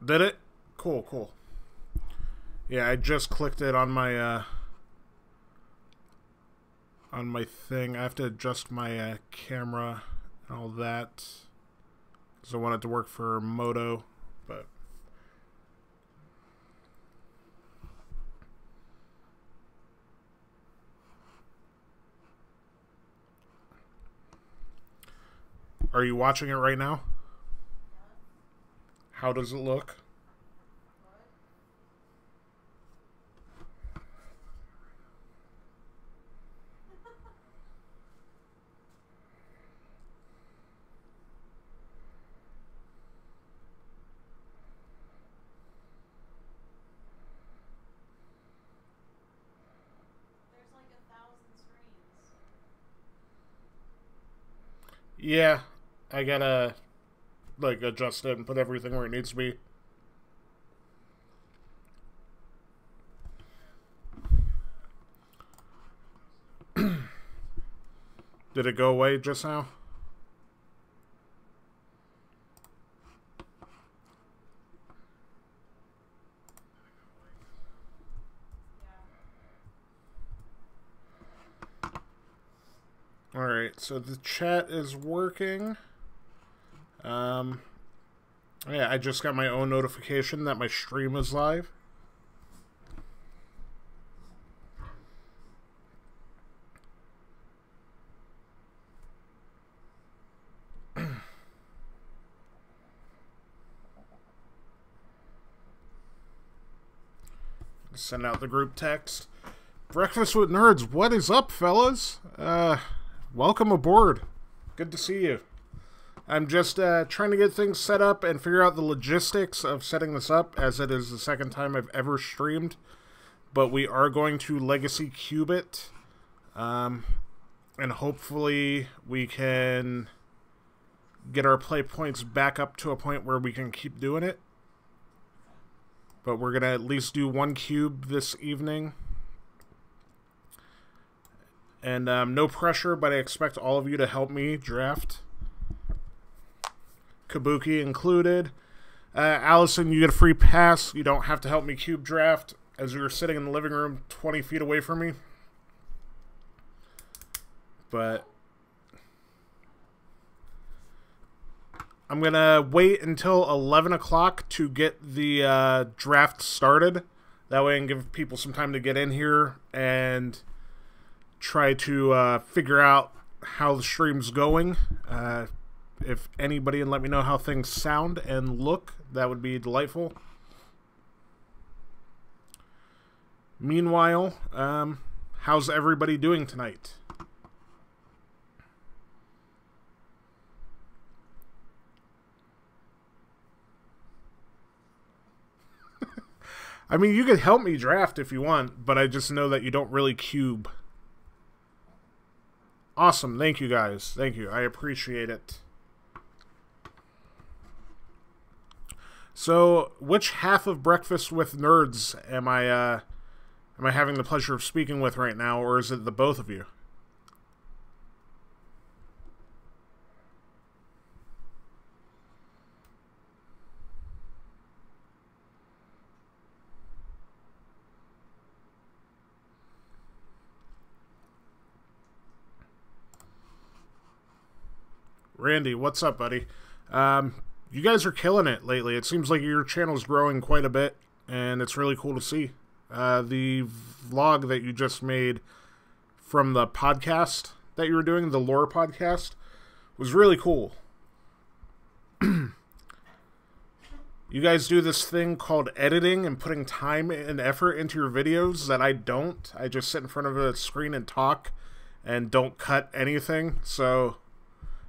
did it? Cool, cool. Yeah, I just clicked it on my thing. I have to adjust my camera and all that because I want it to work for Moto, but are you watching it right now? How does it look? Yeah, I gotta like adjust it and put everything where it needs to be. Did it go away just now? Alright, so the chat is working. Yeah, I just got my own notification that my stream is live. Send out the group text. Breakfast with Nerds, what is up, fellas? Welcome aboard. Good to see you. I'm just trying to get things set up and figure out the logistics of setting this up, as it is the second time I've ever streamed. But we are going to Legacy Cube it. And hopefully we can get our play points back up to a point where we can keep doing it. But we're going to at least do one cube this evening. And no pressure, but I expect all of you to help me draft. Kabuki included. Allison, you get a free pass. You don't have to help me cube draft, as you were sitting in the living room 20 feet away from me. But I'm going to wait until 11 o'clock to get the draft started. That way I can give people some time to get in here and try to figure out how the stream's going. If anybody can let me know how things sound and look, that would be delightful. Meanwhile, how's everybody doing tonight? I mean, you could help me draft if you want, but I just know that you don't really cube. Awesome. Thank you, guys. Thank you. I appreciate it. So, which half of Breakfast with Nerds am I having the pleasure of speaking with right now, or is it the both of you? Randy, what's up, buddy? You guys are killing it lately. It seems like your channel's growing quite a bit, and it's really cool to see. The vlog that you just made from the podcast that you were doing, the lore podcast, was really cool. You guys do this thing called editing and putting time and effort into your videos that I don't. I just sit in front of a screen and talk and don't cut anything. So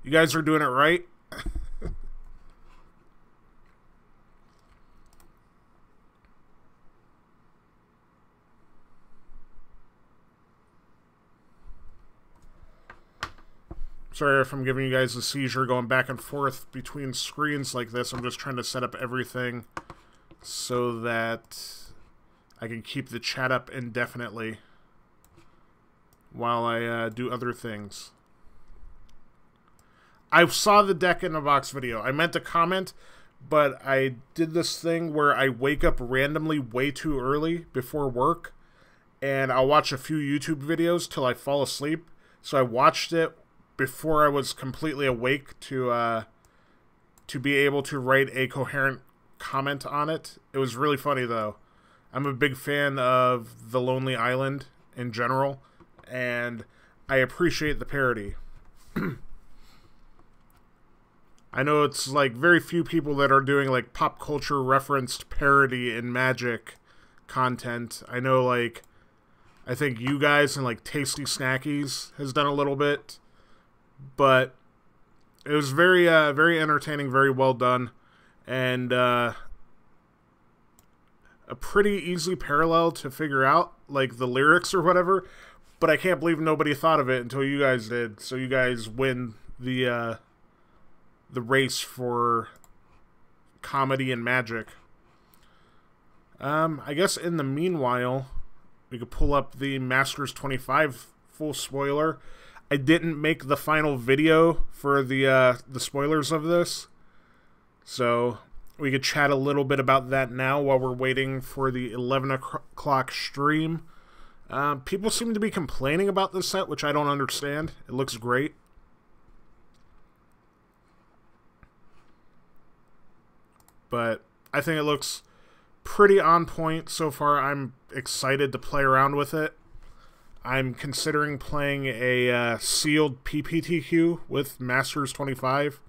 you guys are doing it right. Sorry if I'm giving you guys a seizure going back and forth between screens like this. I'm just trying to set up everything so that I can keep the chat up indefinitely while I do other things. I saw the Deck in a Box video. I meant to comment, but I did this thing where I wake up randomly way too early before work, and I'll watch a few YouTube videos till I fall asleep. So I watched it before I was completely awake to be able to write a coherent comment on it. It was really funny, though. I'm a big fan of The Lonely Island in general, and I appreciate the parody. I know it's like very few people that are doing like pop culture referenced parody in Magic content. I know like I think you guys and like Tasty Snackies has done a little bit, but it was very very entertaining, very well done, and a pretty easy parallel to figure out like the lyrics or whatever. But I can't believe nobody thought of it until you guys did. So you guys win the race for comedy and Magic. I guess in the meanwhile, we could pull up the Masters 25 full spoiler. I didn't make the final video for the spoilers of this, so we could chat a little bit about that now while we're waiting for the 11 o'clock stream. People seem to be complaining about this set, which I don't understand. It looks great. But I think it looks pretty on point so far. I'm excited to play around with it. I'm considering playing a sealed PPTQ with Masters 25.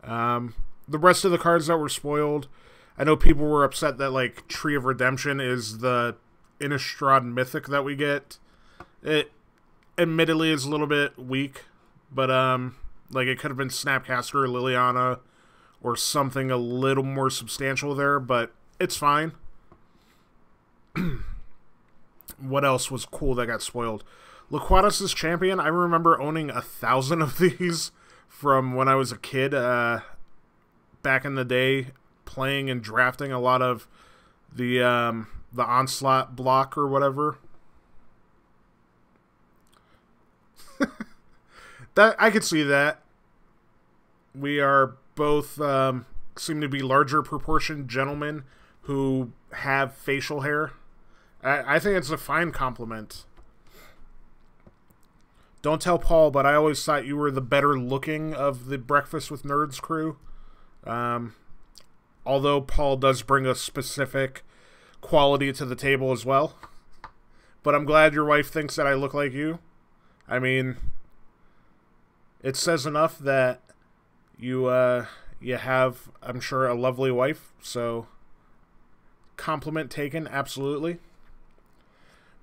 The rest of the cards that were spoiled, I know people were upset that like Tree of Redemption is the Innistrad Mythic that we get. It admittedly is a little bit weak, but like it could have been Snapcaster or Liliana or something a little more substantial there, but it's fine. What else was cool that got spoiled? Laquatus' Champion. I remember owning 1,000 of these from when I was a kid, back in the day, playing and drafting a lot of the Onslaught block or whatever. That I could see that. We are both seem to be larger proportioned gentlemen who have facial hair. I think it's a fine compliment. Don't tell Paul, but I always thought you were the better looking of the Breakfast with Nerds crew. Although Paul does bring a specific quality to the table as well. But I'm glad your wife thinks that I look like you. I mean, it says enough that you have, I'm sure, a lovely wife. So, compliment taken, absolutely.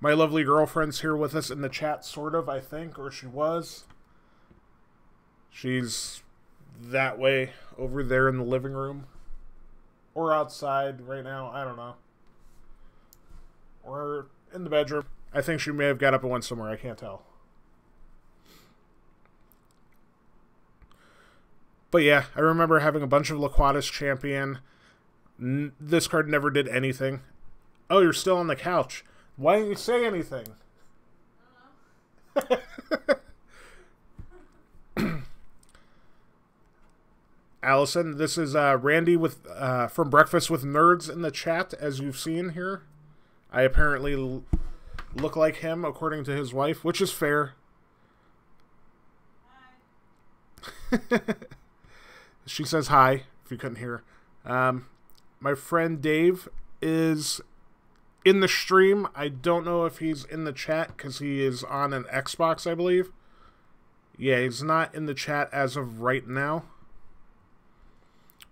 My lovely girlfriend's here with us in the chat, sort of, I think, or she was. She's that way over there in the living room. Or outside right now, I don't know. Or in the bedroom. I think she may have got up and went somewhere, I can't tell. But yeah, I remember having a bunch of Laquatus Champion. This card never did anything. Oh, you're still on the couch. Why didn't you say anything? Allison, this is Randy with from Breakfast with Nerds in the chat, as you've seen here. I apparently look like him, according to his wife, which is fair. Hi. She says hi, if you couldn't hear. My friend Dave is in the stream. I don't know if he's in the chat because he is on an Xbox, I believe. Yeah, he's not in the chat as of right now.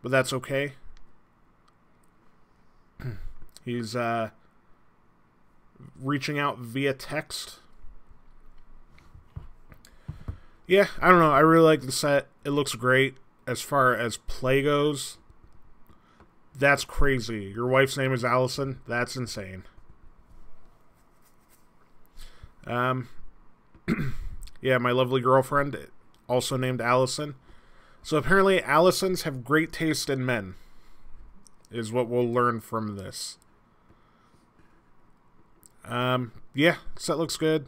But that's okay. He's reaching out via text. Yeah, I don't know. I really like the set. It looks great. As far as play goes, that's crazy. Your wife's name is Allison? That's insane. Yeah, my lovely girlfriend, also named Allison. So apparently Allisons have great taste in men, is what we'll learn from this. Yeah, set looks good.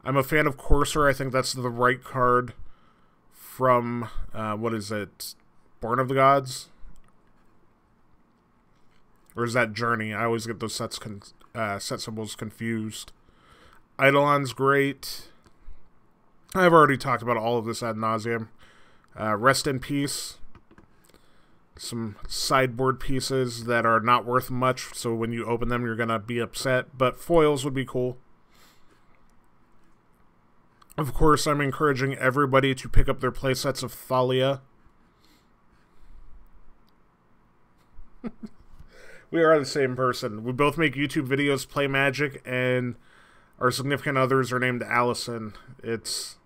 I'm a fan of Courser. I think that's the right card from, what is it? Born of the Gods? Or is that Journey? I always get those set symbols confused. Eidolon's great. I've already talked about all of this ad nauseum. Rest in Peace. Some sideboard pieces that are not worth much, so when you open them, you're going to be upset. But foils would be cool. Of course, I'm encouraging everybody to pick up their playsets of Thalia. We are the same person. We both make YouTube videos, play Magic, and our significant others are named Allison. It's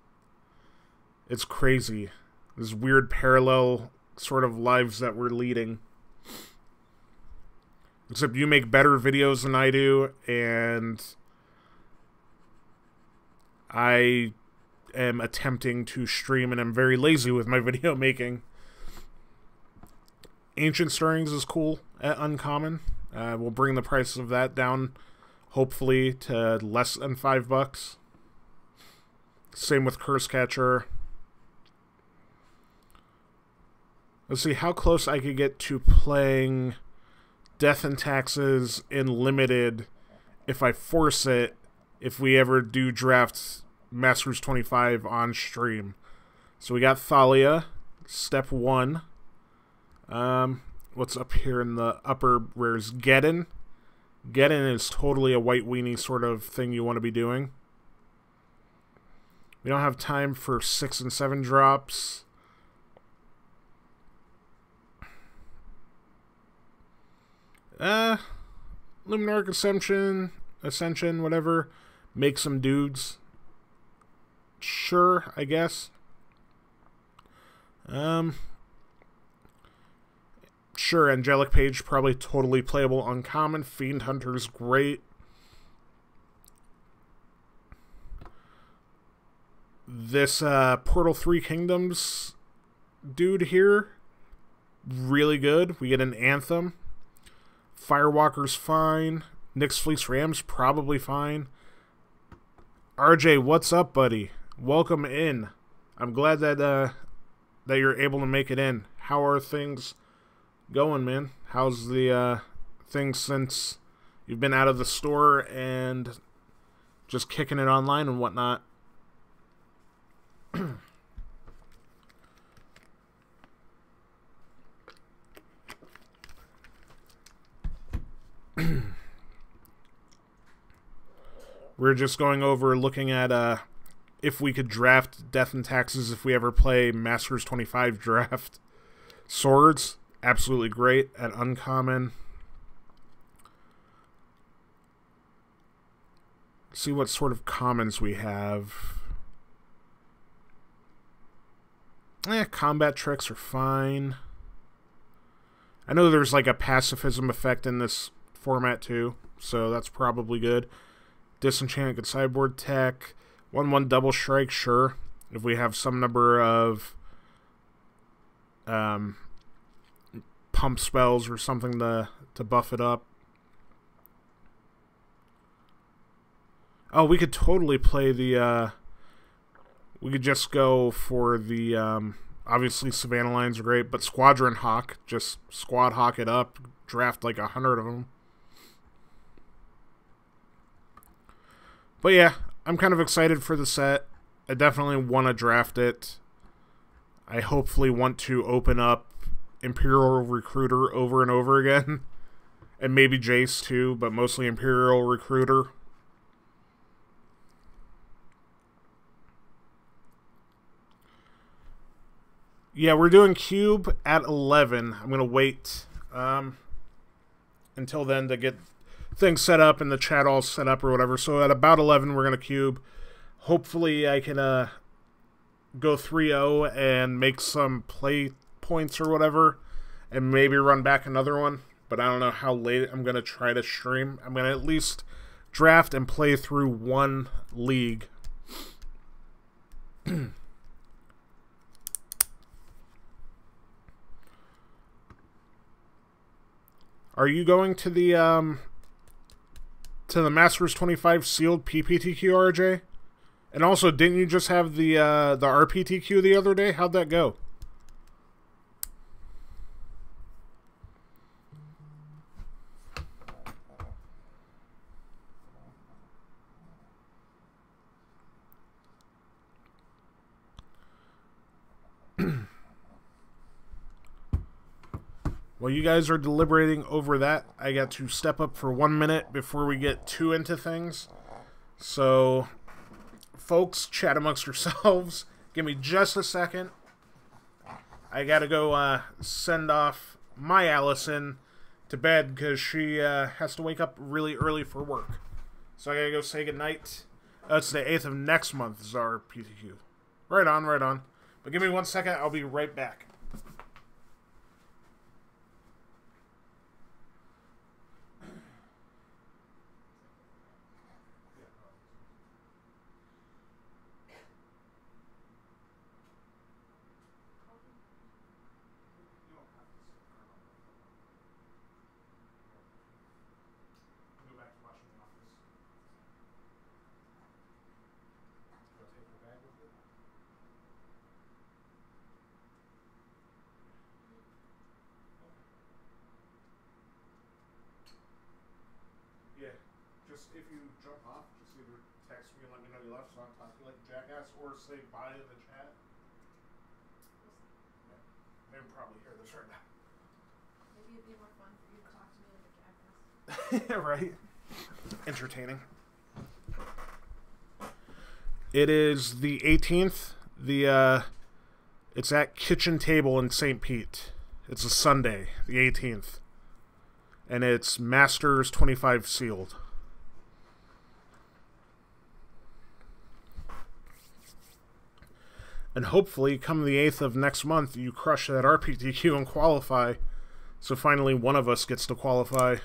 crazy. This weird parallel sort of lives that we're leading. Except you make better videos than I do, and I am attempting to stream, and I'm very lazy with my video making. Ancient Stirrings is cool at Uncommon. We'll bring the price of that down, hopefully, to less than $5. Same with Curse Catcher. Let's see how close I could get to playing Death and Taxes in Limited if I force it, if we ever do draft Masters 25 on stream. So we got Thalia, step 1. What's up here in the upper rares? Geddon. Geddon is totally a white weenie sort of thing you want to be doing. We don't have time for 6 and 7 drops. Luminarch Ascension, whatever. Make some dudes. Sure, I guess. Sure, Angelic Page, probably totally playable uncommon. Fiend Hunter's great. This Portal 3 Kingdoms dude here, really good. We get an Anthem. Firewalker's fine. Nyx Fleece Ram's probably fine. RJ, what's up, buddy? Welcome in. I'm glad that that you're able to make it in. How are things going, man? How's the things since you've been out of the store and just kicking it online and whatnot? We're just going over looking at if we could draft Death and Taxes if we ever play Masters 25 draft. Swords, absolutely great at uncommon. See what sort of commons we have. Combat tricks are fine. I know there's like a pacifism effect in this format too, so that's probably good. Disenchant, good sideboard tech. 1/1 double strike, sure. If we have some number of pump spells or something to buff it up. Oh, we could totally play the we could just go for the obviously Savannah Lions are great, but Squadron Hawk, just squad hawk it up, draft like 100 of them. But yeah, I'm kind of excited for the set. I definitely want to draft it. I hopefully want to open up Imperial Recruiter over and over again. And maybe Jace too, but mostly Imperial Recruiter. Yeah, we're doing Cube at 11. I'm going to wait until then to get things set up and the chat all set up or whatever. So at about 11, we're going to Cube. Hopefully I can go 3-0 and make some play points or whatever. And maybe run back another one. But I don't know how late I'm going to try to stream. I'm going to at least draft and play through one league. Are you going to the Masters 25 sealed PPTQ, RJ? And also, didn't you just have the RPTQ the other day? How'd that go? While you guys are deliberating over that, I got to step up for 1 minute before we get too into things. So, folks, chat amongst yourselves. Give me just a second. I gotta go send off my Allison to bed because she has to wake up really early for work. So I gotta go say goodnight. It's the 8th of next month is our PTQ. Right on, right on. But give me 1 second, I'll be right back. Yeah, just if you jump off, just either text me and let me know you left so I don't talk to you like a jackass, or say bye in the chat. Yeah, they can probably hear this right now. Maybe it'd be more fun for you to talk to me like a jackass. Yeah, right. Entertaining. It is the 18th. It's at Kitchen Table in St. Pete. It's a Sunday, the 18th. And it's Masters 25 sealed. And hopefully, come the 8th of next month, you crush that RPTQ and qualify. So finally, one of us gets to qualify.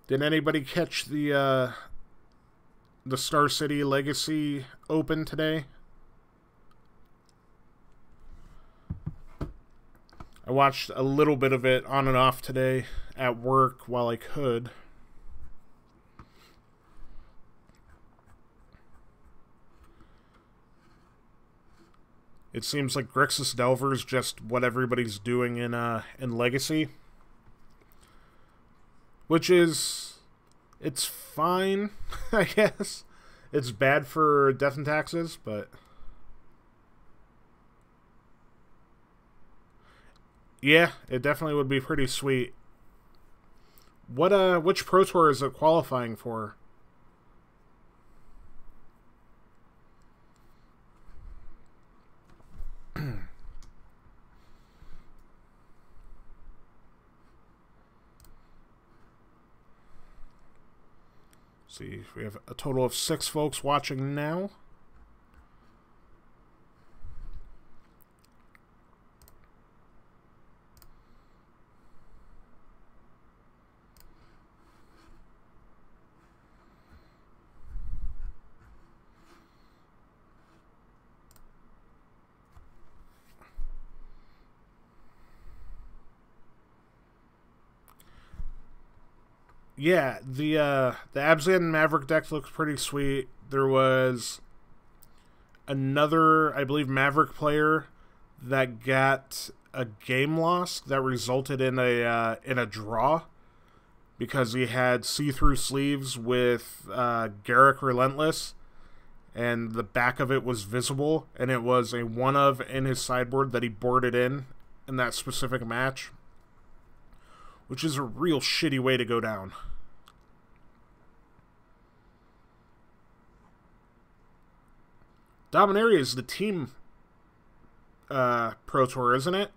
Did anybody catch the Star City Legacy Open today? I watched a little bit of it on and off today at work while I could. It seems like Grixis Delver is just what everybody's doing in Legacy. Which is, it's fine, I guess. It's bad for death and taxes, but yeah, it definitely would be pretty sweet. Which Pro Tour is it qualifying for? See, we have a total of 6 folks watching now. Yeah, the Abzan Maverick deck looks pretty sweet. There was another, I believe, Maverick player that got a game loss that resulted in a draw because he had see-through sleeves with Garruk Relentless, and the back of it was visible, and it was a one-of in his sideboard that he boarded in that specific match, which is a real shitty way to go down. Dominaria is the team Pro Tour, isn't it?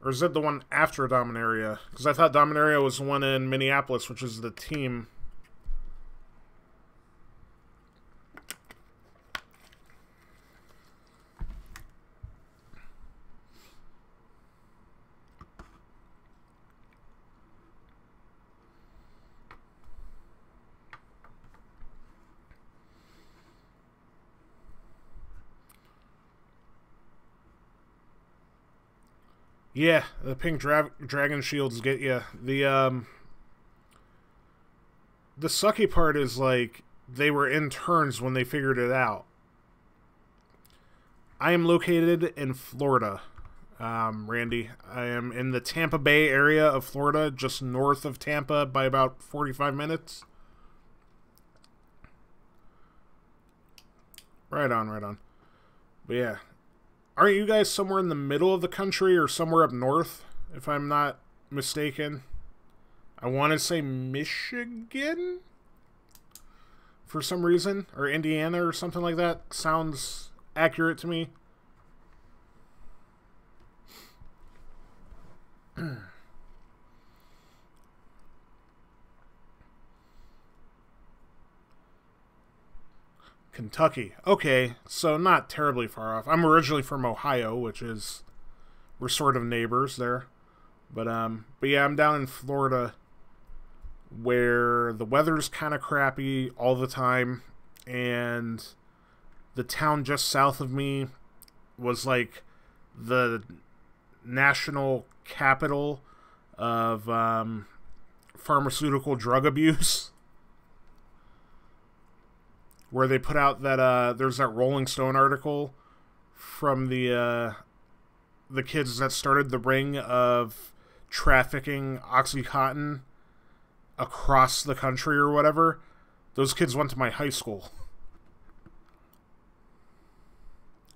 Or is it the one after Dominaria? Because I thought Dominaria was the one in Minneapolis, which is the team. Yeah, the pink dragon shields get you. The sucky part is, like, they were in turns when they figured it out. I am located in Florida, Randy. I am in the Tampa Bay area of Florida, just north of Tampa by about 45 minutes. Right on, right on. But yeah. Aren't you guys somewhere in the middle of the country or somewhere up north, if I'm not mistaken? I want to say Michigan? For some reason. Or Indiana or something like that. Sounds accurate to me. Kentucky. Okay, so not terribly far off. I'm originally from Ohio, which is... we're sort of neighbors there. But yeah, I'm down in Florida where the weather's kind of crappy all the time, and the town just south of me was like the national capital of pharmaceutical drug abuse, where they put out that there's that Rolling Stone article from the kids that started the ring of trafficking OxyContin across the country or whatever. Those kids went to my high school.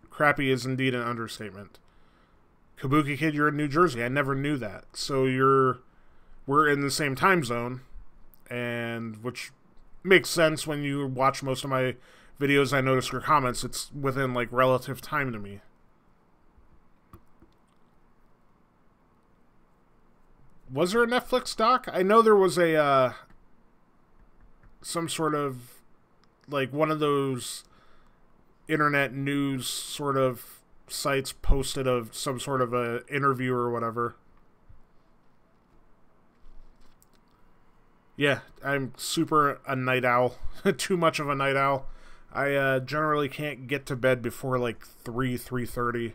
Crappy is indeed an understatement. Kabuki Kid, you're in New Jersey. I never knew that. So we're in the same time zone, and which makes sense when you watch most of my videos. I notice your comments. It's within like relative time to me. Was there a Netflix doc? I know there was a some sort of like one of those internet news sort of sites posted of some sort of a interview or whatever. Yeah, I'm super a night owl. Too much of a night owl. I generally can't get to bed before like 3:30,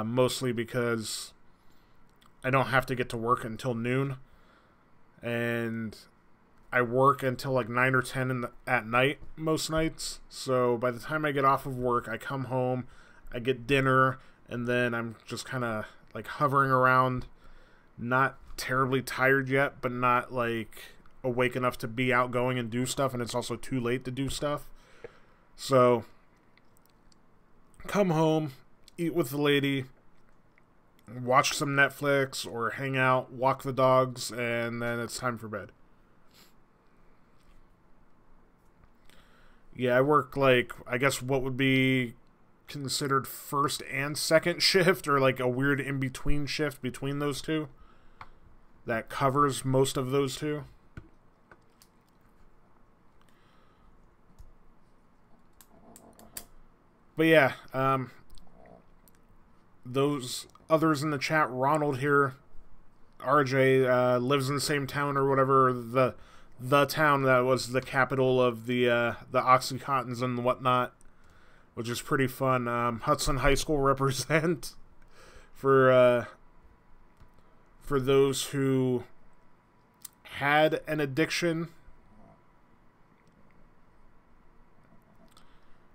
mostly because I don't have to get to work until noon, and I work until like 9 or 10 at night most nights. So by the time I get off of work, I come home, I get dinner, and then I'm just kind of like hovering around, not terribly tired yet, but not like awake enough to be outgoing and do stuff, and it's also too late to do stuff. So come home, eat with the lady, watch some Netflix or hang out, walk the dogs, and then it's time for bed. Yeah, I work like, I guess what would be considered first and second shift, or like a weird in-between shift between those two that covers most of those two. But yeah, those others in the chat, Ronald here, RJ, lives in the same town or whatever, the town that was the capital of the OxyContins and whatnot, which is pretty fun. Hudson High School represent for those who had an addiction.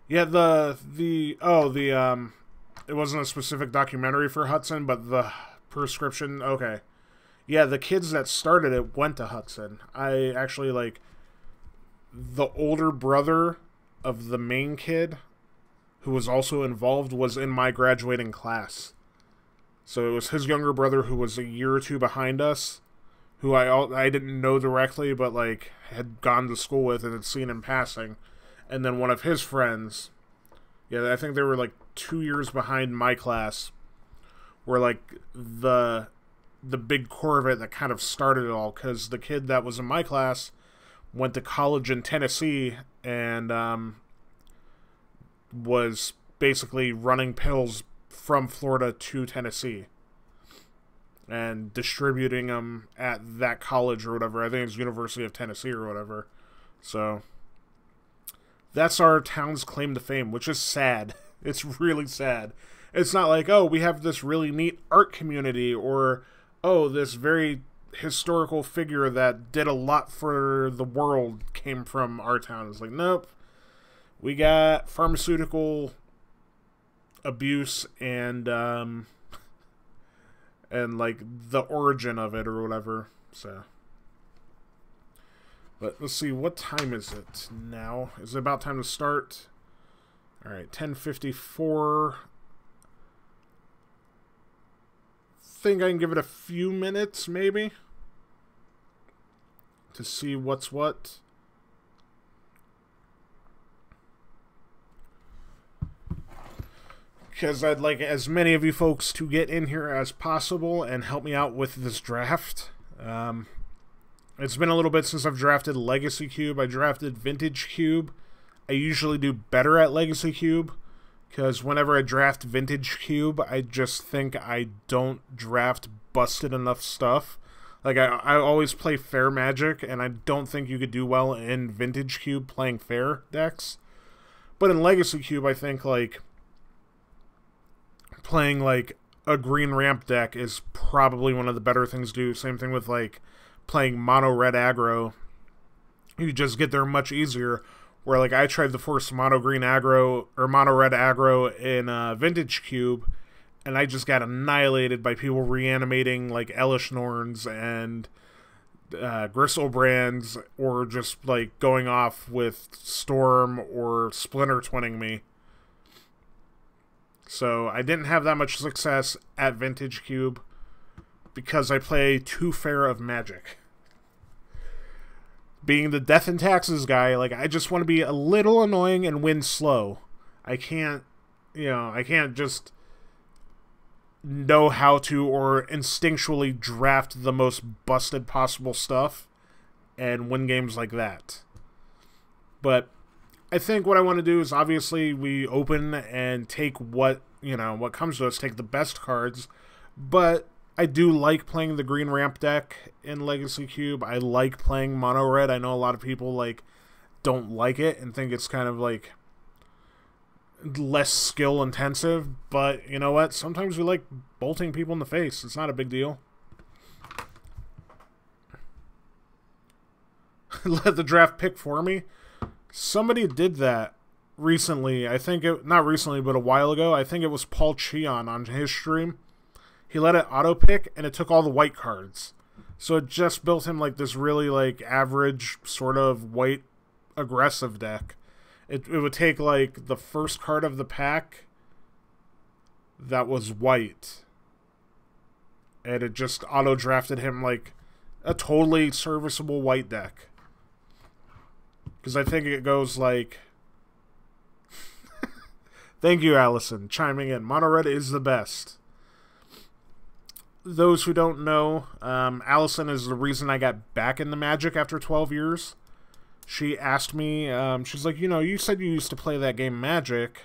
Yeah, it wasn't a specific documentary for Hudson, but the prescription, okay. Yeah, the kids that started it went to Hudson. I actually, like, the older brother of the main kid, who was also involved, was in my graduating class. So it was his younger brother who was a year or two behind us, who I didn't know directly, but, like, had gone to school with and had seen in passing. And then one of his friends, yeah, I think they were, like, 2 years behind my class, were, like, the big core of it that kind of started it all, because the kid that was in my class went to college in Tennessee and was basically running pills from Florida to Tennessee and distributing them at that college or whatever. I think it's University of Tennessee or whatever. So that's our town's claim to fame, which is sad. It's really sad. It's not like, oh, we have this really neat art community, or, oh, this very historical figure that did a lot for the world came from our town. It's like, nope. We got pharmaceutical abuse and like the origin of it or whatever. So, but let's see, what time is it now? Is it about time to start? All right, 10:54. Think I can give it a few minutes, maybe, to see what's what. Because I'd like as many of you folks to get in here as possible and help me out with this draft. It's been a little bit since I've drafted Legacy Cube. I drafted Vintage Cube. I usually do better at Legacy Cube, because whenever I draft Vintage Cube, I just think I don't draft busted enough stuff. Like, I always play fair Magic, and I don't think you could do well in Vintage Cube playing fair decks. But in Legacy Cube, I think, like, playing, like, a green ramp deck is probably one of the better things to do. Same thing with, like, playing mono-red aggro. You just get there much easier. Where, like, I tried to force mono-green aggro, or mono-red aggro in Vintage Cube, and I just got annihilated by people reanimating, like, Elish Norns and Gristlebrand's, or just, like, going off with Storm or Splinter Twinning me. So I didn't have that much success at Vintage Cube because I play too fair of Magic. Being the Death and Taxes guy, like, I just want to be a little annoying and win slow. I can't, I can't just know how to or instinctually draft the most busted possible stuff and win games like that. But I think what I want to do is, obviously, we open and take what comes to us, take the best cards, but I do like playing the green ramp deck in Legacy Cube. I like playing mono red. I know a lot of people, like, don't like it and think it's kind of, like, less skill intensive, but you know what? Sometimes we like bolting people in the face. It's not a big deal. Let the draft pick for me. Somebody did that recently. I think not recently, but a while ago. I think it was Paul Cheon on his stream. He let it auto-pick, and it took all the white cards. So it just built him, like, this really, like, average sort of white aggressive deck. It would take, like, the first card of the pack that was white. And it just auto-drafted him, like, a totally serviceable white deck. Because I think it goes, like... Thank you, Allison, chiming in. Mono red is the best. Those who don't know, Allison is the reason I got back into Magic after 12 years. She asked me, she's like, you said you used to play that game Magic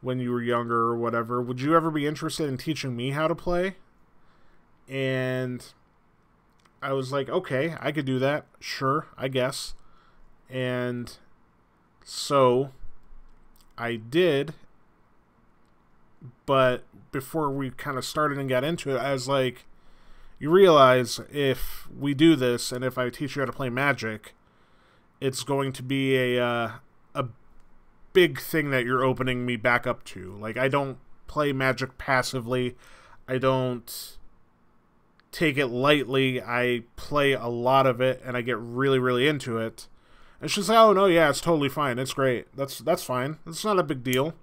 when you were younger or whatever. Would you ever be interested in teaching me how to play? And I was like, okay, I could do that. Sure, I guess. And so I did. But before we kind of started and got into it, I was like, you realize if we do this and if I teach you how to play Magic, it's going to be a big thing that you're opening me back up to. Like, I don't play Magic passively. I don't take it lightly. I play a lot of it, and I get really, really into it. And she's like, oh, no, yeah, it's totally fine. It's great. That's fine. It's not a big deal.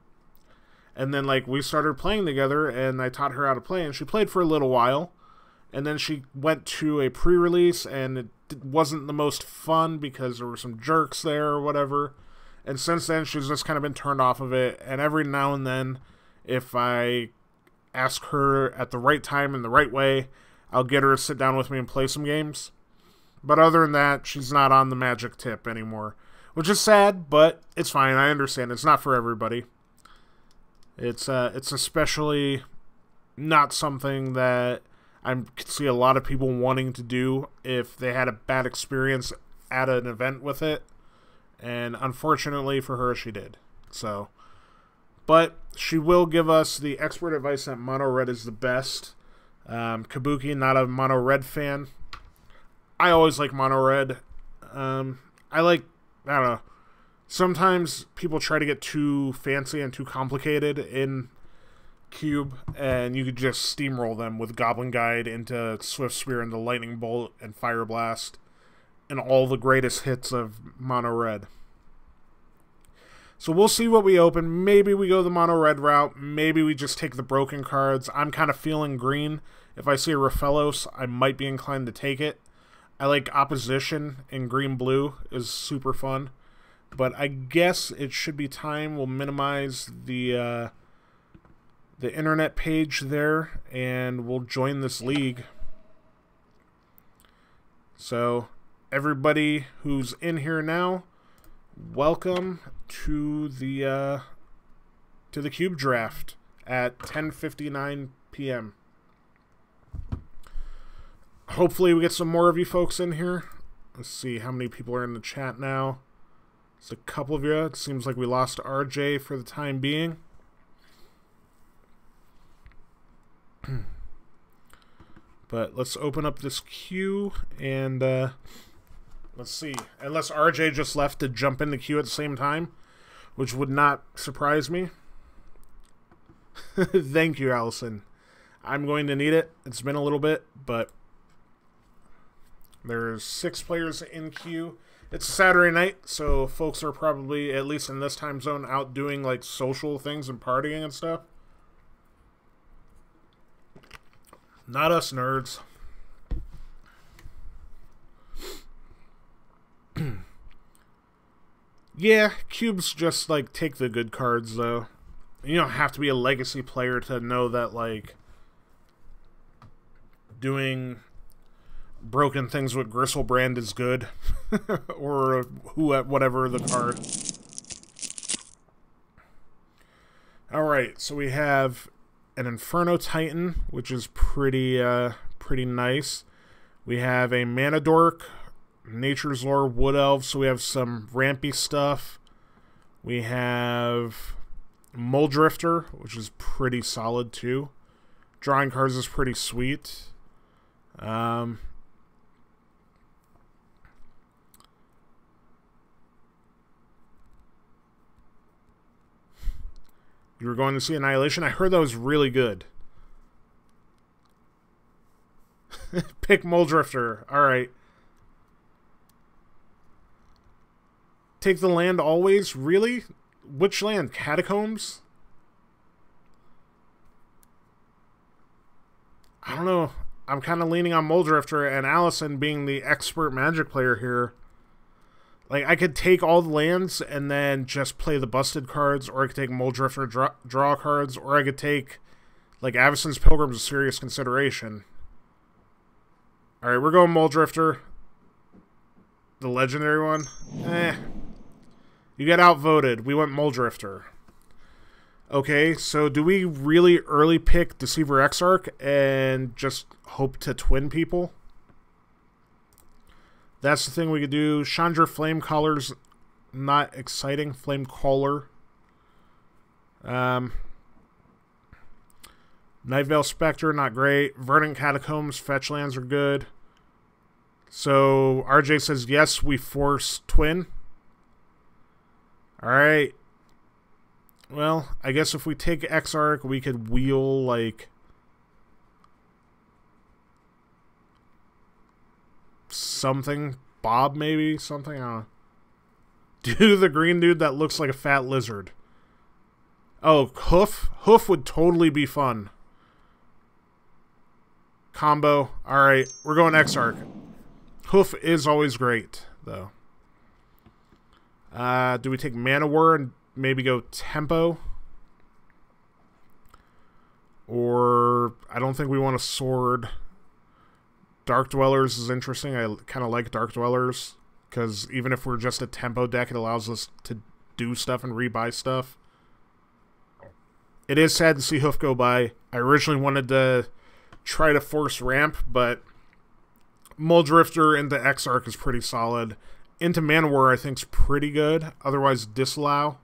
And then, like, we started playing together, and I taught her how to play, and she played for a little while. And then she went to a pre-release, and it wasn't the most fun because there were some jerks there or whatever. And since then, she's just kind of been turned off of it. And every now and then, if I ask her at the right time in the right way, I'll get her to sit down with me and play some games. But other than that, she's not on the Magic tip anymore. Which is sad, but it's fine. I understand. It's not for everybody. It's especially not something that I could see a lot of people wanting to do if they had a bad experience at an event with it. And unfortunately for her, she did. So, but she will give us the expert advice that mono red is the best. Kabuki, not a mono red fan. I always like mono red. I don't know. Sometimes people try to get too fancy and too complicated in cube, and you could just steamroll them with Goblin Guide into Swift Spear into Lightning Bolt and Fire Blast, and all the greatest hits of Mono Red. So we'll see what we open. Maybe we go the Mono Red route. Maybe we just take the broken cards. I'm kind of feeling green. If I see a Raphalos, I might be inclined to take it. I like Opposition in green-blue is super fun. But I guess it should be time. We'll minimize the internet page there, and we'll join this league. So everybody who's in here now, welcome to the Cube Draft at 10:59 p.m. Hopefully we get some more of you folks in here. Let's see how many people are in the chat now. It's a couple of you. It seems like we lost RJ for the time being. But let's open up this queue and let's see. Unless RJ just left to jump in the queue at the same time, which would not surprise me. Thank you, Allison. I'm going to need it. It's been a little bit, but there's 6 players in queue. It's a Saturday night, so folks are probably, at least in this time zone, out doing like social things and partying and stuff. Not us nerds. Yeah, cubes just like take the good cards though. You don't have to be a legacy player to know that like doing broken things with Gristlebrand is good. Or whatever the card. Alright, so we have an Inferno Titan, which is pretty nice. We have a Mana Dork, Nature's Lore, Wood Elf, so we have some rampy stuff. We have Muldrifter, which is pretty solid too. Drawing cards is pretty sweet. You were going to see Annihilation? I heard that was really good. Pick Muldrifter. Alright. Take the land always? Really? Which land? Catacombs? I don't know. I'm kind of leaning on Muldrifter, and Allison being the expert Magic player here. Like, I could take all the lands and then just play the busted cards, or I could take Muldrifter, draw cards, or I could take, like, Avacyn's Pilgrim's a serious consideration. Alright, we're going Muldrifter. The legendary one. You got outvoted. We went Muldrifter. Okay, so do we really early pick Deceiver Exarch and just hope to twin people? That's the thing we could do. Chandra Flamecollar's not exciting. Flamecaller. Nightveil Spectre, not great. Verdant Catacombs, fetch lands are good. So RJ says yes, we force twin. Alright. Well, I guess if we take Exarch, we could wheel, like, something. Bob, maybe? Something? I don't know. Do the green dude that looks like a fat lizard. Oh, Hoof? Hoof would totally be fun. Combo. Alright, we're going Exarch. Hoof is always great, though. Do we take Manowar and maybe go Tempo? Or I don't think we want a sword. Dark Dwellers is interesting. I kind of like Dark Dwellers, because even if we're just a Tempo deck, it allows us to do stuff and rebuy stuff. It is sad to see Hoof go by. I originally wanted to try to force ramp, but Muldrifter into Exarch is pretty solid. Into Manowar I think is pretty good. Otherwise, disallow.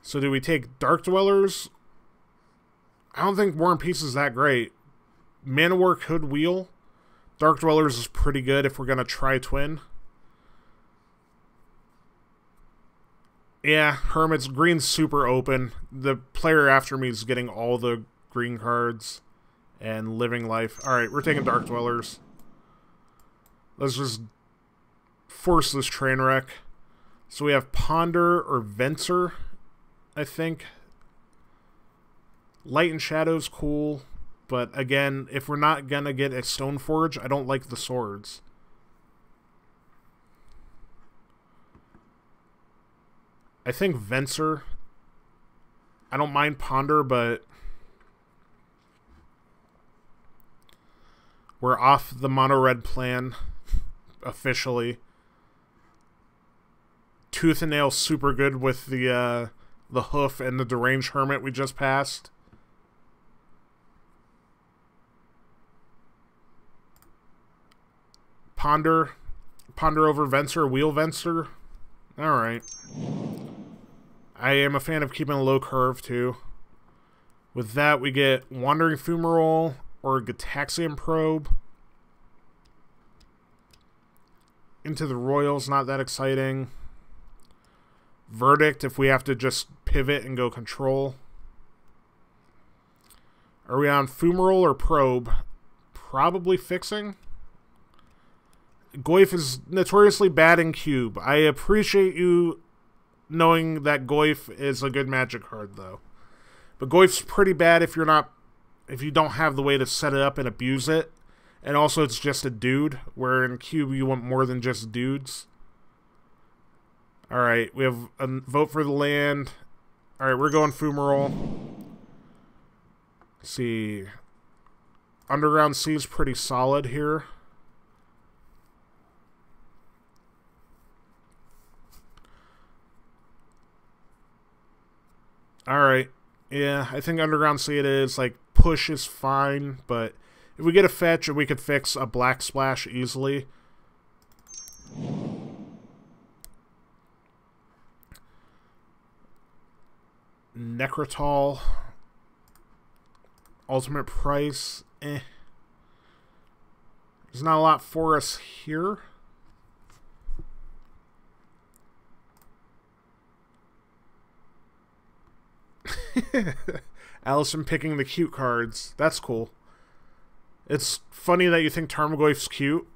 So do we take Dark Dwellers? I don't think War and Peace is that great. Manowar could wheel. Dark Dwellers is pretty good if we're going to try twin. Yeah, Hermit's green's super open. The player after me is getting all the green cards and living life. Alright, we're taking Dark Dwellers. Let's just force this train wreck. So we have Ponder or Venser, I think. Light and Shadow's cool, but again, if we're not gonna get a Stoneforge, I don't like the swords. I think Venser. I don't mind Ponder, but we're off the mono-red plan officially. Tooth and Nail super good with the Hoof and the Deranged Hermit we just passed. Ponder over Venser, Wheel Venser. Alright. I am a fan of keeping a low curve, too. With that, we get Wandering Fumarole or Gitaxian Probe. Into the Royals, not that exciting. Verdict, if we have to just pivot and go control. Are we on Fumarole or Probe? Probably Fixing. Goyf is notoriously bad in Cube. I appreciate you knowing that Goyf is a good Magic card, though. But Goyf's pretty bad if you don't have the way to set it up and abuse it. And also it's just a dude, where in Cube you want more than just dudes. Alright, we have a vote for the land. Alright, we're going Fumarole. Let's see. Underground Sea is pretty solid here. Alright. Yeah, I think Underground Sea it is. Like, push is fine, but if we get a fetch, we could fix a Black Splash easily. Necrotol. Ultimate Price. There's not a lot for us here. Allison picking the cute cards. That's cool. It's funny that you think Tarmogoyf's cute.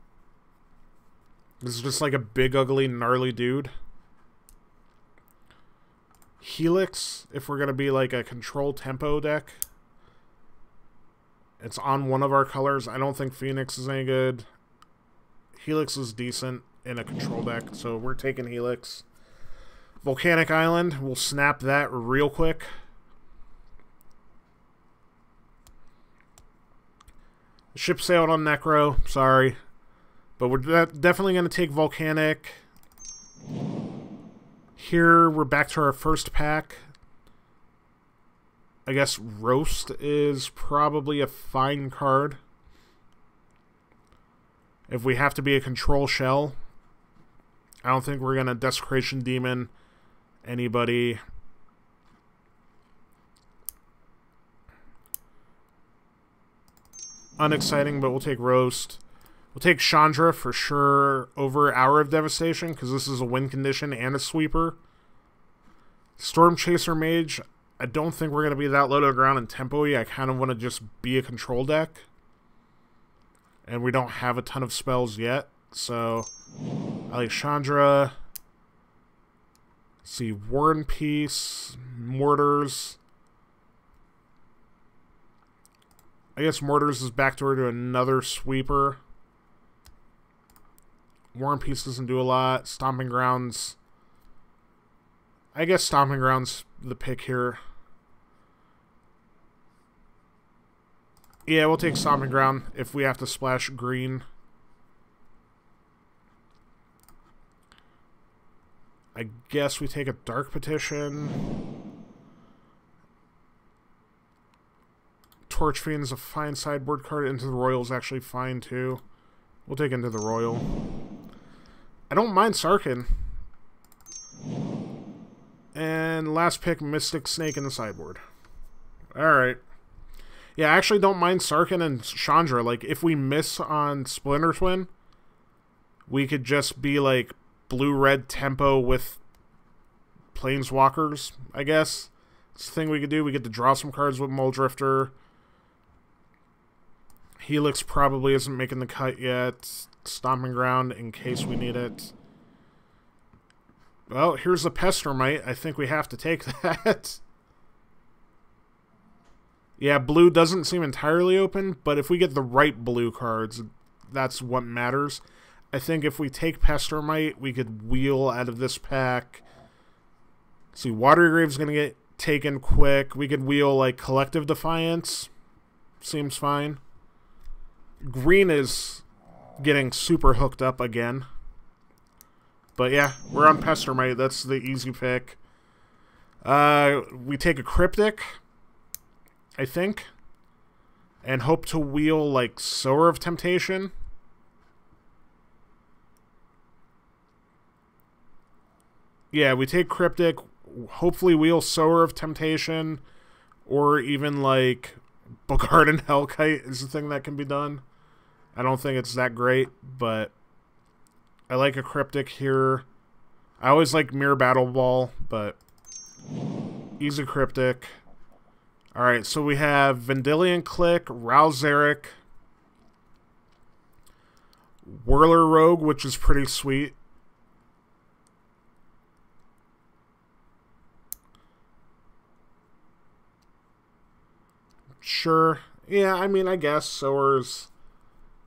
This is just like a big, ugly, gnarly dude. Helix, if we're going to be like a control tempo deck. It's on one of our colors. I don't think Phoenix is any good. Helix is decent in a control deck, so we're taking Helix. Volcanic Island, we'll snap that real quick. Ship sailed on Necro, sorry. But we're definitely going to take Volcanic. Here, we're back to our first pack. I guess Roast is probably a fine card. If we have to be a control shell. I don't think we're going to Desecration Demon anybody. Unexciting, but we'll take Roast. We'll take Chandra for sure over Hour of Devastation, because this is a win condition and a sweeper. Storm Chaser Mage, I don't think we're going to be that low to the ground in tempo-y. I kind of want to just be a control deck. And we don't have a ton of spells yet, so I like Chandra. Let's see, War and Peace, Mortars. I guess Mortars is backdoor to another sweeper. War and Peace doesn't do a lot. Stomping Grounds. I guess Stomping Grounds the pick here. Yeah, we'll take Stomping Ground if we have to splash green. I guess we take a Dark Petition. Torch Fiend's a fine sideboard card. Into the Royal's actually fine too. We'll take Into the Royal. I don't mind Sarkhan. And last pick, Mystic Snake in the sideboard. Alright. Yeah, I actually don't mind Sarkhan and Chandra. Like, if we miss on Splinter Twin, we could just be like blue-red tempo with Planeswalkers, I guess. It's the thing we could do. We get to draw some cards with Muldrifter. Helix probably isn't making the cut yet. Stomping Ground in case we need it. Well, here's a Pestermite. I think we have to take that. Yeah, blue doesn't seem entirely open, but if we get the right blue cards, that's what matters. I think if we take Pestermite, we could wheel out of this pack. See, Watergrave's going to get taken quick. We could wheel, like, Collective Defiance. Seems fine. Green is getting super hooked up again. But yeah, we're on Pestermite. That's the easy pick. We take a Cryptic, I think, and hope to wheel, like, Sower of Temptation. Yeah, we take Cryptic, hopefully wheel Sower of Temptation, or even, like, Bogarden Hellkite is the thing that can be done. I don't think it's that great, but I like a Cryptic here. I always like Mirror Battle Ball, but easy Cryptic. Alright, so we have Vendilion Click, Ralzeric, Whirler Rogue, which is pretty sweet. Sure. Yeah, I mean, I guess Sower's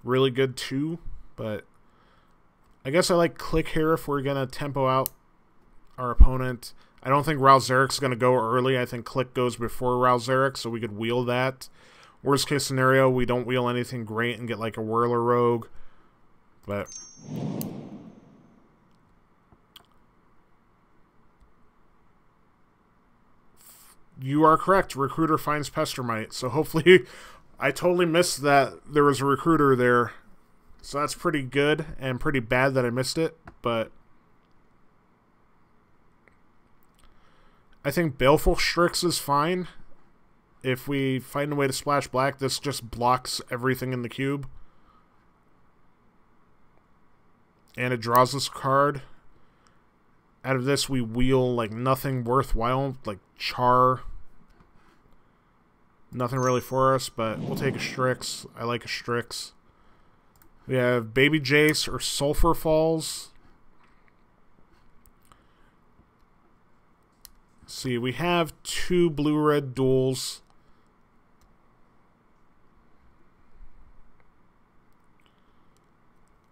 really good too, but I guess I like Click here if we're going to tempo out our opponent. I don't think Ralzeric's going to go early. I think Click goes before Ralzeric, so we could wheel that. Worst case scenario, we don't wheel anything great and get like a Whirler Rogue. But you are correct. Recruiter finds Pestermite. So hopefully, I totally missed that there was a Recruiter there. So that's pretty good and pretty bad that I missed it. But I think Baleful Strix is fine. If we find a way to splash black, this just blocks everything in the cube. And it draws this card. Out of this, we wheel like nothing worthwhile, like Char. Nothing really for us, but we'll take a Strix. I like a Strix. We have Baby Jace or Sulfur Falls. See, we have 2 blue-red duels.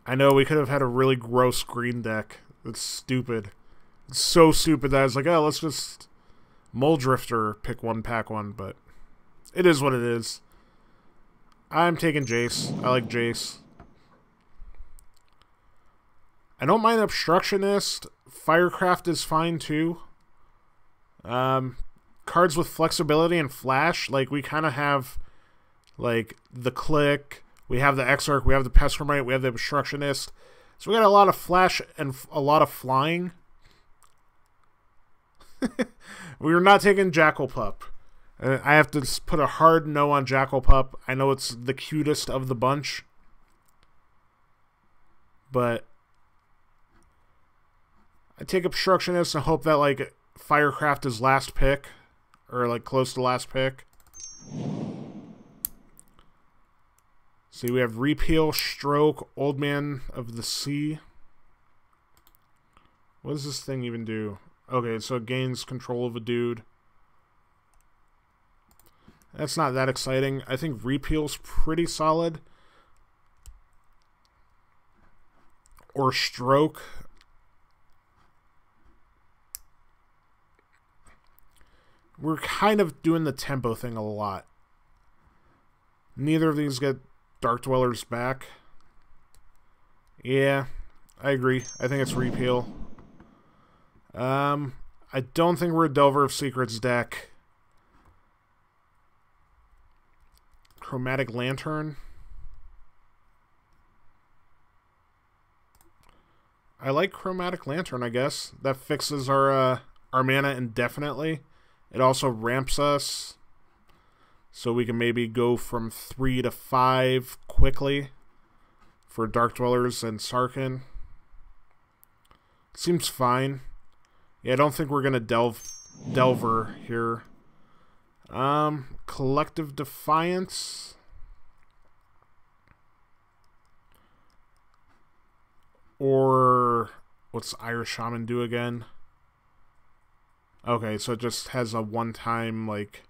I know we could have had a really gross green deck. It's stupid. It's so stupid that I was like, oh, let's just Muldrifter pick one, pack one, but it is what it is. I'm taking Jace. I like Jace. I don't mind Obstructionist. Firecraft is fine too. Cards with flexibility and flash, like we kind of have like the Click, we have the Exarch, we have the Pestermite, we have the Obstructionist. So we got a lot of flash and a lot of flying. We were not taking Jackal Pup. I have to put a hard no on Jackal Pup. I know it's the cutest of the bunch, but I take Obstructionist and hope that like Firecraft is last pick, or like close to last pick. See, we have Repeal, Stroke, Old Man of the Sea. What does this thing even do? Okay, so it gains control of a dude. That's not that exciting. I think Repeal's pretty solid. Or Stroke. We're kind of doing the tempo thing a lot. Neither of these get Dark Dwellers back. Yeah, I agree. I think it's Repeal. I don't think we're a Delver of Secrets deck. Chromatic Lantern. I like Chromatic Lantern, I guess. That fixes our mana indefinitely. It also ramps us, so we can maybe go from 3 to 5 quickly for Dark Dwellers and Sarkhan. Seems fine. Yeah, I don't think we're gonna Delver here. Collective Defiance. Or what's Irish Shaman do again? Okay, so it just has a one-time, like,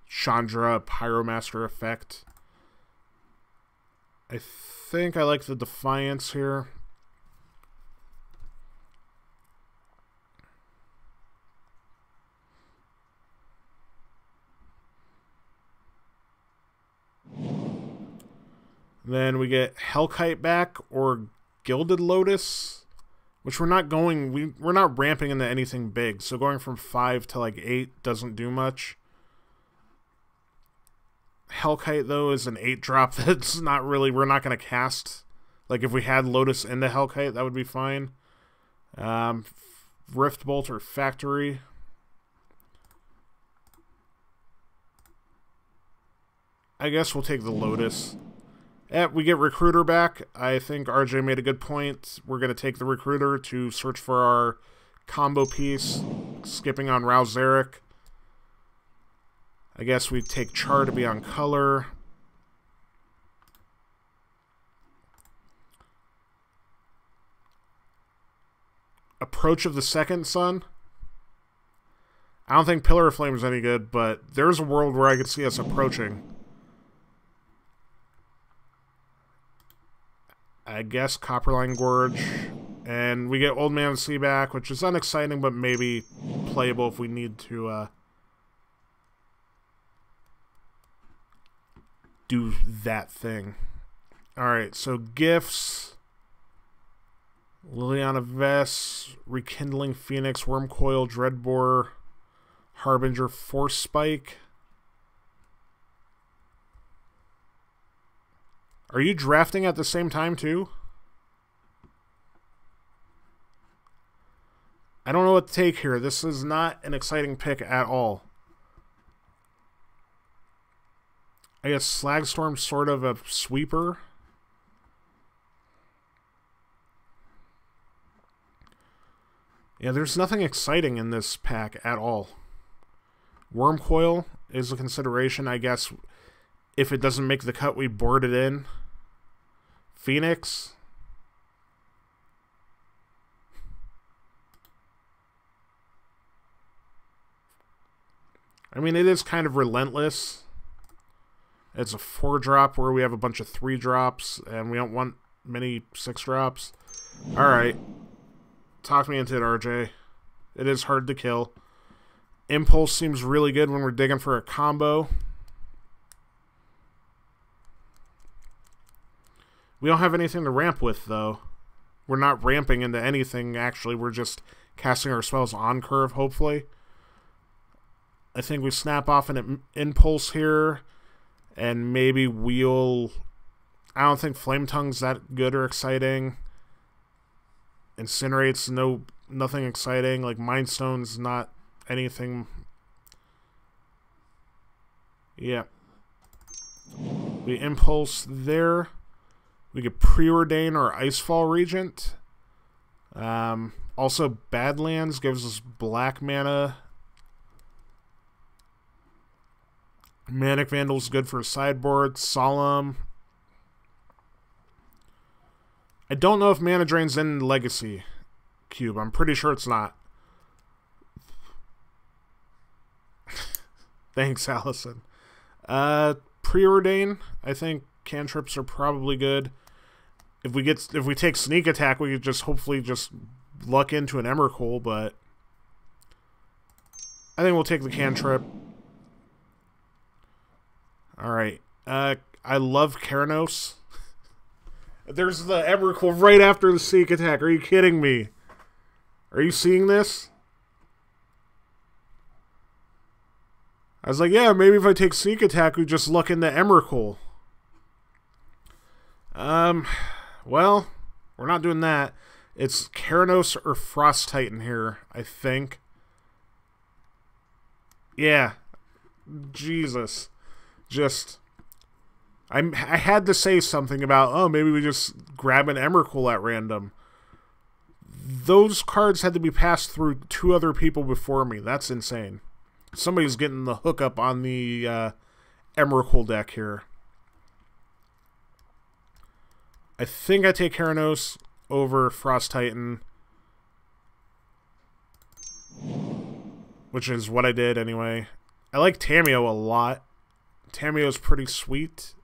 Chandra Pyromaster effect. I think I like the Defiance here. Then we get Hellkite back or Gilded Lotus, which we're not going... We're not ramping into anything big, so going from 5 to, like, 8 doesn't do much. Hellkite, though, is an 8-drop that's not really... We're not going to cast. Like, if we had Lotus into Hellkite, that would be fine. Rift Bolt or Factory. I guess we'll take the Lotus. We get Recruiter back. I think RJ made a good point. We're going to take the Recruiter to search for our combo piece, skipping on Rouse Zarek. I guess we take Char to be on color. Approach of the Second Sun. I don't think Pillar of Flame is any good, but there's a world where I could see us approaching. I guess Copperline Gorge. And we get Old Man of the Sea back, which is unexciting, but maybe playable if we need to do that thing. Alright, so gifts. Liliana Vess, Rekindling Phoenix, Wormcoil, Dreadbore, Harbinger, Force Spike. Are you drafting at the same time, too? I don't know what to take here. This is not an exciting pick at all. I guess Slagstorm's sort of a sweeper. Yeah, there's nothing exciting in this pack at all. Wormcoil is a consideration, I guess. If it doesn't make the cut, we board it in. Phoenix. I mean, it is kind of relentless. It's a 4-drop where we have a bunch of 3-drops, and we don't want many 6-drops. Alright. Talk me into it, RJ. It is hard to kill. Impulse seems really good when we're digging for a combo. We don't have anything to ramp with, though. We're not ramping into anything, actually. We're just casting our spells on curve, hopefully. I think we snap off an Impulse here, and maybe we'll... I don't think Flame Tongue's that good or exciting. Incinerate's nothing exciting. Like, Mind Stone's not anything... Yeah. We Impulse there. We get Preordain or Icefall Regent. Also, Badlands gives us black mana. Manic Vandal's good for sideboard. Solemn. I don't know if Mana Drain's in Legacy Cube. I'm pretty sure it's not. Thanks, Allison. Preordain. I think cantrips are probably good. If we take Sneak Attack, we could just hopefully just luck into an Emrakul, but I think we'll take the cantrip. Alright. I love Keranos. There's the Emrakul right after the Sneak Attack. Are you kidding me? Are you seeing this? I was like, yeah, maybe if I take Sneak Attack, we just luck into Emrakul. Well, we're not doing that. It's Keranos or Frost Titan here, I think. Yeah. Jesus. Just... I had to say something about, oh, maybe we just grab an Emrakul at random. those cards had to be passed through 2 other people before me. That's insane. Somebody's getting the hookup on the Emrakul deck here. I think I take Keranos over Frost Titan, which is what I did anyway. I like Tamiyo a lot. Tamiyo's pretty sweet.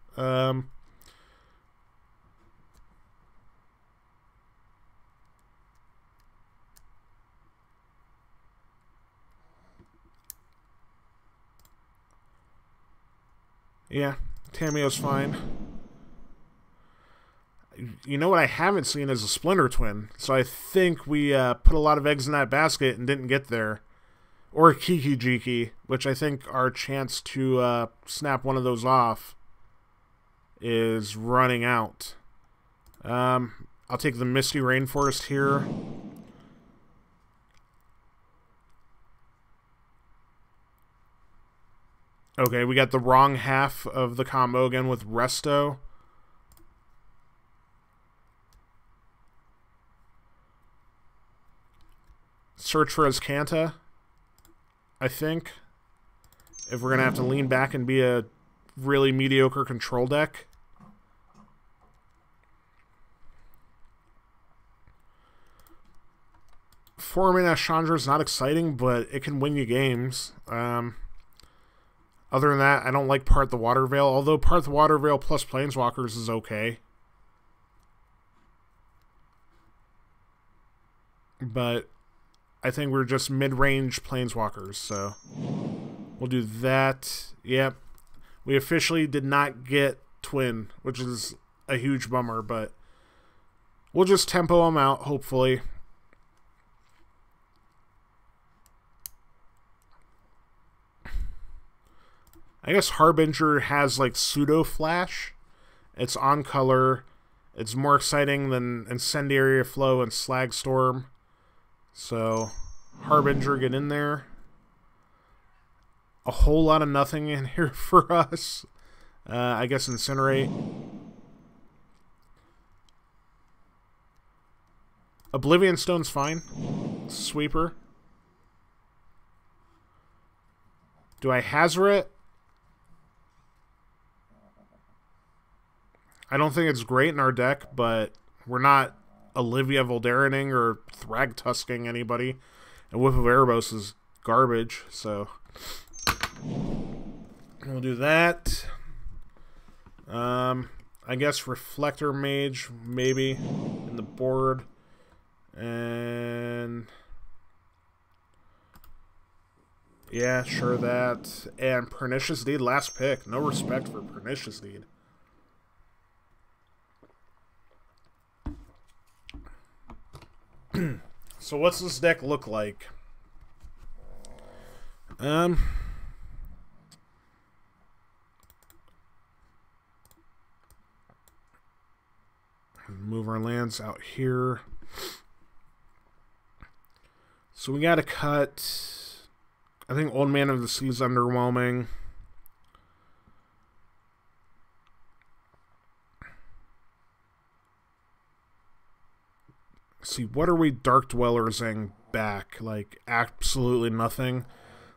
Yeah, Tamiyo's fine. You know what I haven't seen is a Splinter Twin, so I think we put a lot of eggs in that basket and didn't get there. Or Kiki Jiki, which I think our chance to snap one of those off is running out. I'll take the Misty Rainforest here. Okay, we got the wrong half of the combo again with Resto. Search for Azcanta, I think. If we're going to have to lean back and be a really mediocre control deck. Four-mana Chandra is not exciting, but it can win you games. Other than that, I don't like Part the Water Veil, although Part the Water Veil plus Planeswalkers is okay. But I think we're just mid-range Planeswalkers, so we'll do that. Yep. We officially did not get Twin, which is a huge bummer, but we'll just tempo them out, hopefully. I guess Harbinger has, like, pseudo-flash. It's on color. It's more exciting than Incendiary Flow and Slagstorm. So, Harbinger, get in there. A whole lot of nothing in here for us. I guess Incinerate. Oblivion Stone's fine. Sweeper. Do I Hazoret? I don't think it's great in our deck, but we're not Olivia Volderaning or Thragtusking anybody. And Whip of Erebos is garbage, so we'll do that. I guess Reflector Mage, maybe, in the board. And yeah, sure that. And Pernicious Deed, last pick. No respect for Pernicious Deed. So what's this deck look like? Move our lands out here. So we gotta cut. I think Old Man of the Sea is underwhelming. See, what are we Dark Dwellersing back? Like, absolutely nothing.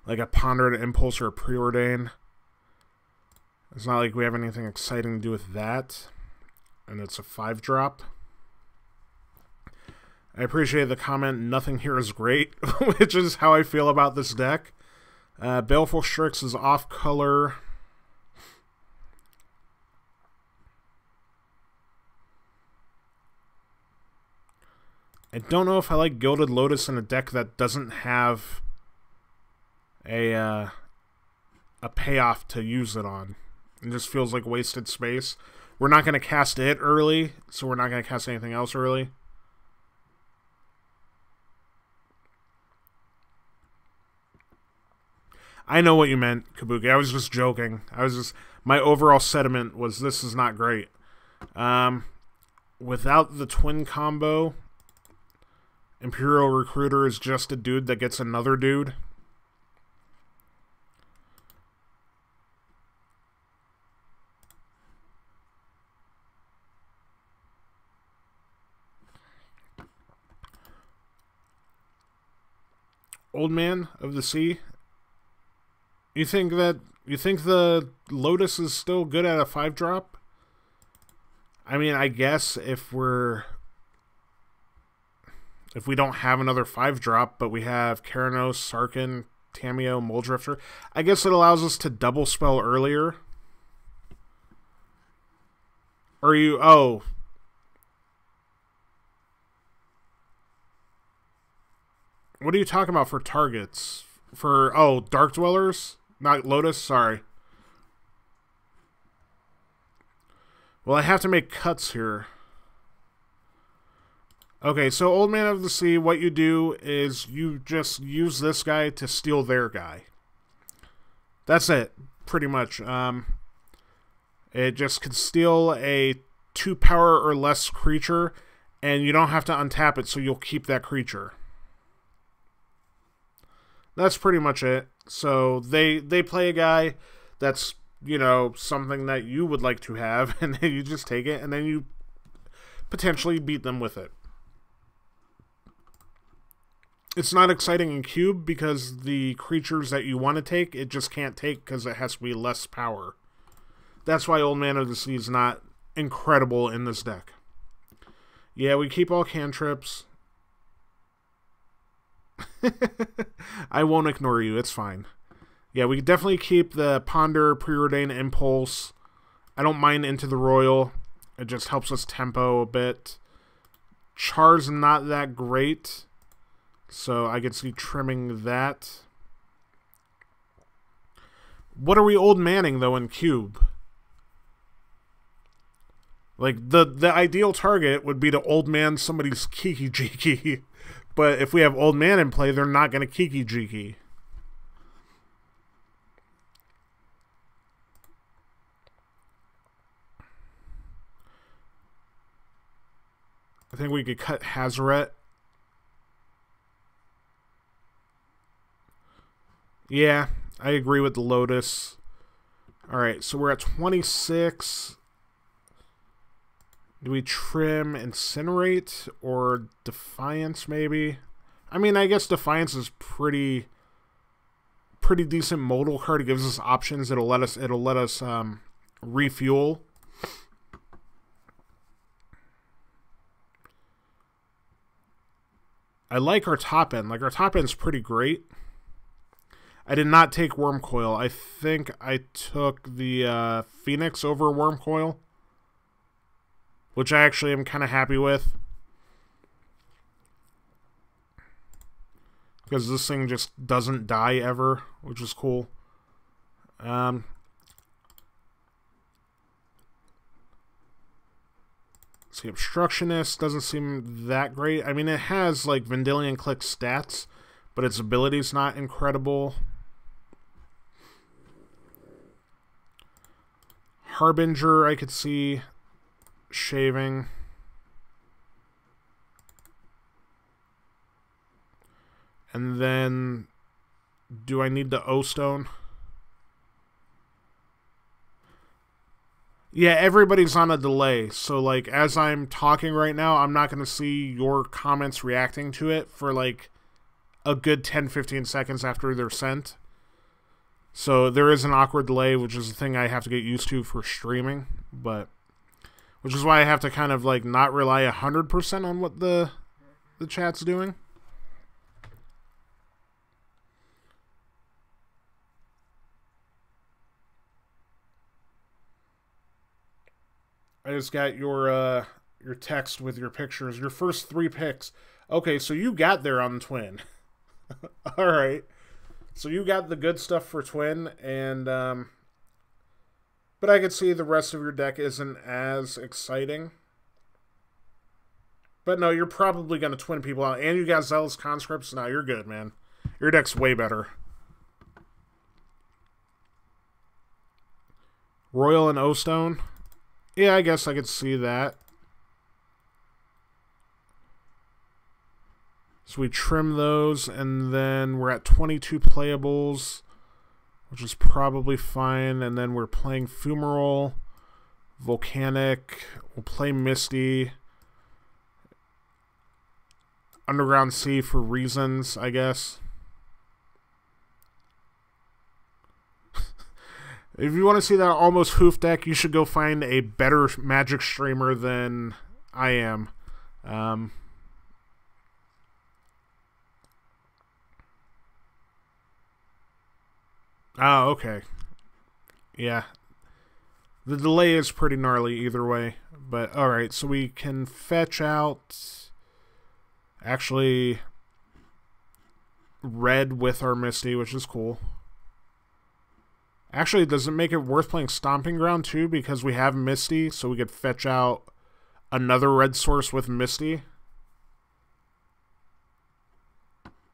Like a Pondered Impulse or a Preordain. It's not like we have anything exciting to do with that. And it's a 5-drop. I appreciate the comment, nothing here is great, which is how I feel about this deck. Baleful Strix is off color. I don't know if I like Gilded Lotus in a deck that doesn't have a payoff to use it on. It just feels like wasted space. We're not going to cast it early, so we're not going to cast anything else early. I know what you meant, Kabuki. I was just joking. My overall sentiment was this is not great. Without the twin combo, Imperial Recruiter is just a dude that gets another dude. Old Man of the Sea. You think the Lotus is still good at a 5-drop? I mean, I guess if we don't have another 5-drop, but we have Keranos, Sarkin, Tamiyo, Muldrifter, I guess it allows us to double spell earlier. Or you... Oh. What are you talking about for targets? For... Oh, Dark Dwellers? Not Lotus? Sorry. Well, I have to make cuts here. Okay, so Old Man of the Sea, what you do is you just use this guy to steal their guy. That's it, pretty much. It just can steal a 2-power or less creature, and you don't have to untap it, so you'll keep that creature. That's pretty much it. So they play a guy that's, you know, something that you would like to have, and then you just take it, and then you potentially beat them with it. It's not exciting in Cube because the creatures that you want to take, it just can't take because it has to be less power. That's why Old Man of the Sea is not incredible in this deck. Yeah, we keep all cantrips. I won't ignore you, it's fine. Yeah, we definitely keep the Ponder, Preordain, Impulse. I don't mind Into the Royal. It just helps us tempo a bit. Char's not that great, so I could see trimming that. What are we old manning, though, in Cube? Like, the ideal target would be to old man somebody's Kiki Jiki. But if we have Old Man in play, they're not going to Kiki Jiki. I think we could cut Hazoret. Yeah, I agree with the Lotus. Alright, so we're at 26. Do we trim Incinerate or Defiance, maybe? I mean, I guess Defiance is pretty decent modal card. It gives us options. It'll let us refuel. I like our top end. Like, our top end's pretty great. I did not take Wormcoil. I think I took the Phoenix over Wormcoil, which I actually am kind of happy with, because this thing just doesn't die ever, which is cool. See, Obstructionist doesn't seem that great. I mean, it has, like, Vendilion Click stats, but its ability's not incredible. Harbinger, I could see shaving. And then, do I need the O-Stone? Yeah, everybody's on a delay, so, like, as I'm talking right now, I'm not going to see your comments reacting to it for, like, a good 10-15 seconds after they're sent. So there is an awkward delay, which is a thing I have to get used to for streaming, but which is why I have to kind of, like, not rely 100% on what the chat's doing. I just got your text with your pictures. Your first 3 picks. Okay, so you got there on Twin. All right. So you got the good stuff for Twin, and but I could see the rest of your deck isn't as exciting. But no, you're probably going to Twin people out. And you got Zealous Conscripts. Now you're good, man. Your deck's way better. Royal and O-Stone. Yeah, I guess I could see that. So we trim those, and then we're at 22 playables, which is probably fine. And then we're playing Fumarole, Volcanic, we'll play Misty, Underground Sea for reasons, I guess. If you want to see that almost hoof deck, you should go find a better Magic streamer than I am. Oh, okay. Yeah. The delay is pretty gnarly either way. But, alright, so we can fetch out... Actually... red with our Misty, which is cool. Actually, does it make it worth playing Stomping Ground too? Because we have Misty, so we could fetch out another red source with Misty.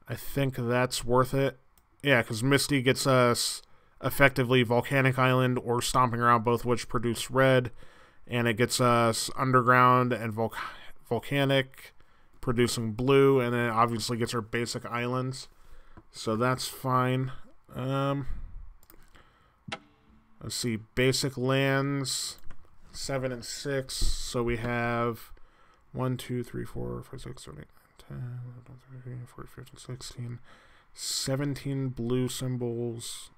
I think that's worth it. Yeah, because Misty gets us effectively Volcanic Island or Stomping Ground, both which produce red. And it gets us Underground and Volcanic, producing blue. And then it obviously gets our basic islands. So that's fine. Let's see, basic lands, 7 and 6. So we have 1, 2, 3, 4, 5, 6, 7, 8, 9, 10, 11, 12, 13, 14, 15, 16, 17 blue symbols.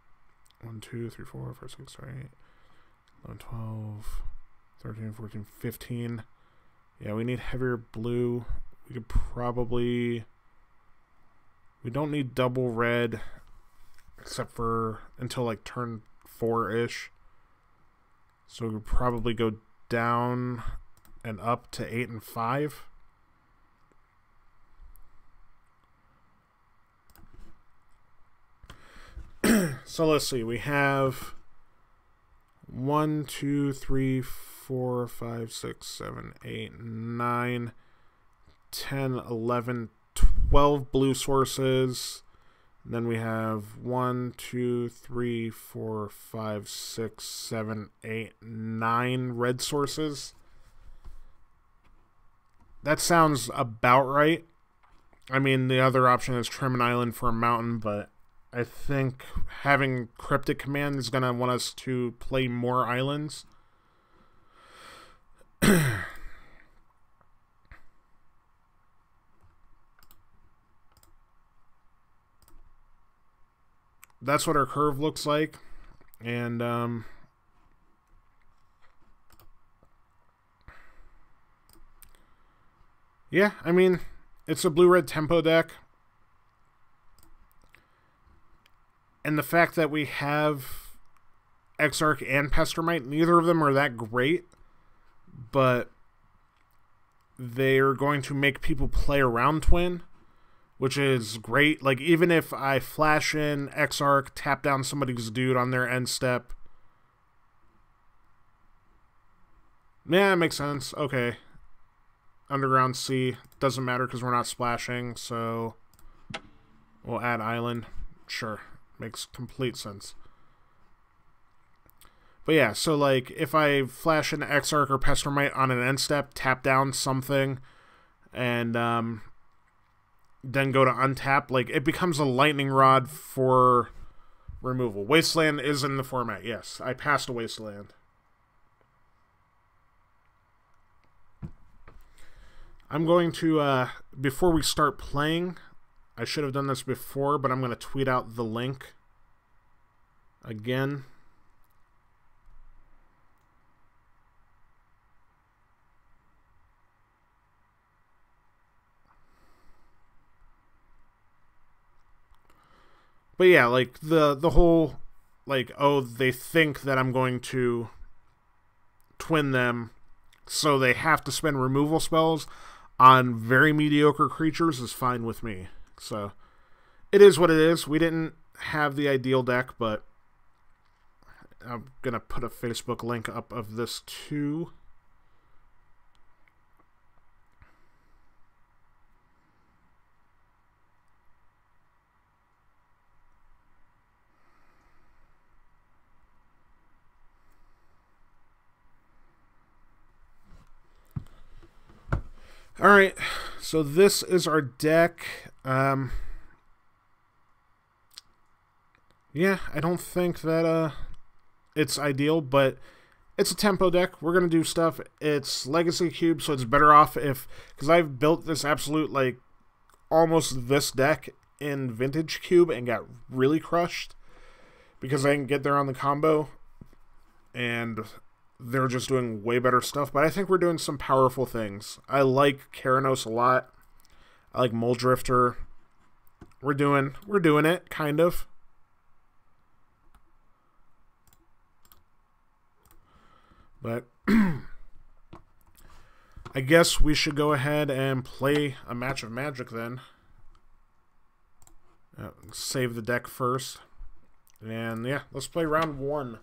1, 2, 3, 4, 5, 6, 7, 8, 11, 12, 13, 14, 15. Yeah, we need heavier blue. We could probably... We don't need double red, except for until like turn 4-ish. So we would probably go down and up to 8 and 5. So let's see. We have 1, 2, 3, 4, 5, 6, 7, 8, 9, 10, 11, 12 blue sources. And then we have 1, 2, 3, 4, 5, 6, 7, 8, 9 red sources. That sounds about right. I mean, the other option is trim an island for a mountain, but I think having Cryptic Command is going to want us to play more islands. That's what our curve looks like. And, yeah, I mean, it's a blue-red tempo deck. And the fact that we have Exarch and Pestermite, neither of them are that great, but they're going to make people play around Twin, which is great. Like, even if I flash in Exarch, tap down somebody's dude on their end step. Yeah, it makes sense. Okay. Underground C. Doesn't matter because we're not splashing, so we'll add island. Sure. Makes complete sense. But yeah, so like, if I flash an Exarch or Pestermite on an end step, tap down something, and then go to untap, like, it becomes a lightning rod for removal. Wasteland is in the format, yes. I passed a Wasteland. I'm going to, before we start playing, I should have done this before, but I'm going to tweet out the link again. But yeah, like, the whole, like, oh, they think that I'm going to twin them, so they have to spend removal spells on very mediocre creatures is fine with me. So, it is what it is. We didn't have the ideal deck, but I'm going to put a Facebook link up of this too. Alright, so this is our deck. Yeah, I don't think that it's ideal, but it's a tempo deck. We're going to do stuff. It's Legacy Cube, so it's better off if... Because I've built this absolute, like, almost this deck in Vintage Cube and got really crushed because I didn't get there on the combo. and they're just doing way better stuff. But I think we're doing some powerful things. I like Keranos a lot. I like Muldrifter. We're doing it, kind of. But I guess we should go ahead and play a match of Magic then. Save the deck first. And yeah, let's play round 1.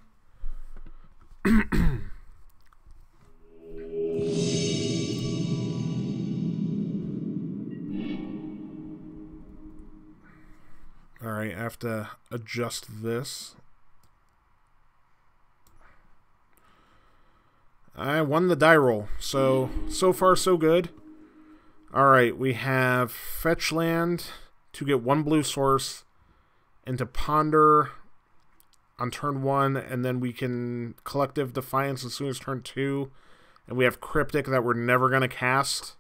Alright, I have to adjust this. I won the die roll, so far so good. Alright, we have fetch land to get 1 blue source, into Ponder on turn 1, and then we can Collective Defiance as soon as turn 2, and we have Cryptic that we're never going to cast.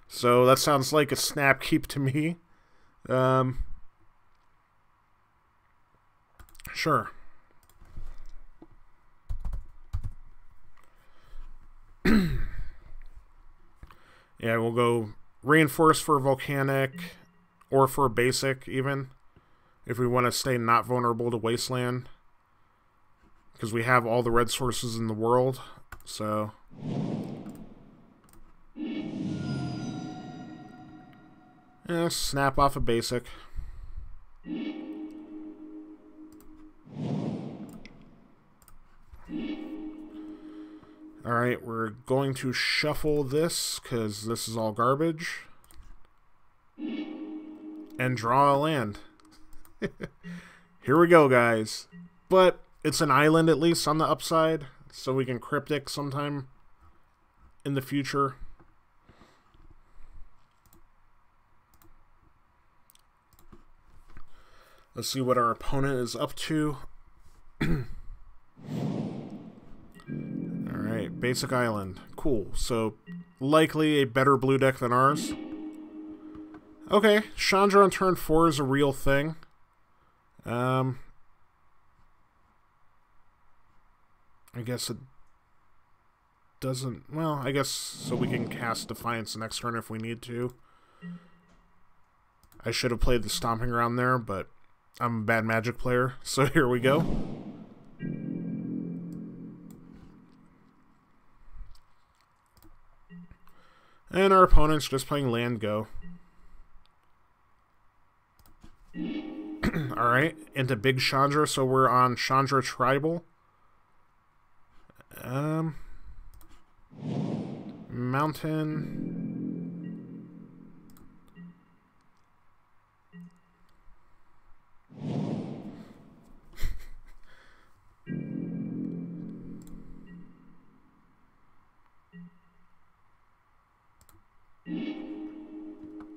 So that sounds like a snap keep to me. Sure. Yeah, we'll go Reinforce for Volcanic, or for Basic, even, if we want to stay not vulnerable to Wasteland. Because we have all the red sources in the world, so... Yeah, snap off a Basic. Alright, we're going to shuffle this, because this is all garbage. And draw a land. Here we go, guys. But it's an island, at least, on the upside, so we can Cryptic sometime in the future. Let's see what our opponent is up to. Alright, basic island. Cool. So, likely a better blue deck than ours. Okay, Chandra on turn 4 is a real thing. I guess it doesn't... Well, I guess so we can cast Defiance next turn if we need to. I should have played the Stomping Ground there, but I'm a bad Magic player, so here we go. And our opponent's just playing Land Go. Alright, into Big Chandra, so we're on Chandra Tribal. Mountain.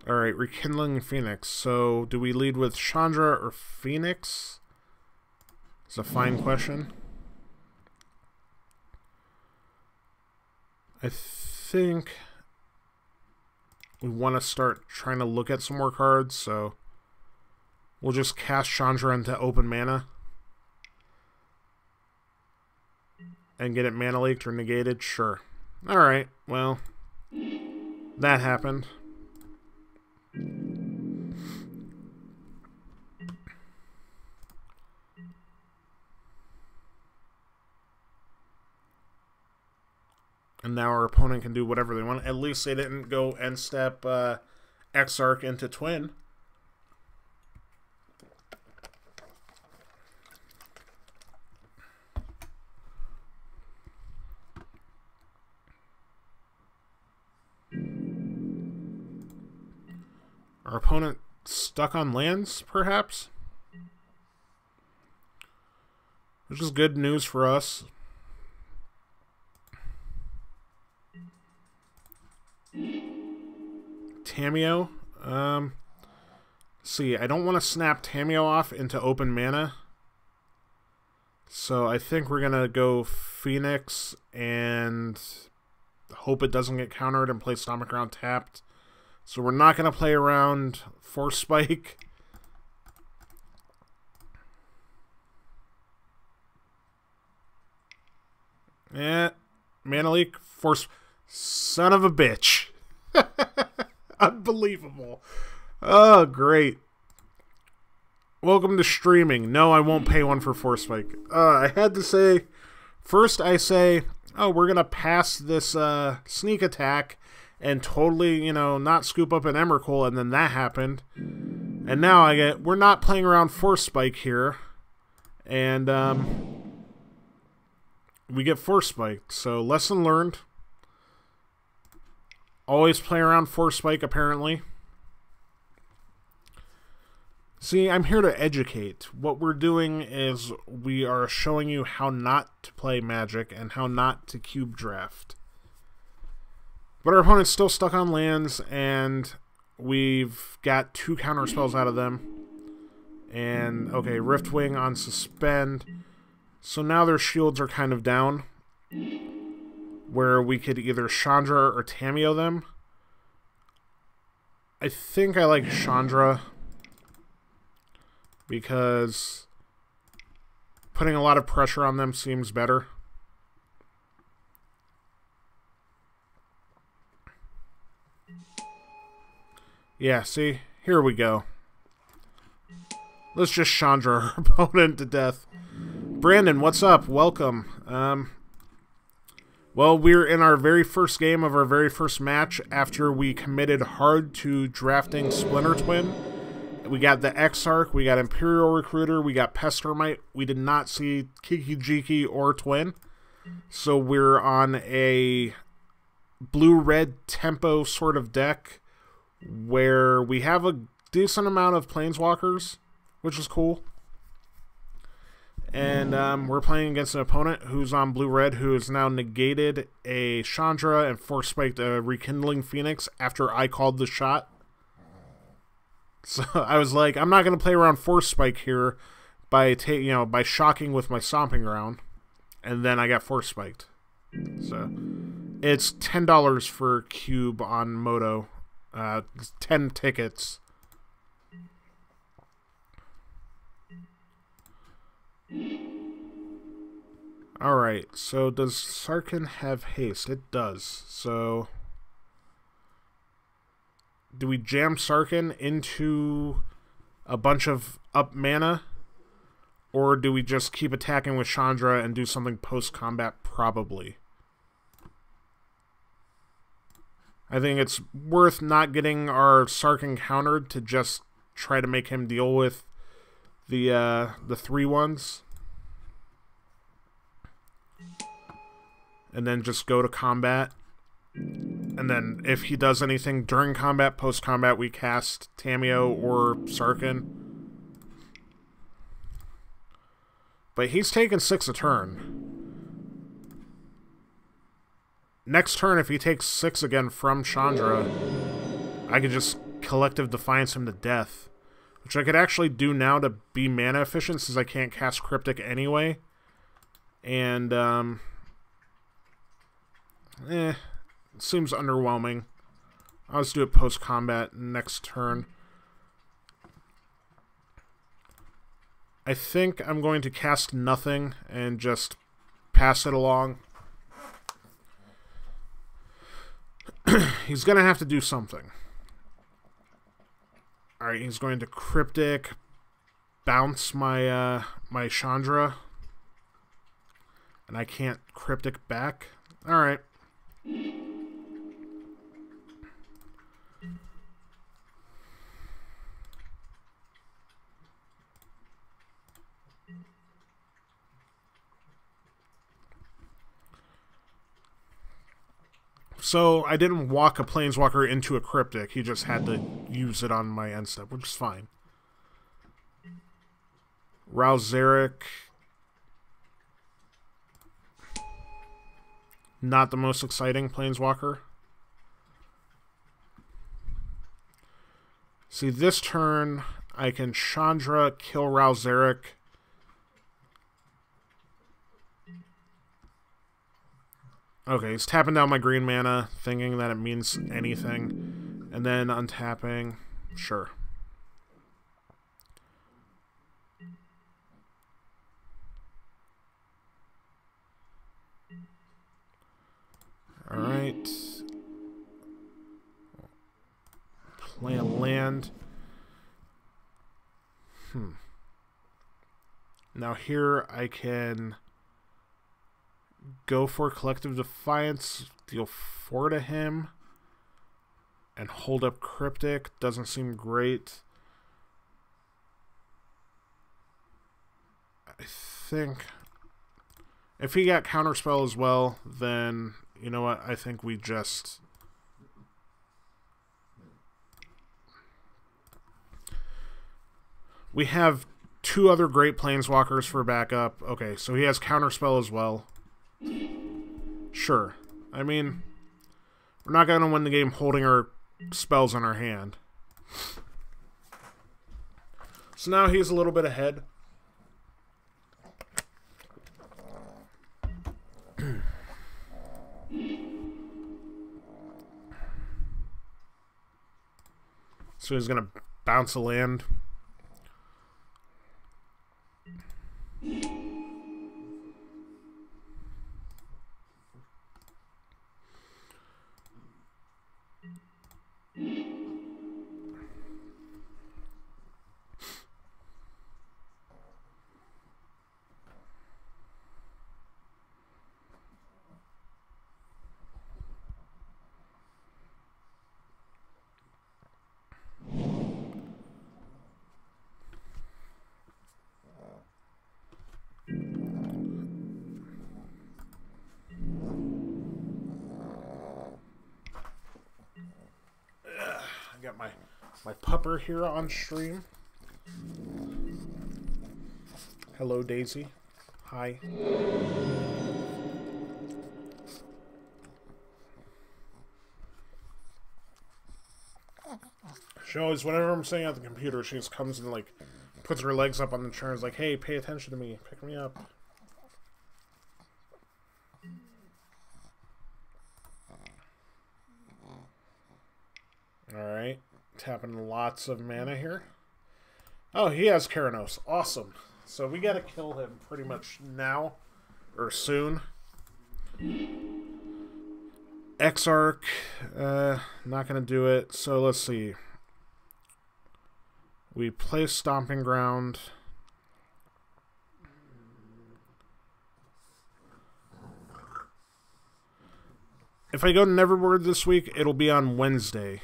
Alright, Rekindling Phoenix. So, do we lead with Chandra or Phoenix? It's a fine question. I think we want to start trying to look at some more cards, so we'll just cast Chandra into open mana and get it mana leaked or negated. Sure. Alright, well, that happened. And now our opponent can do whatever they want. At least they didn't go end step Exarch into Twin. Our opponent stuck on lands, perhaps? Which is good news for us. Tamiyo. See, I don't want to snap Tamiyo off into open mana. So I think we're going to go Phoenix and hope it doesn't get countered and play Stomping Ground tapped. So we're not going to play around Force Spike. Yeah. Mana leak. Force. Son of a bitch. Unbelievable. Oh, great. Welcome to streaming. No, I won't pay one for Force Spike. I had to say... First, I say, oh, we're going to pass this sneak attack and totally, you know, not scoop up an Emrakul, and then that happened. And now I get, we're not playing around Force Spike here. And we get Force Spiked. So, lesson learned. Always play around Force Spike, apparently. See, I'm here to educate. What we're doing is we are showing you how not to play Magic and how not to cube draft. But our opponent's still stuck on lands, and we've got 2 counter spells out of them. And, okay, Riftwing on Suspend. So now their shields are kind of down, where we could either Chandra or Tamiyo them. I think I like Chandra, because putting a lot of pressure on them seems better. Yeah, see? Here we go. Let's just Chandra our opponent to death. Brandon, what's up? Welcome. Well, we're in our very first game of our very first match after we committed hard to drafting Splinter Twin. We got the Exarch, we got Imperial Recruiter, we got Pestermite. We did not see Kiki-Jiki or Twin. So we're on a blue-red tempo sort of deck where we have a decent amount of Planeswalkers, which is cool. And we're playing against an opponent who's on blue-red, who has now negated a Chandra and Force Spiked a Rekindling Phoenix after I called the shot. So I was like, I'm not going to play around Force Spike here by by shocking with my Stomping Ground, and then I got Force Spiked. So it's $10 for cube on Moto, 10 tickets. All right. So does Sarkhan have haste? It does. So do we jam Sarkhan into a bunch of up mana? Or do we just keep attacking with Chandra and do something post-combat? Probably. I think it's worth not getting our Sarkhan countered to just try to make him deal with the 3/1s. And then just go to combat. And then if he does anything during combat, post-combat, we cast Tamiyo or Sarkhan. But he's taking 6 a turn. Next turn, if he takes 6 again from Chandra, I could just Collective Defiance him to death. Which I could actually do now to be mana efficient, since I can't cast Cryptic anyway. And, seems underwhelming. I'll just do it post-combat next turn. I think I'm going to cast nothing and just pass it along. He's going to have to do something. Alright, he's going to Cryptic, bounce my my Chandra, and I can't Cryptic back. Alright. So I didn't walk a Planeswalker into a Cryptic. He just had to use it on my end step, which is fine. Rouse Zarek. Not the most exciting Planeswalker. See, this turn, I can Chandra, kill Rouse Zarek. Okay, he's tapping down my green mana, thinking that it means anything. And then untapping. Sure. Alright. Play a land. Now here I can go for Collective Defiance, deal 4 to him, and hold up Cryptic. Doesn't seem great. I think if he got Counterspell as well, then, you know what, I think we just... We have 2 other great Planeswalkers for backup. Okay, so he has Counterspell as well. Sure. I mean, we're not going to win the game holding our spells in our hand. So now he's a little bit ahead. So he's going to bounce a land. I got my pupper here on stream. Hello, Daisy. Hi. She always, whenever I'm sitting at the computer, she just comes and, like, puts her legs up on the chair and is like, hey, pay attention to me. Pick me up. Alright. Tapping lots of mana here. Oh, he has Keranos. Awesome. So we gotta kill him pretty much now. Or soon. Exarch. Not gonna do it. So let's see. We play Stomping Ground. If I go to Neverword this week, it'll be on Wednesday.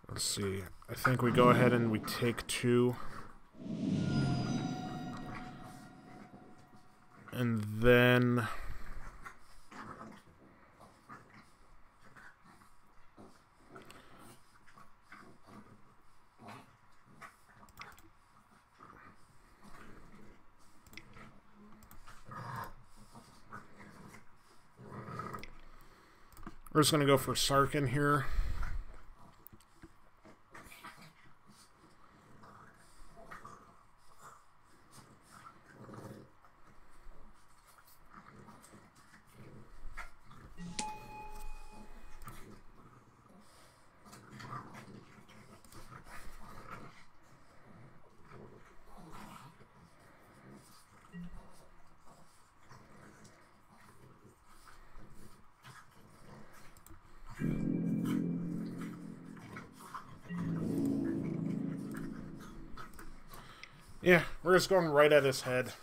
Let's see. I think we go ahead and we take 2. And then... we're just going to go for Sarkhan here. Yeah, we're just going right at his head.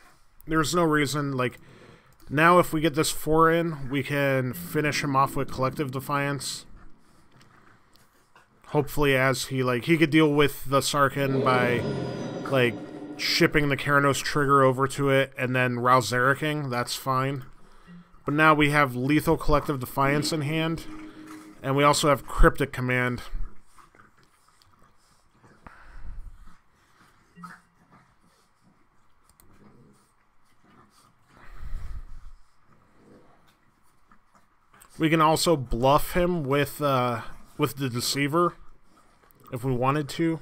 There's no reason, like, now if we get this 4 in, we can finish him off with Collective Defiance. Hopefully as he could deal with the Sarkhan by, like, shipping the Keranos trigger over to it and then Rouseriking. That's fine. But now we have lethal Collective Defiance in hand, and we also have Cryptic Command. We can also bluff him with the Deceiver if we wanted to.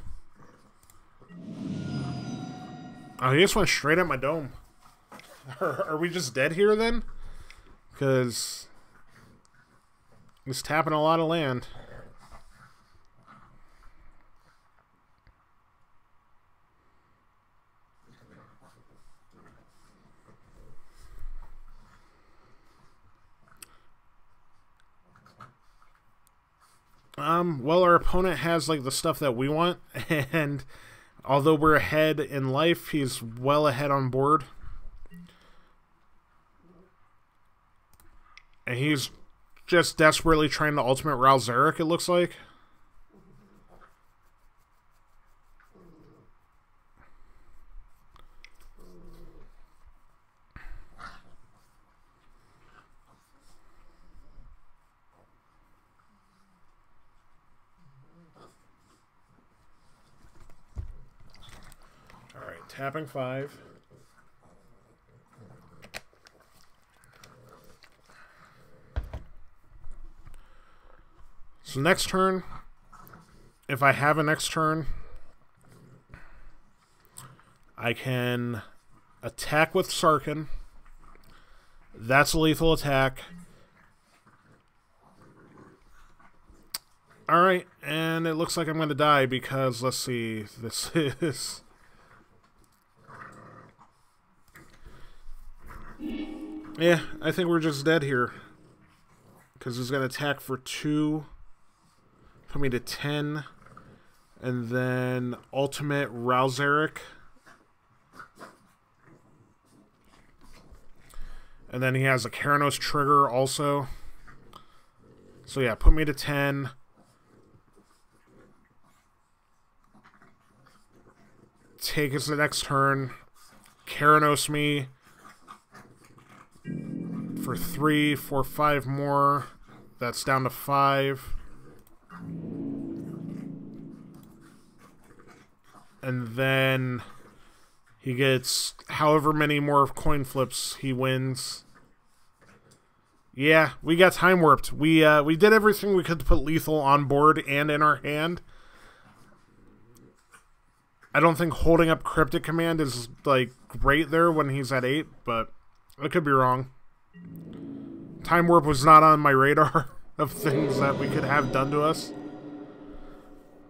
Oh, he just went straight at my dome. Are we just dead here then? Because he's tapping a lot of land. Well, our opponent has, like, the stuff that we want, and although we're ahead in life, he's well ahead on board. And he's just desperately trying to ultimate Ral Zarek, it looks like. Alright, tapping 5. So next turn, if I have a next turn, I can attack with Sarkhan. That's a lethal attack. Alright, and it looks like I'm going to die because, let's see, this is... Yeah, I think we're just dead here. Because he's going to attack for 2... Put me to 10, and then ultimate Ral Zarek. And then he has a Keranos trigger also. So yeah, put me to 10. Take us the next turn. Keranos me for 3, 4, 5 more. That's down to 5. And then he gets however many more coin flips he wins. Yeah, we got time warped. We did everything we could to put lethal on board and in our hand. I don't think holding up Cryptic Command is, like, great there when he's at 8, but I could be wrong. Time warp was not on my radar of things that we could have done to us.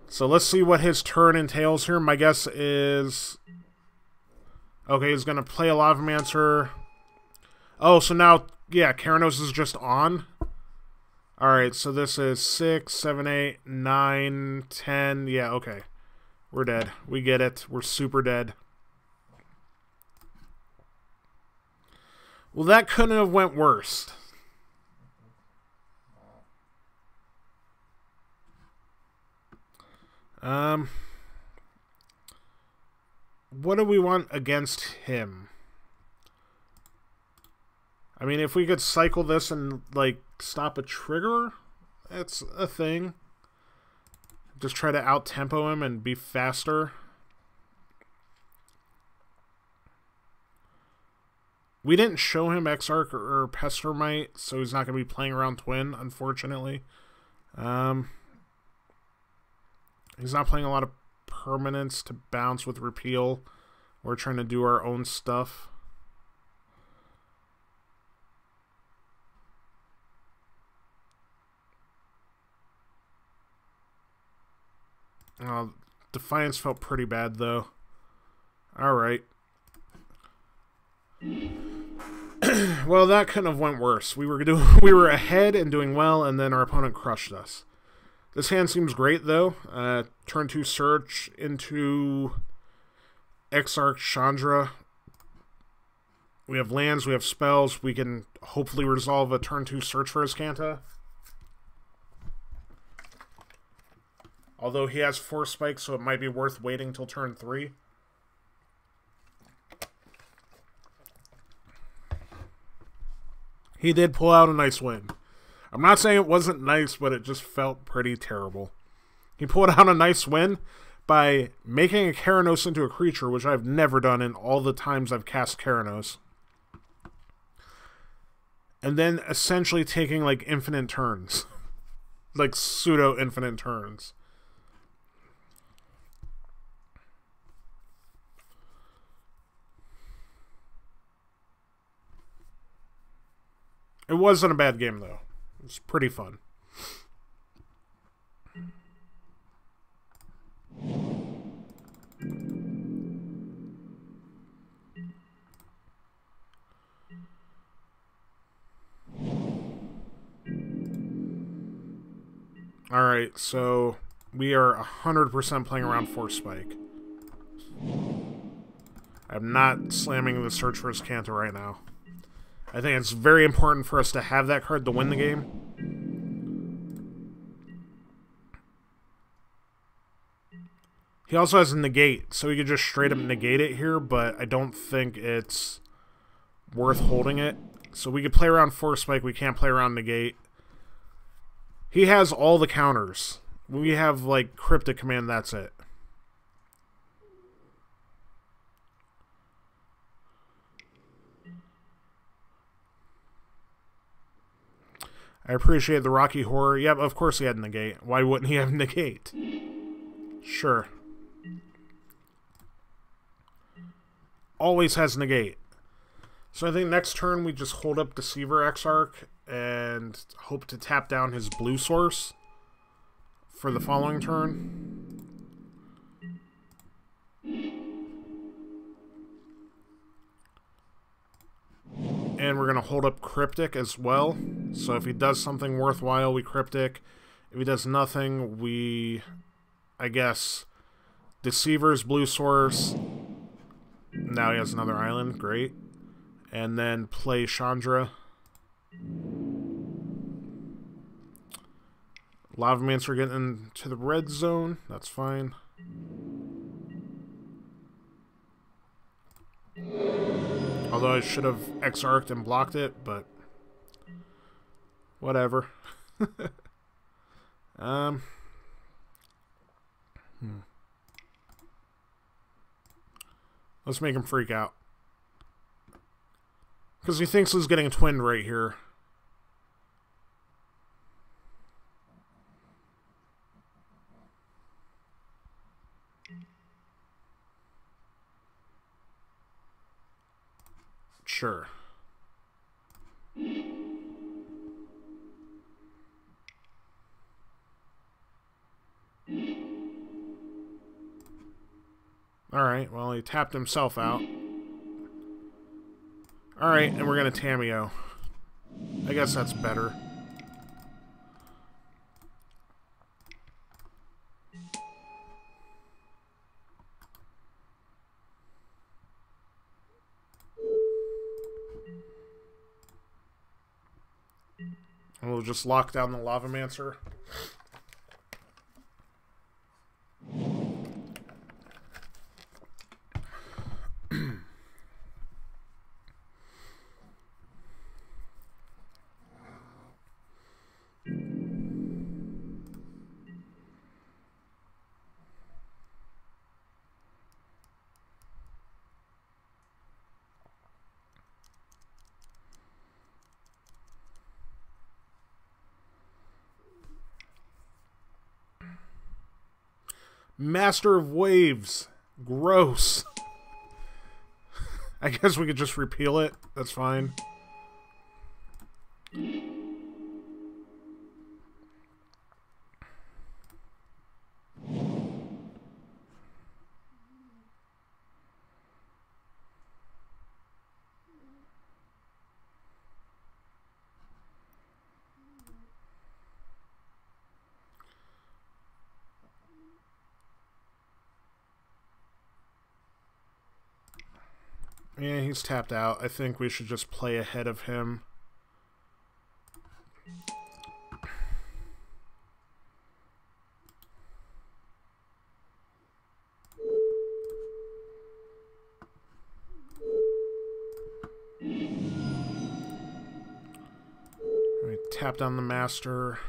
So let's see what his turn entails here. My guess is... Okay, he's going to play a Lavamancer. Oh, so now, yeah, Keranos is just on. Alright, so this is 6, 7, 8, 9, 10. Yeah, okay. We're dead. We get it. We're super dead. Well, that couldn't have went worse. What do we want against him? I mean, if we could cycle this and, like, stop a trigger, that's a thing. Just try to out-tempo him and be faster. We didn't show him Exarch or Pestermite, so he's not going to be playing around Twin, unfortunately. He's not playing a lot of permanents to bounce with Repeal. We're trying to do our own stuff. Defiance felt pretty bad, though. Alright. Well, that couldn't have went worse. We were ahead and doing well, and then our opponent crushed us. This hand seems great, though. Turn 2 search into Exarch Chandra. We have lands, we have spells. We can hopefully resolve a turn 2 search for his Kanta. Although he has 4 spikes, so it might be worth waiting till turn 3. He did pull out a nice win. I'm not saying it wasn't nice, but it just felt pretty terrible. He pulled out a nice win by making a Keranos into a creature, which I've never done in all the times I've cast Keranos. And then essentially taking, like, infinite turns. Like, pseudo-infinite turns. It wasn't a bad game, though. It was pretty fun. Alright, so we are 100% playing around Force Spike. I'm not slamming the Search for Azcanta right now. I think it's very important for us to have that card to win the game. He also has a negate, so he could just straight up negate it here, but I don't think it's worth holding it. So we could play around Force Spike, we can't play around negate. He has all the counters. We have, like, Cryptic Command, that's it. I appreciate the Rocky Horror. Yep, of course he had negate. Why wouldn't he have negate? Sure. Always has negate. So I think next turn we just hold up Deceiver Exarch and hope to tap down his blue source for the following turn. And we're going to hold up Cryptic as well. So if he does something worthwhile, we Cryptic. If he does nothing, we, I guess, Deceiver's blue source. Now he has another island. Great. And then play Chandra. Lavamancer getting into the red zone. That's fine. Although I should have Exarched and blocked it, but whatever. Let's make him freak out. Because he thinks he's getting twinned right here. Sure. Alright, well, he tapped himself out. Alright, and we're going to Tamiyo. I guess that's better. And we'll just lock down the Lavamancer. Master of Waves. Gross. I guess we could just repeal it. That's fine. Yeah, he's tapped out. I think we should just play ahead of him. Alright, tap down the Master.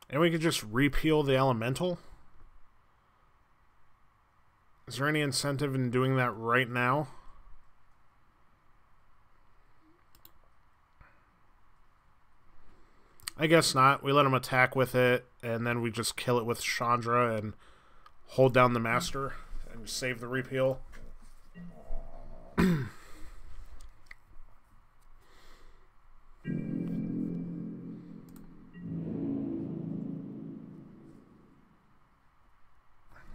And we could just repeal the Elemental. Is there any incentive in doing that right now? I guess not. We let him attack with it, and then we just kill it with Chandra and hold down the Master and save the repeal.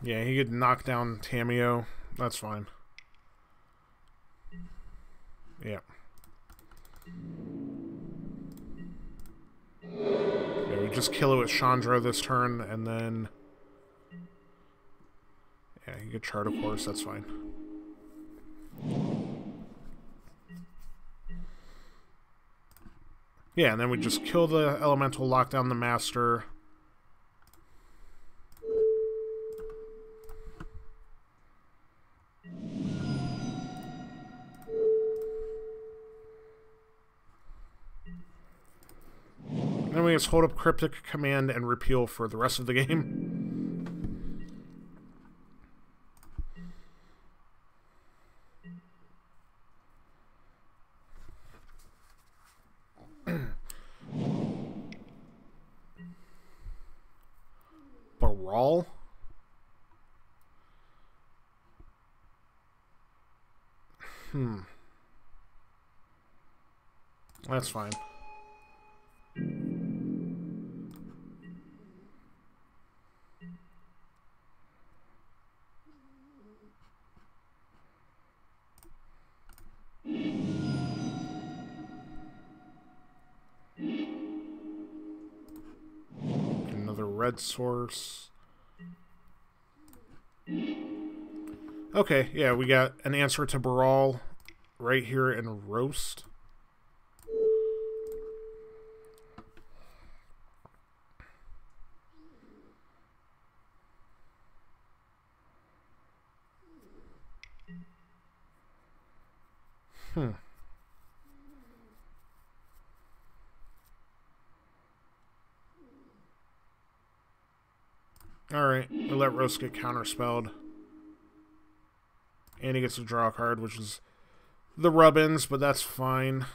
Yeah, he could knock down Tamiyo. That's fine. Yeah. just kill it with Chandra this turn, and then... Yeah, you get Chart, of course, that's fine. Yeah, and then we just kill the Elemental, lock down the Master. Then we just hold up Cryptic Command and repeal for the rest of the game. Baral? That's fine. Another red source. Okay, yeah, we got an answer to Baral right here in Roast. Alright, we let Roast get counterspelled. And he gets to draw a card, which is the Rubbins, but that's fine.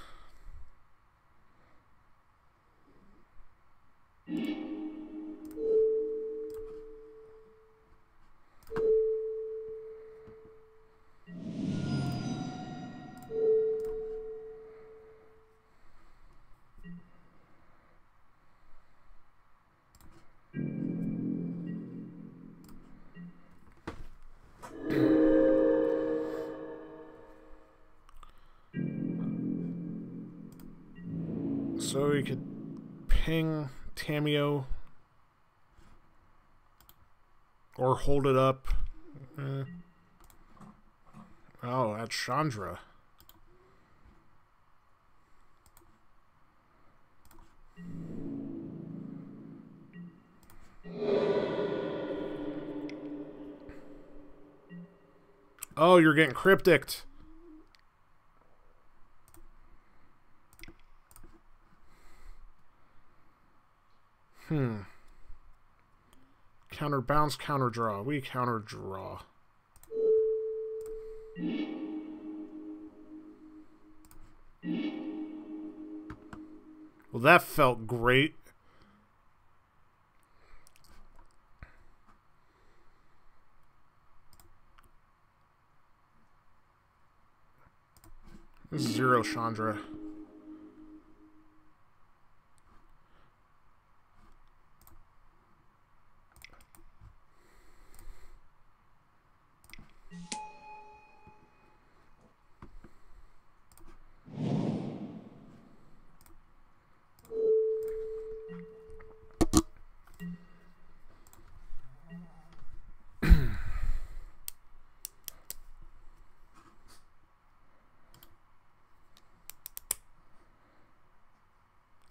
So we could ping Tamiyo or hold it up. Oh, that's Chandra. Oh, you're getting Cryptic. Counter bounce, counter draw. We counter draw. Well, that felt great. This is 0 Chandra.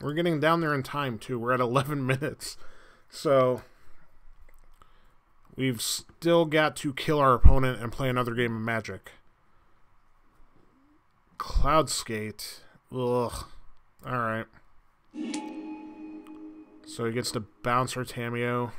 We're getting down there in time, too. We're at 11 minutes. So, we've still got to kill our opponent and play another game of Magic. Cloudskate. Ugh. Alright. So he gets to bounce our Tamiyo.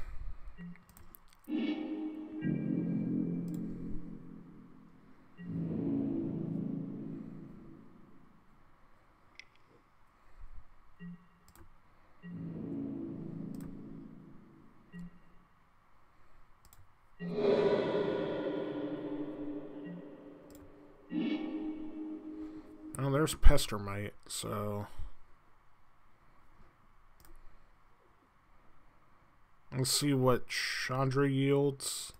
Oh, there's Pestermite, so... Let's see what Chandra yields.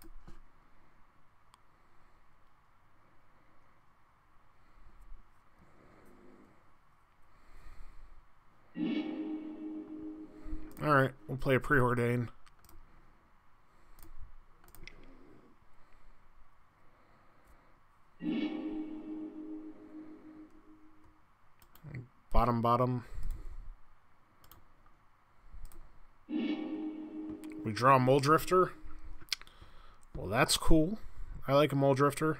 Alright, we'll play a Preordain. Bottom. We draw a Mole Drifter. Well, that's cool. I like a Mole Drifter.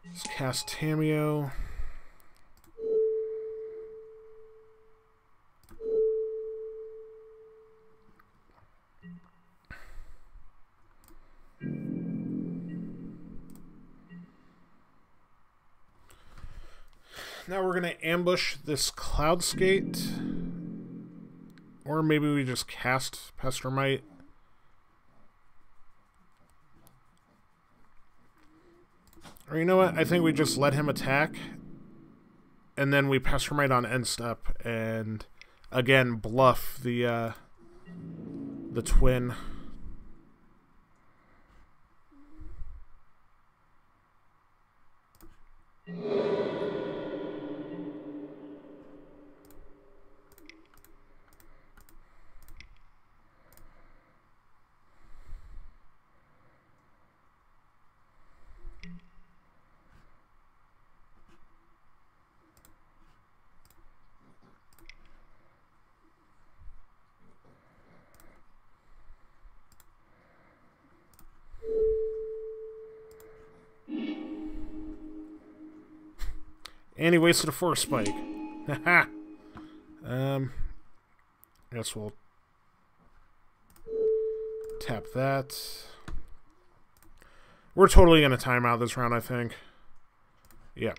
Let's cast Tamiyo. Now we're going to ambush this Cloudskate. Or maybe we just cast Pestermite. Or you know what? I think we just let him attack. And then we Pestermite on end step. And again, bluff the twin. And he wasted a Force Spike. Haha. Guess we'll tap that. We're totally gonna time out this round, I think. Yeah.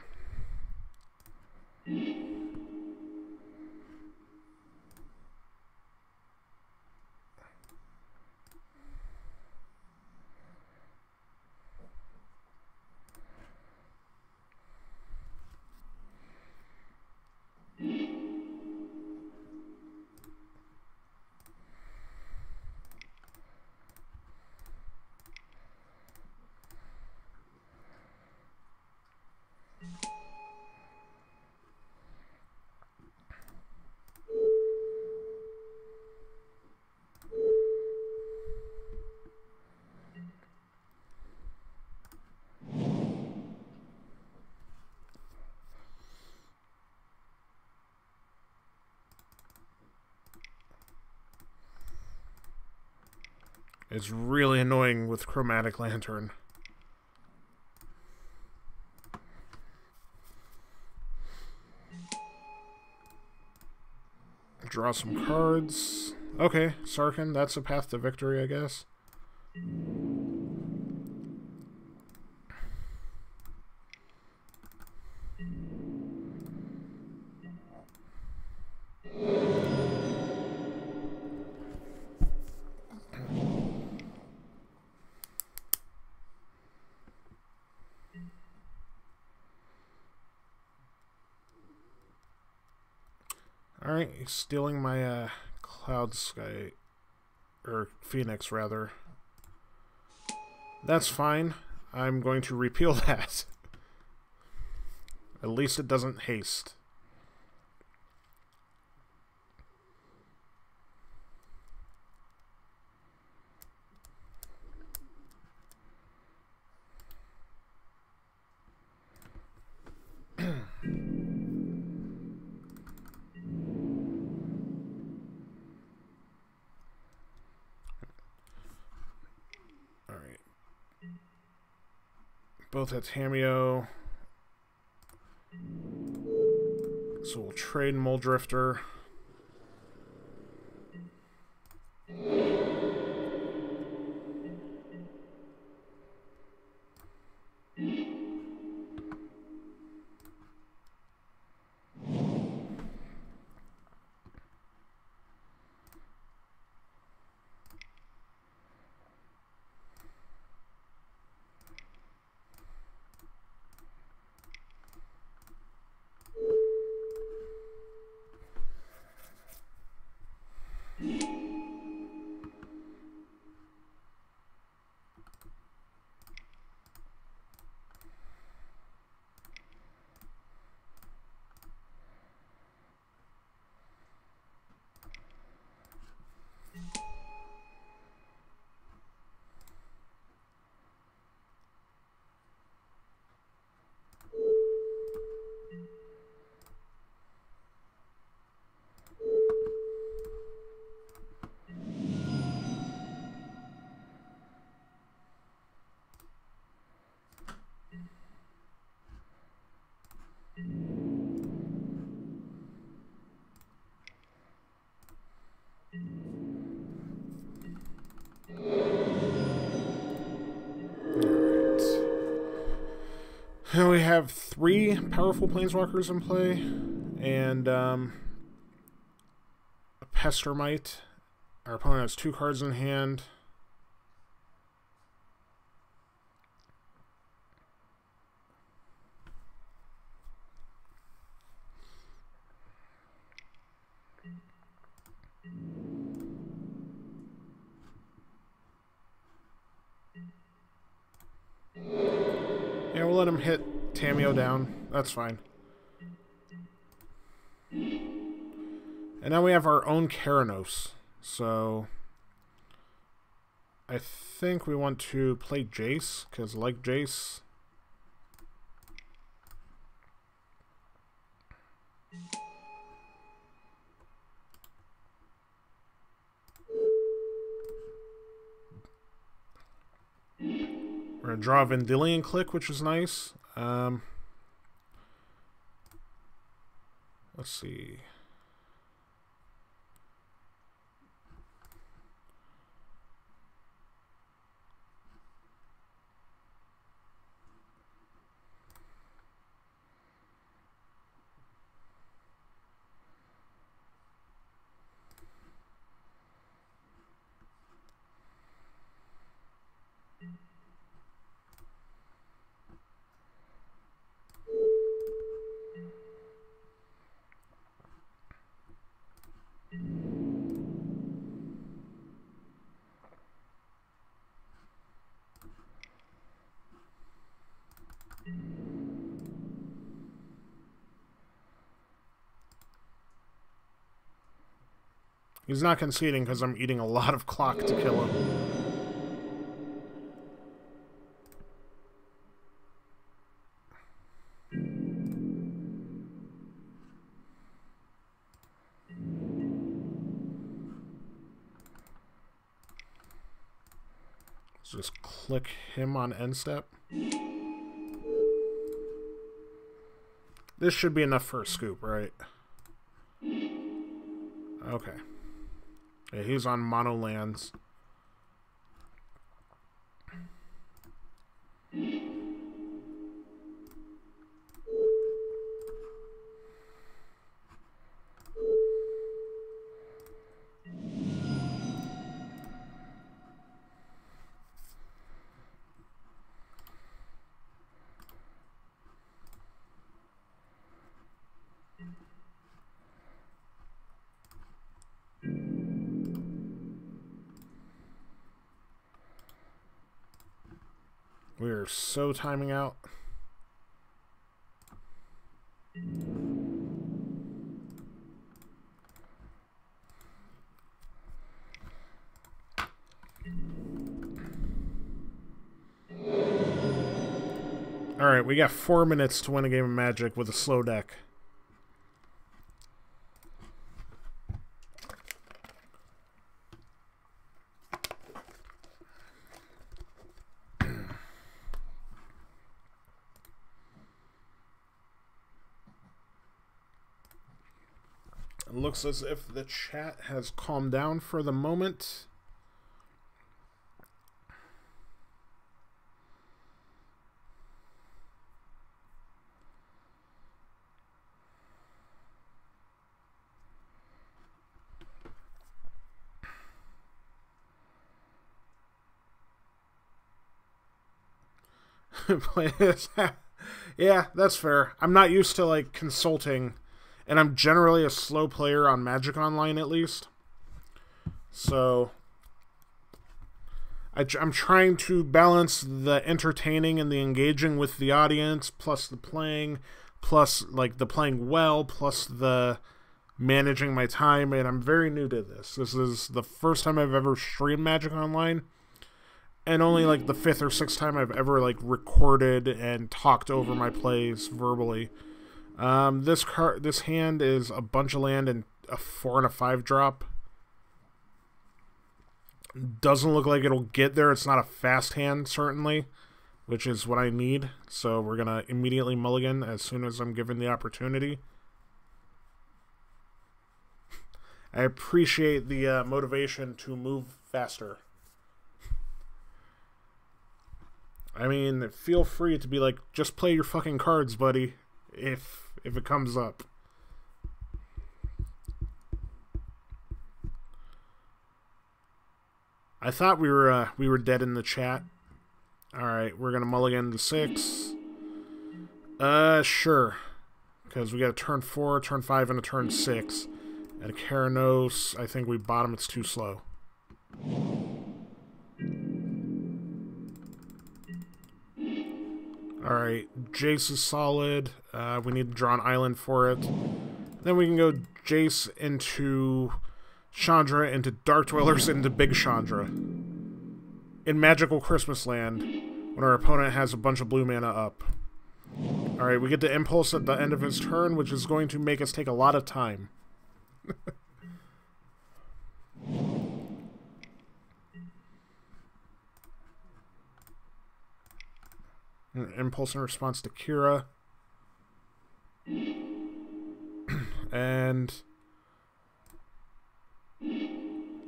It's really annoying with Chromatic Lantern. Draw some cards. Okay, Sarkhan, that's a path to victory, I guess. Alright, he's stealing my Cloud Sky, or Phoenix rather. That's fine. I'm going to repeal that. At least it doesn't haste. Both at Tamiyo. So we'll trade Mole Drifter. And we have 3 powerful planeswalkers in play, and a Pestermite. Our opponent has 2 cards in hand. Yeah, we'll let him hit Tamiyo down. That's fine. And now we have our own Keranos. So I think we want to play Jace, because I like Jace. We're going to draw a Vendilion Clique, which is nice. Let's see. He's not conceding because I'm eating a lot of clock to kill him. Let's just click him on end step. This should be enough for a scoop, right? Okay. Yeah, he's on mono lands. We are so timing out. Alright, we got 4 minutes to win a game of Magic with a slow deck. It looks as if the chat has calmed down for the moment. Yeah, that's fair. I'm not used to like consulting, and I'm generally a slow player on Magic Online at least. So I'm trying to balance the entertaining and the engaging with the audience, plus the playing, plus like the playing well, plus the managing my time, and I'm very new to this. This is the first time I've ever streamed Magic Online, and only like the 5th or 6th time I've ever like recorded and talked over my plays verbally. This hand is a bunch of land and a 4 and a 5 drop. Doesn't look like it'll get there. It's not a fast hand, certainly, which is what I need. So we're gonna immediately mulligan as soon as I'm given the opportunity. I appreciate the motivation to move faster. I mean, feel free to be like, just play your fucking cards, buddy, if it comes up. I thought we were dead in the chat. Alright, we're gonna mulligan to 6. Sure. Because we got a turn 4, turn 5, and a turn 6. At a Keranos, I think we bottom, it's too slow. Alright, Jace is solid. We need to draw an island for it. Then we can go Jace into Chandra, into Dark Dwellers, into Big Chandra. In Magical Christmas Land, when our opponent has a bunch of blue mana up. Alright, we get the Impulse at the end of his turn, which is going to make us take a lot of time. Impulse in response to Kira. And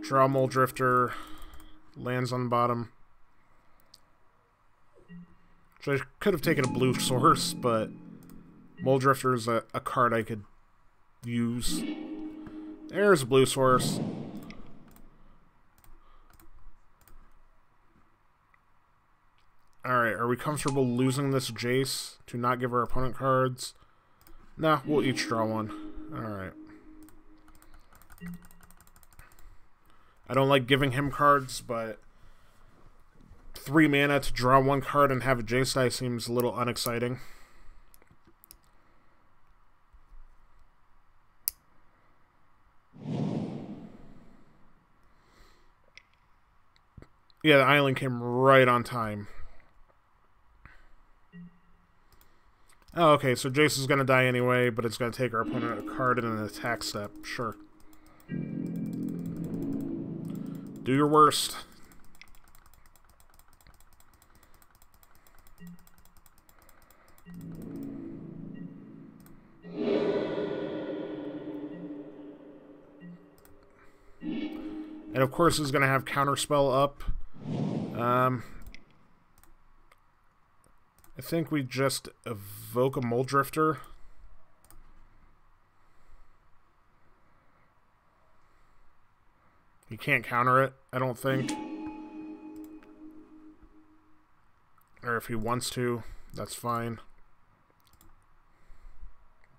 draw Muldrifter. Lands on the bottom. So I could have taken a blue source, but Muldrifter is a card I could use. There's a blue source. Alright, are we comfortable losing this Jace to not give our opponent cards? Nah, we'll each draw one. Alright. I don't like giving him cards, but 3 mana to draw 1 card and have a Jace die seems a little unexciting. Yeah, the island came right on time. Oh, okay, so Jace is going to die anyway, but it's going to take our opponent a card in an attack step. Sure. Do your worst. And of course, he's going to have Counterspell up. I think we just evoke a Muldrifter. He can't counter it, I don't think. Or if he wants to, that's fine.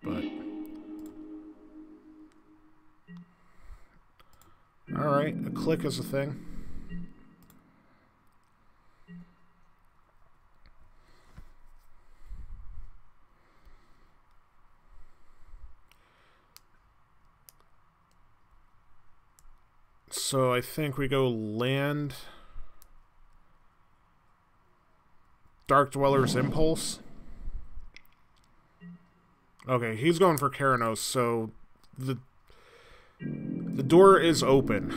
But alright, a click is a thing. So I think we go land Dark Dweller's Impulse. Okay, he's going for Keranos, so the door is open.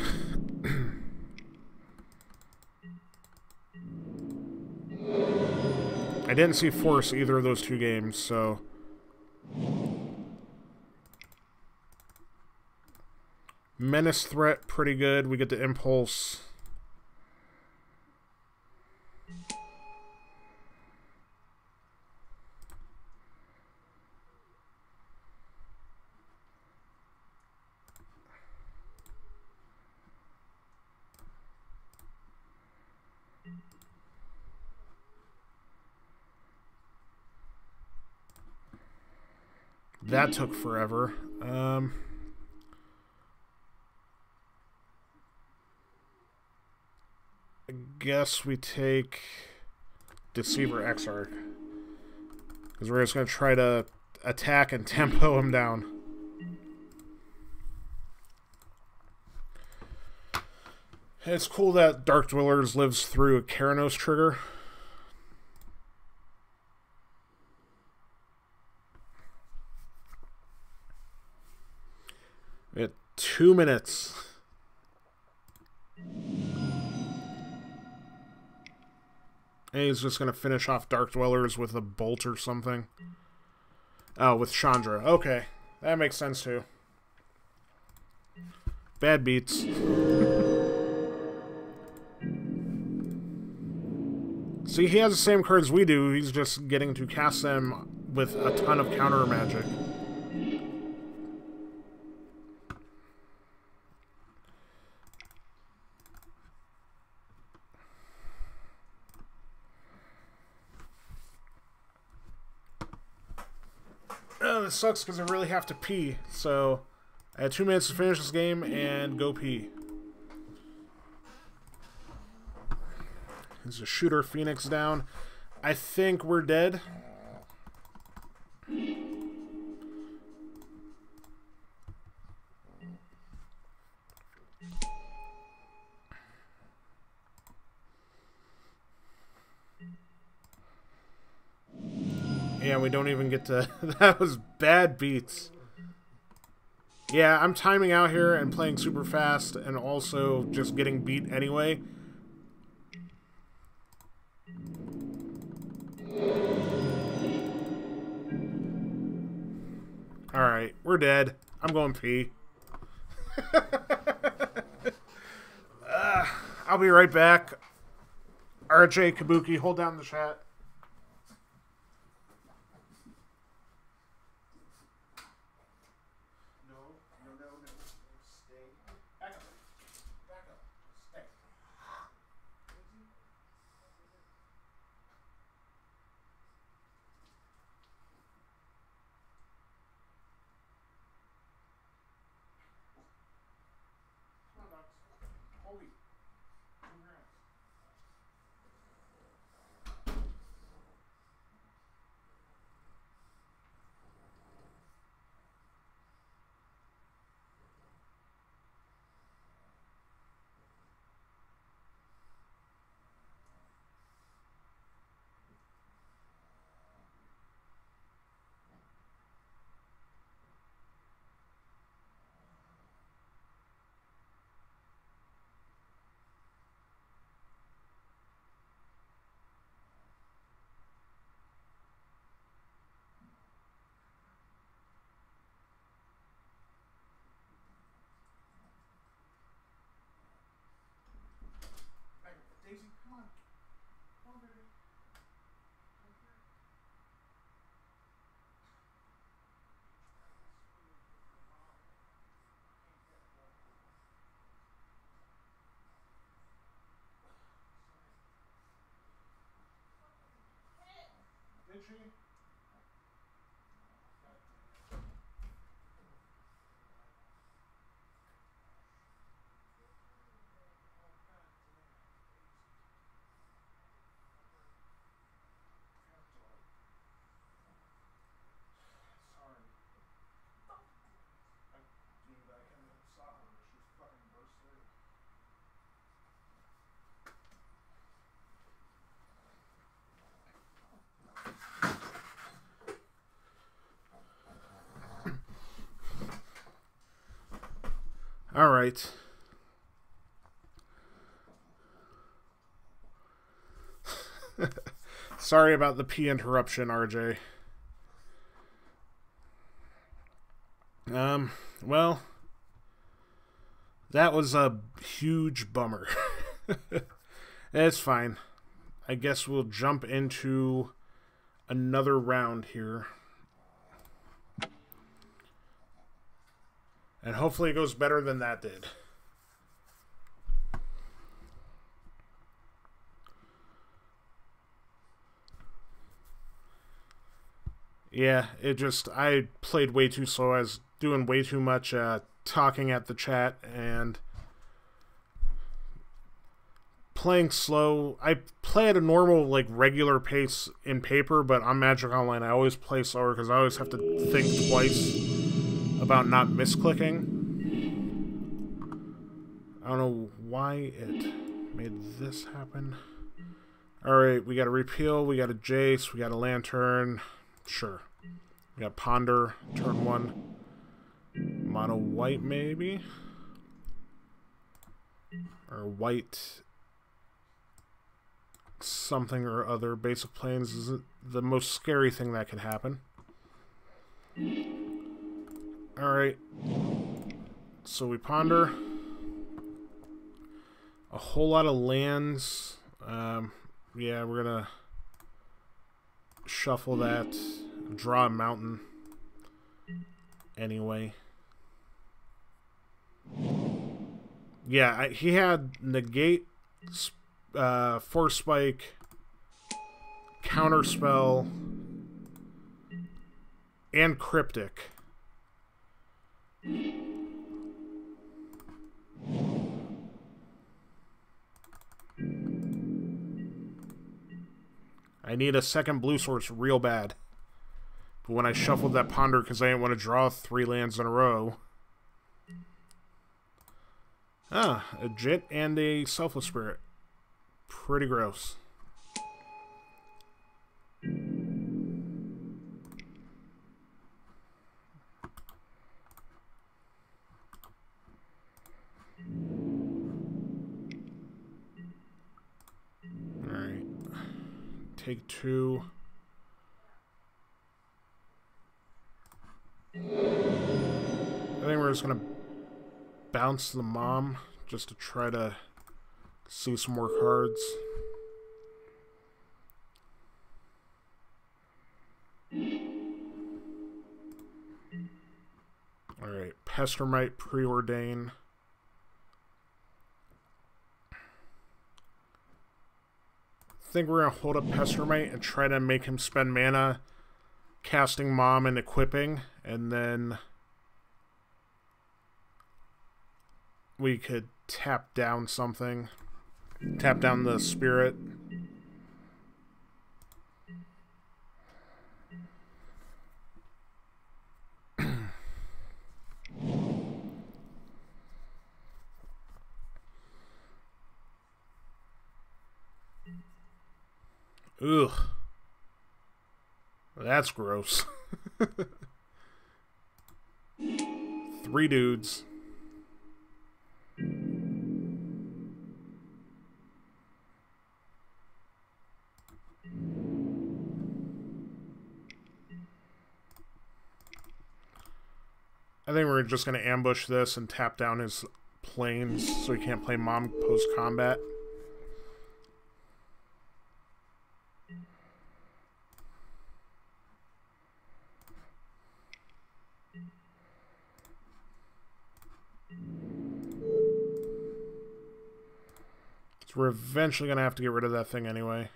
I didn't see Force either of those 2 games, so Menace threat, pretty good. We get the Impulse. That took forever. I guess we take Deceiver Exarch. Because we're just going to try to attack and tempo him down. It's cool that Dark Dwellers lives through a Keranos trigger. We 2 minutes. And he's just going to finish off Dark Dwellers with a bolt or something. Oh, with Chandra. Okay. That makes sense, too. Bad beats. See, he has the same cards we do, he's just getting to cast them with a ton of counter magic. Oh, this sucks because I really have to pee, so I had 2 minutes to finish this game and go pee. There's a shooter Phoenix down. I think we're dead. Yeah, we don't even get to... That was bad beats. Yeah, I'm timing out here and playing super fast and also just getting beat anyway. Alright, we're dead. I'm going pee. I'll be right back. RJ Kabuki, hold down the chat. Daisy, come on. Come on, baby. Come here. Did she? All right. Sorry about the pee interruption, RJ. Well, that was a huge bummer. It's fine. I guess we'll jump into another round here. And hopefully it goes better than that did. Yeah, I played way too slow. I was doing way too much talking at the chat and playing slow. I play at a normal, regular pace in paper, but on Magic Online I always play slower because I always have to think twice about not misclicking. I don't know why it made this happen. Alright, we got a Repeal, we got a Jace, we got a Lantern. Sure. We got Ponder, turn 1. Mono white, maybe? Or white something or other. Basic Plains is the most scary thing that could happen. Alright. So we Ponder. A whole lot of lands. Yeah, we're gonna shuffle that, draw a mountain anyway. Yeah, he had negate, force spike, counterspell, and cryptic. I need a second blue source real bad. But when I shuffled that Ponder because I didn't want to draw 3 lands in a row. Ah, a Jit and a Selfless Spirit. Pretty gross. Alright. Take 2. I think we're just going to bounce the mom just to try to see some more cards. Alright, Pestermite, Preordain. I think we're going to hold up Pestermite and try to make him spend mana casting Mom and equipping, and then we could tap down something. Tap down the Spirit. Ugh. That's gross. 3 dudes. I think we're just going to ambush this and tap down his planes so he can't play Mom post-combat. So we're eventually going to have to get rid of that thing anyway.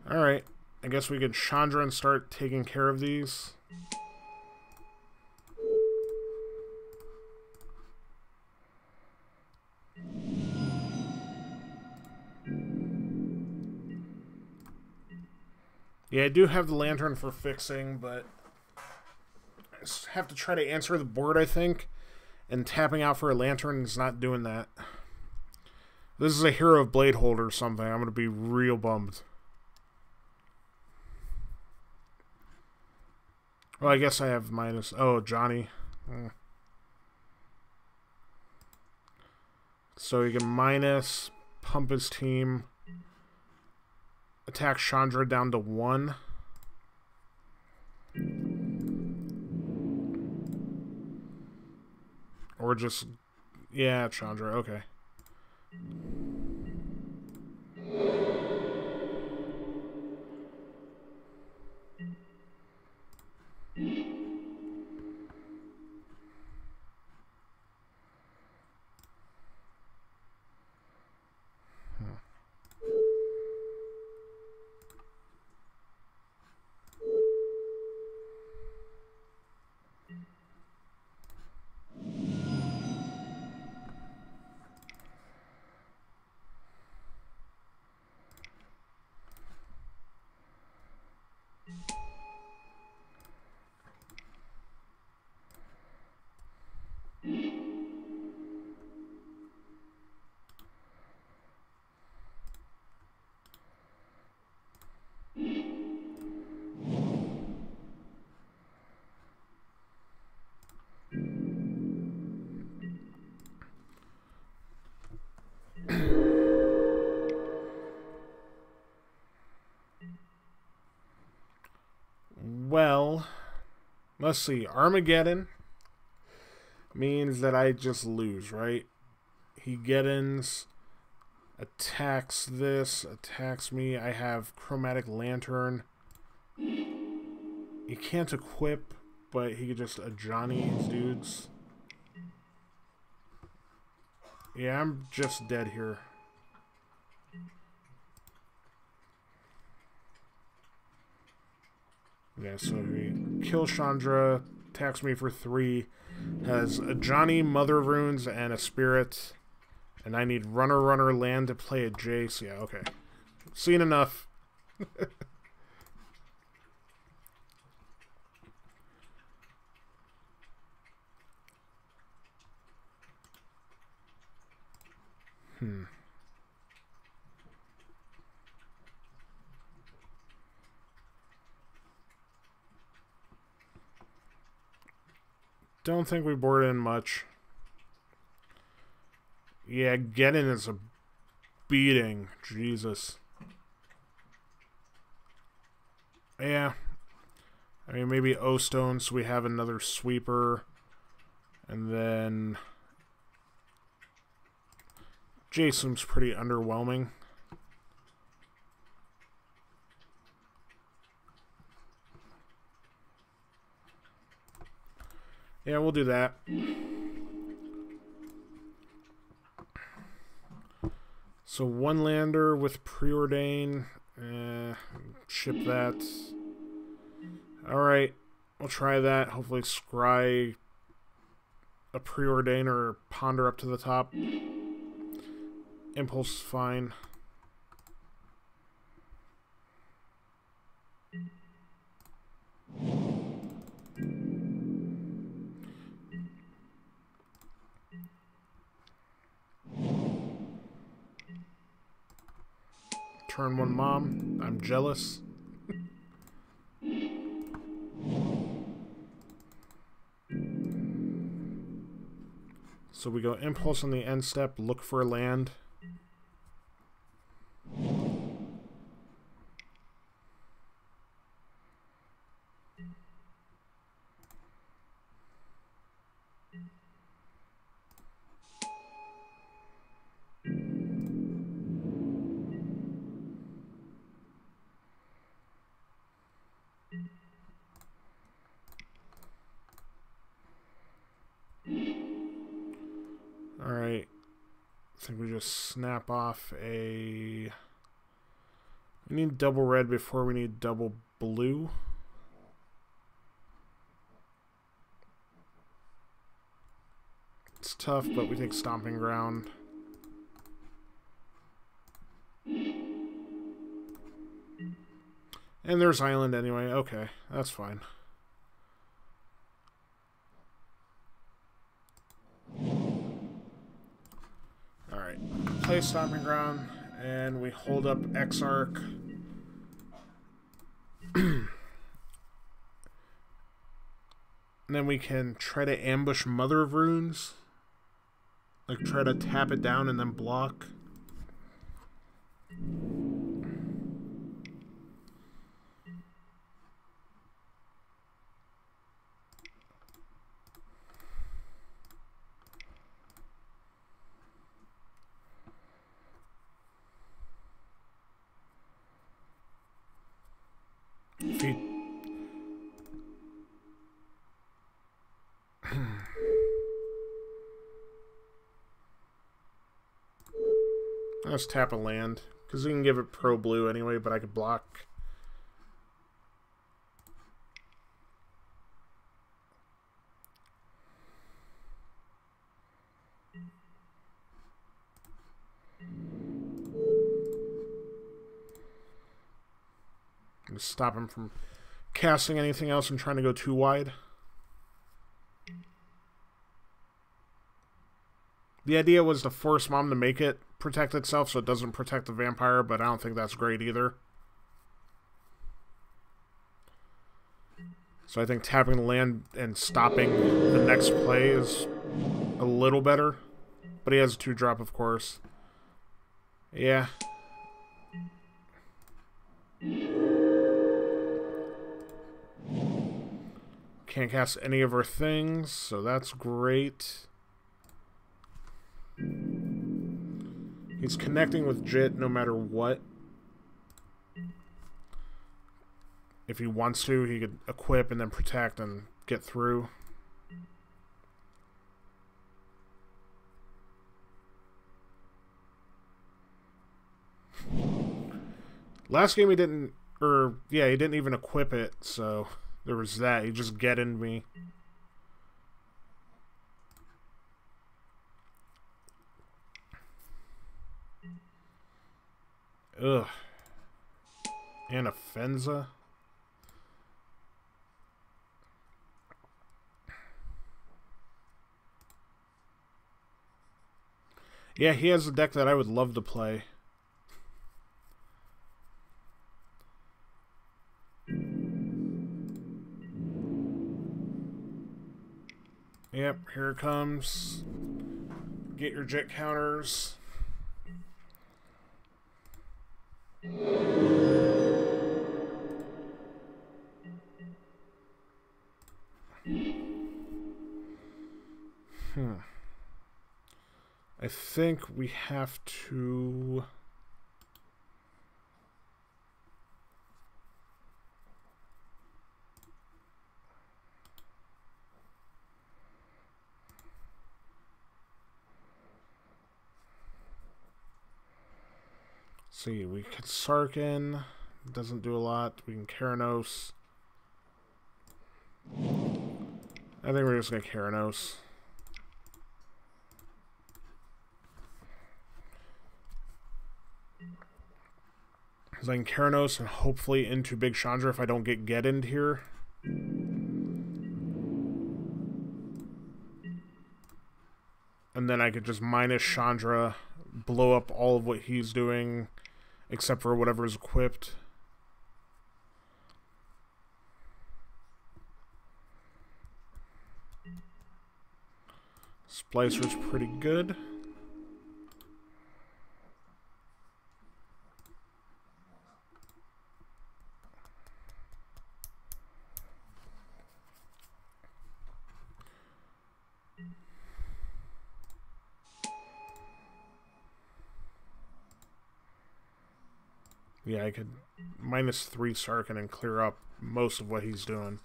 Alright, I guess we could Chandra and start taking care of these. Yeah, I do have the Lantern for fixing, but I just have to try to answer the board, I think. And tapping out for a Lantern is not doing that. This is a Hero of Bladeholder or something. I'm going to be real bummed. Well, I guess I have minus... Oh, Johnny. So he can minus, pump his team, attack Chandra down to 1. Or just... Yeah, Chandra, okay. Well, let's see. Armageddon means that I just lose, right? He Geddons attacks this, attacks me. I have Chromatic Lantern. He can't equip, but he could just Johnny his dudes. Yeah, I'm just dead here. Yeah, so he kills Chandra, attacks me for 3, has a Johnny, Mother of Runes, and a Spirit. And I need Runner land to play a Jace. Yeah, okay. Seen enough. Don't think we board in much. Yeah, Geddon is a beating. Jesus. Yeah. I mean, maybe O-Stone, so we have another sweeper. And then Jason's pretty underwhelming. Yeah, we'll do that. So 1 lander with Preordain. Ship that. Alright, we'll try that. Hopefully scry a Preordain or Ponder up to the top. Impulse is fine. Turn 1 mom. I'm jealous. So we go Impulse on the end step, look for land. Alright. I think we just snap off a... We need double red before we need double blue. It's tough, but we take Stomping Ground. And there's Island anyway. Okay, that's fine. Alright, play Stomping Ground, and we hold up Exarch. And then we can try to ambush Mother of Runes. Like, try to tap it down and then block. Let's tap a land, because we can give it pro blue anyway, but I could block. Just stop him from casting anything else and trying to go too wide. The idea was to force Mom to make it protect itself so it doesn't protect the vampire, but I don't think that's great either. So I think tapping the land and stopping the next play is a little better. But he has a 2-drop, of course. Yeah. can't cast any of her things, so that's great. He's connecting with Jit no matter what. If he wants to, he could equip and then protect and get through. Last game he didn't, he didn't even equip it, so there was that. He just getting me. Ugh. And Fenza. Yeah, he has a deck that I would love to play. Yep, here it comes. Get your Jit counters. I think we have to... see, we could Sarkin. Doesn't do a lot. We can Keranos. I think we're just going to Keranos. Because I can Keranos and hopefully into Big Chandra if I don't get in here. And then I could just minus Chandra, blow up all of what he's doing, except for whatever is equipped. Splicer's pretty good. Yeah, I could -3 Sarkin and clear up most of what he's doing.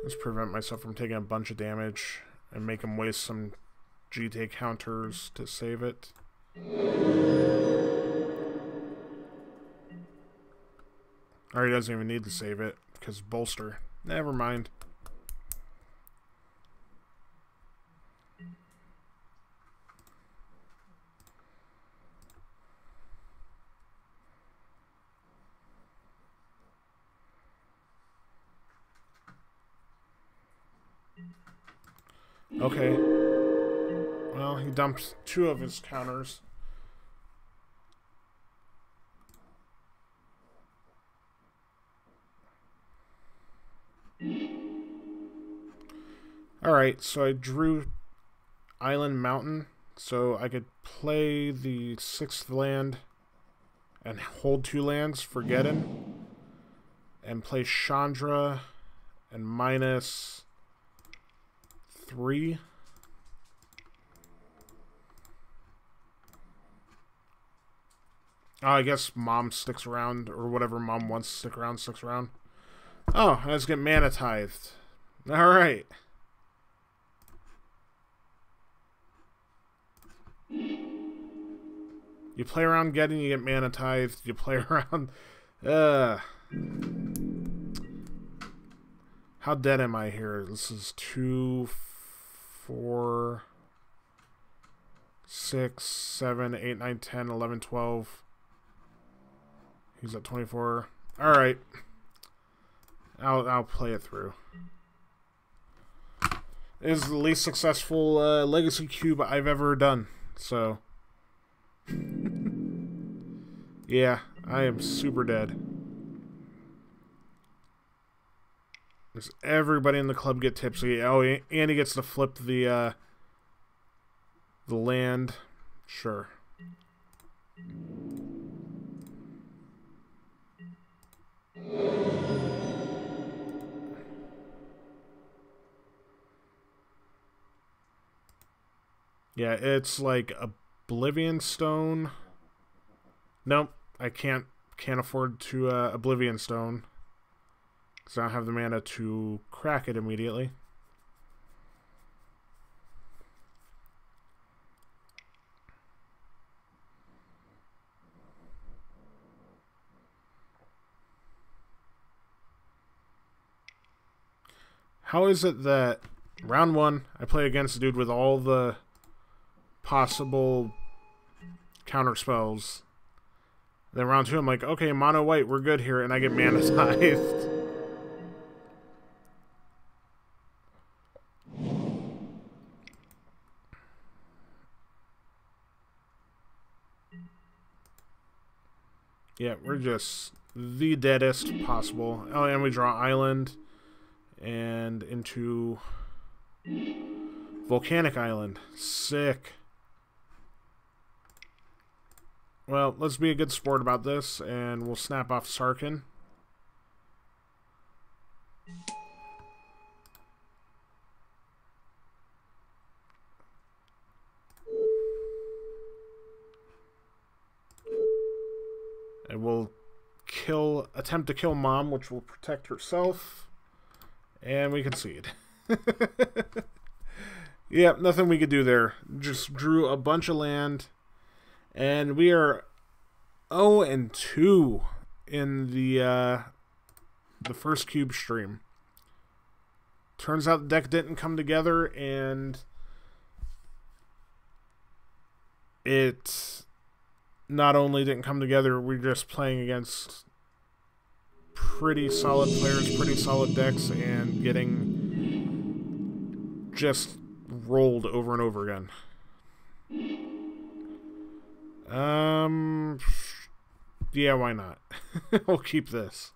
Just prevent myself from taking a bunch of damage and make him waste some GTA counters to save it. Or he doesn't even need to save it because bolster. Never mind. Okay. Well, he dumped 2 of his counters. Alright, so I drew Island Mountain, so I could play the 6th land and hold 2 lands for Geddon, and play Chandra and -3. Oh, I guess Mom sticks around, or whatever Mom wants to stick around, sticks around. Oh, I just get mana tithed. Alright. You play around Geddon, you get mana tithed. You play around... How dead am I here? This is 2, 4, 6, 7, 8, 9, 10, 11, 12. He's at 24. Alright. I'll play it through. It is the least successful Legacy Cube I've ever done. So, yeah, I am super dead. Does everybody in the club get tipsy? Oh, and he gets to flip the land. Sure. Yeah, it's like Oblivion Stone. Nope, I can't afford to Oblivion Stone because I don't have the mana to crack it immediately. How is it that round one I play against a dude with all the possible counter spells? Then round two I'm like, okay, mono white, we're good here, and I get mana tithed. Yeah, we're just the deadest possible. Oh, and we draw Island and into Volcanic Island. Sick. Well, let's be a good sport about this, and we'll snap off Sarkhan. And we'll attempt to kill Mom, which will protect herself. And we concede. Yeah, nothing we could do there. Just drew a bunch of land. And we are 0-2 in the first cube stream. Turns out the deck didn't come together, and it not only didn't come together, we're just playing against pretty solid players, pretty solid decks, and getting just rolled over and over again. Yeah, why not? We'll keep this.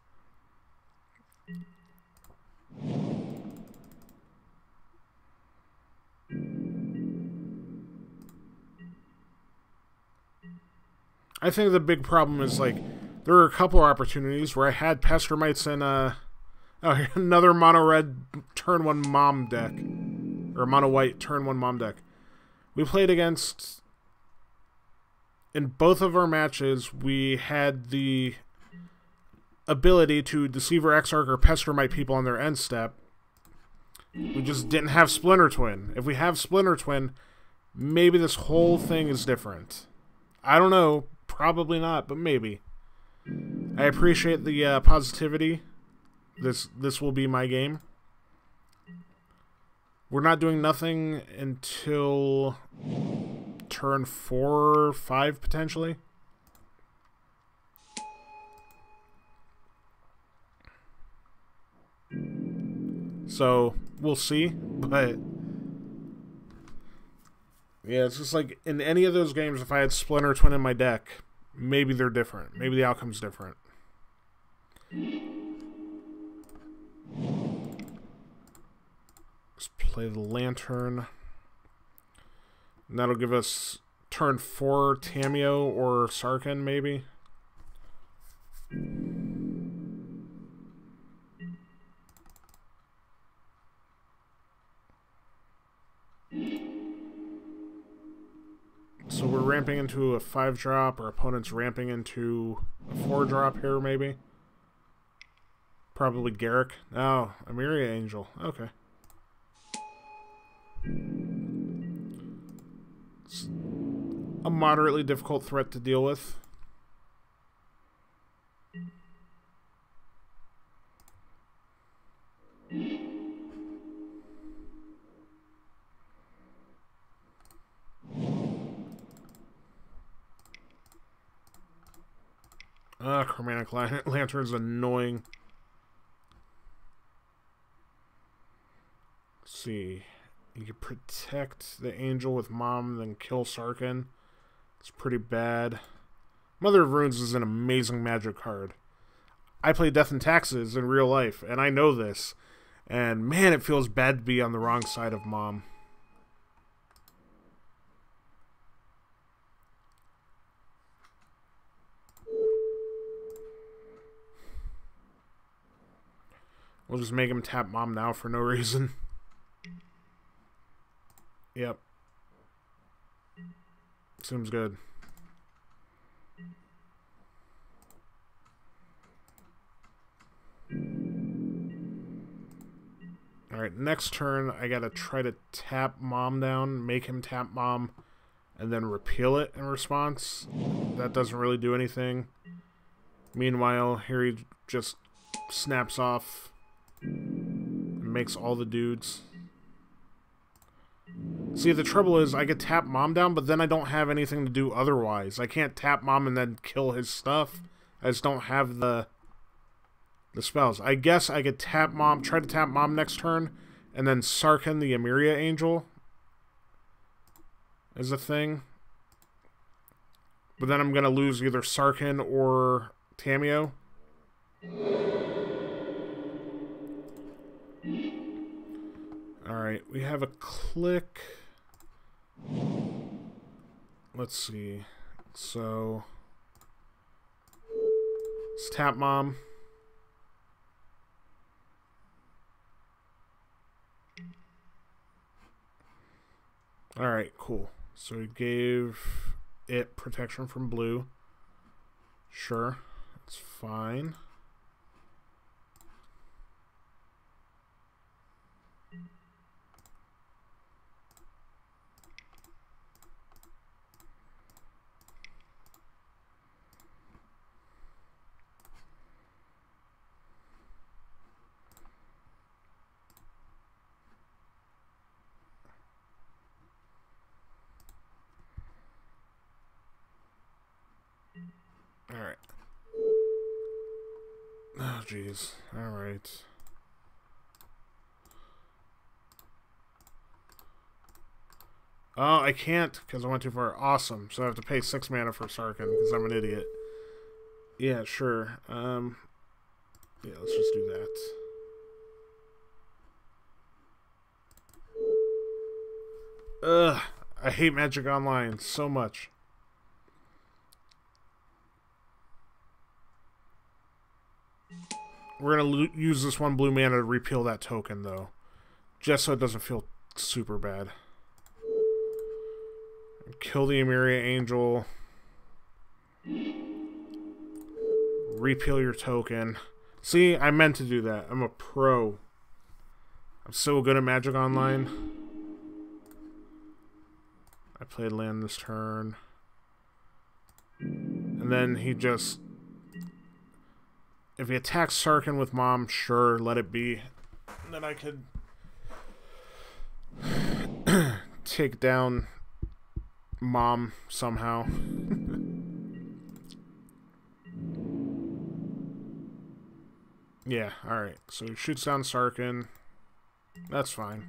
I think the big problem is, like, there were a couple of opportunities where I had Pestermites and another mono red turn 1 mom deck, or mono white turn 1 mom deck. We played against, in both of our matches, we had the ability to Deceiver, Exarch, or Pestermite people on their end step. We just didn't have Splinter Twin. If we have Splinter Twin, maybe this whole thing is different. I don't know. Probably not, but maybe. I appreciate the positivity. This will be my game. We're not doing nothing until turn 4 or 5, potentially. So, we'll see, but yeah, it's just like in any of those games, if I had Splinter Twin in my deck, maybe they're different. Maybe the outcome's different. Let's play the Lantern. And that'll give us turn 4 Tamiyo or Sarkhan, maybe. So we're ramping into a 5-drop, our opponent's ramping into a 4-drop here, maybe. Probably Garruk. Oh, Emiria Angel. Okay. It's a moderately difficult threat to deal with. Chromatic Lantern's annoying. Let's see. You can protect the angel with Mom, then kill Sarkhan. It's pretty bad. Mother of Runes is an amazing magic card. I play Death and Taxes in real life, and I know this. And man, it feels bad to be on the wrong side of Mom. We'll just make him tap Mom now for no reason. Yep. Seems good. Alright, next turn I gotta try to tap Mom down, make him tap Mom, and then repeal it in response. That doesn't really do anything. Meanwhile, here he just snaps off and makes all the dudes. See, the trouble is I could tap Mom down, but then I don't have anything to do otherwise. I can't tap Mom and then kill his stuff. I just don't have the spells. I guess I could tap Mom, try to tap Mom next turn, and then Sarkhan the Emeria Angel is a thing. But then I'm going to lose either Sarkhan or Tamiyo. Alright, we have a click. Let's see. So, let's tap Mom. Alright, cool. So we gave it protection from blue. Sure, that's fine. Alright. Oh, jeez. Alright. Oh, I can't because I went too far. Awesome. So I have to pay 6 mana for Sarkhan because I'm an idiot. Yeah, sure. Yeah, let's just do that. Ugh. I hate Magic Online so much. We're going to use this 1 blue mana to repeal that token, though. Just so it doesn't feel super bad. Kill the Emeria Angel. Repeal your token. See, I meant to do that. I'm a pro. I'm so good at Magic Online. I played land this turn. And then he just... If he attacks Sarkhan with Mom, sure, let it be. And then I could take down Mom somehow. Yeah, alright. So he shoots down Sarkhan. That's fine.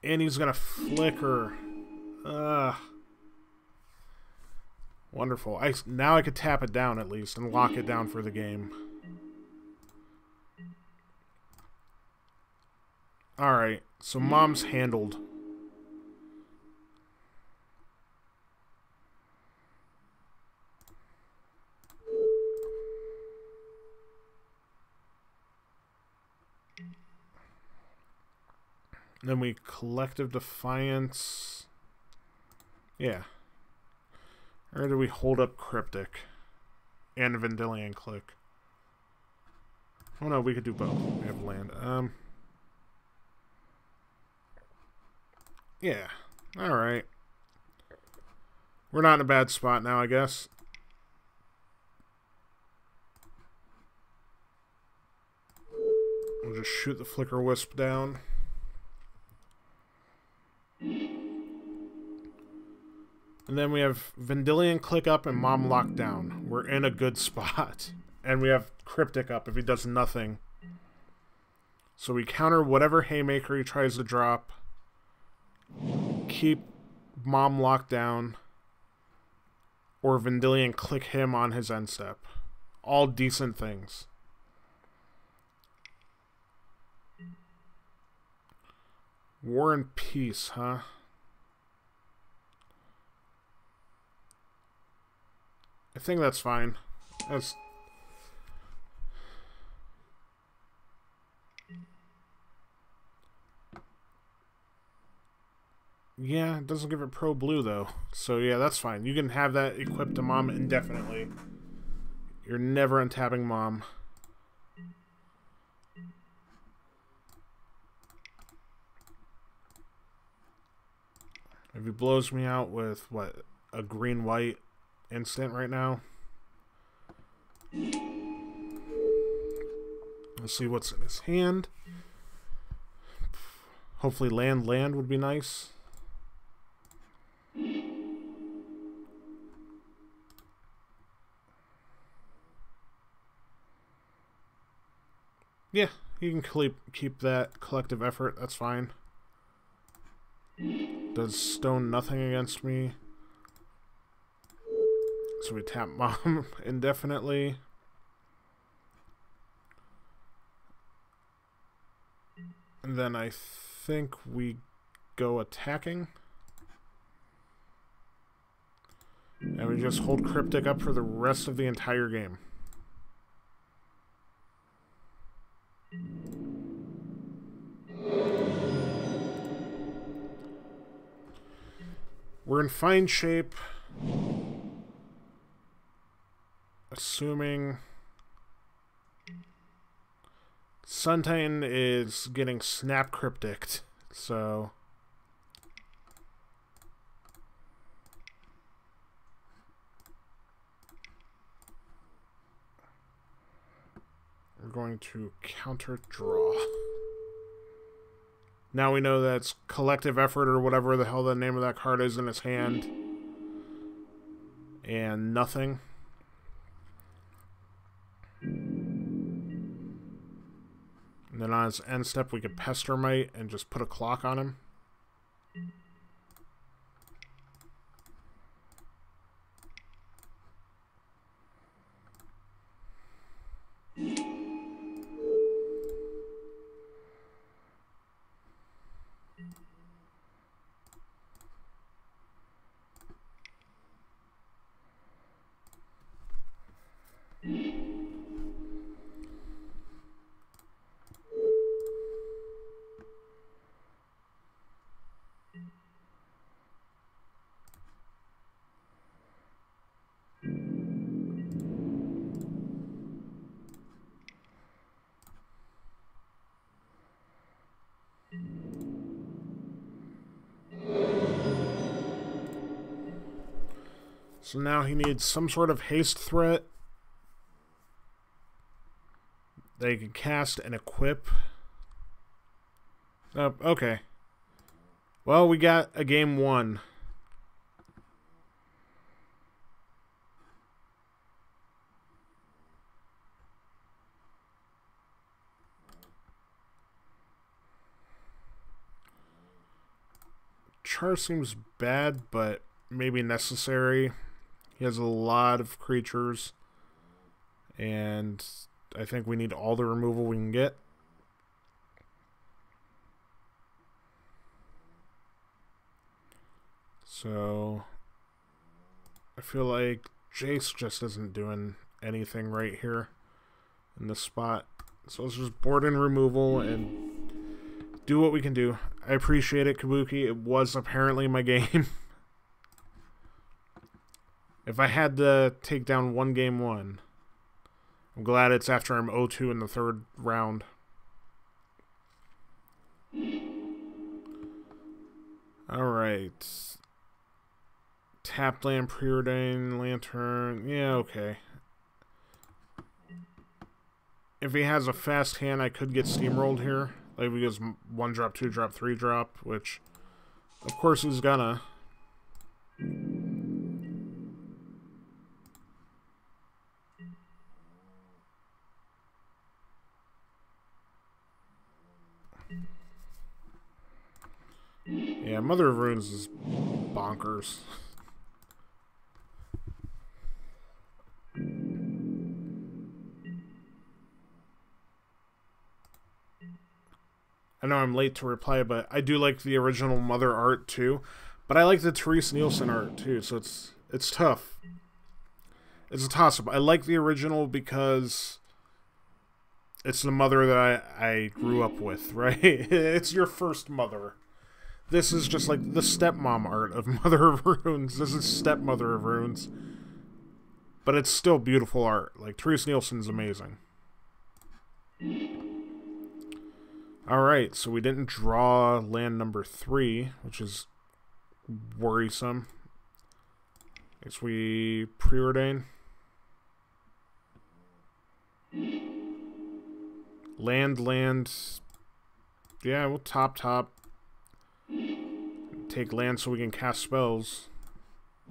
And he's gonna flicker. Wonderful. Now I could tap it down at least and lock it down for the game. Alright, so Mom's handled. Then we Collective Defiance. Yeah. Or do we hold up Cryptic and Vendilion Click? Oh no, we could do both. We have land. Yeah. Alright. We're not in a bad spot now, I guess. We'll just shoot the Flicker Wisp down. And then we have Vendilion Click up and Mom Lockdown. We're in a good spot. And we have Cryptic up if he does nothing. So we counter whatever Haymaker he tries to drop. Keep Mom Lockdown. Or Vendilion Click him on his end step. All decent things. War and Peace, huh? I think that's fine. That's... Yeah, it doesn't give it Pro Blue, though. So, yeah, that's fine. You can have that equipped to Mom indefinitely. You're never untapping Mom. If he blows me out with, what, a green-white instant right now. Let's see what's in his hand. Hopefully land would be nice. Yeah, you can keep that collective effort. That's fine. Does stone nothing against me. So we tap Mom indefinitely. And then I think we go attacking. And we just hold Cryptic up for the rest of the entire game. We're in fine shape. Assuming Sun Titan is getting snap cryptic, so we're going to counter draw. Now we know that's collective effort or whatever the hell the name of that card is in his hand. And nothing. And then on his end step, we could Pestermite and just put a clock on him. So now he needs some sort of haste threat that he can cast and equip. Oh, okay. Well, we got a game 1. Char seems bad, but maybe necessary. He has a lot of creatures, and I think we need all the removal we can get. So I feel like Jace just isn't doing anything right here in this spot. So let's just board in removal and do what we can do. I appreciate it, Kabuki. It was apparently my game. If I had to take down one game 1, I'm glad it's after I'm 0-2 in the 3rd round. Alright. Tapped land, preordained, lantern. Yeah, okay. If he has a fast hand, I could get steamrolled here. Like if he goes 1 drop, 2 drop, 3 drop, which of course he's gonna. Mother of Runes is bonkers. I know I'm late to reply, but I do like the original Mother art too. But I like the Therese Nielsen art too, so it's tough. It's a toss-up. I like the original because it's the mother that I grew up with, right? It's your first mother. This is just like the stepmom art of Mother of Runes. This is Stepmother of Runes. But it's still beautiful art. Like, Therese Nielsen's amazing. Alright, so we didn't draw land number 3, which is worrisome. Guess we preordain. Land. Yeah, we'll top. Take land so we can cast spells.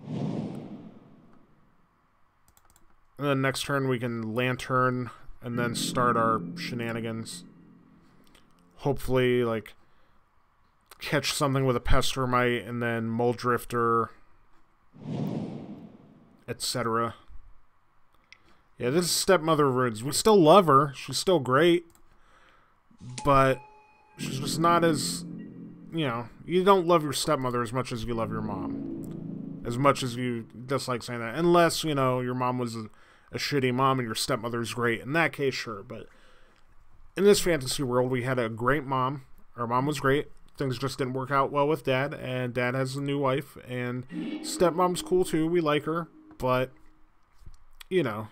And then next turn we can lantern and then start our shenanigans. Hopefully, like, catch something with a Pestermite and then Muldrifter, etc. Yeah, this is Stepmother of Runes. We still love her. She's still great. But she's just not as... You know, you don't love your stepmother as much as you love your mom. As much as you dislike saying that. Unless, you know, your mom was a shitty mom and your stepmother's great. In that case, sure. But in this fantasy world, we had a great mom. Our mom was great. Things just didn't work out well with Dad. And Dad has a new wife. And stepmom's cool, too. We like her. But, you know,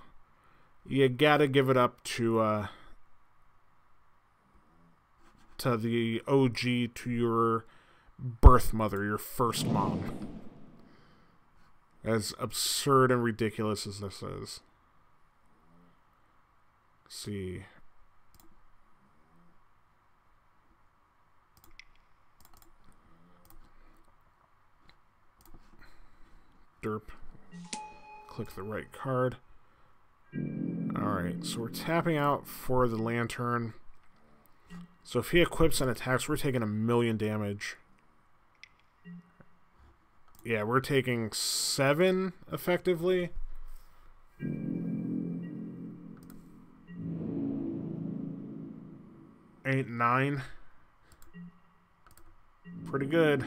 you gotta give it up to the OG, to your birth mother, your first mom. As absurd and ridiculous as this is. Let's see. Derp. Click the right card. Alright, so we're tapping out for the lantern. So if he equips and attacks, we're taking 1,000,000 damage. Yeah, we're taking 7, effectively. 8, 9. Pretty good.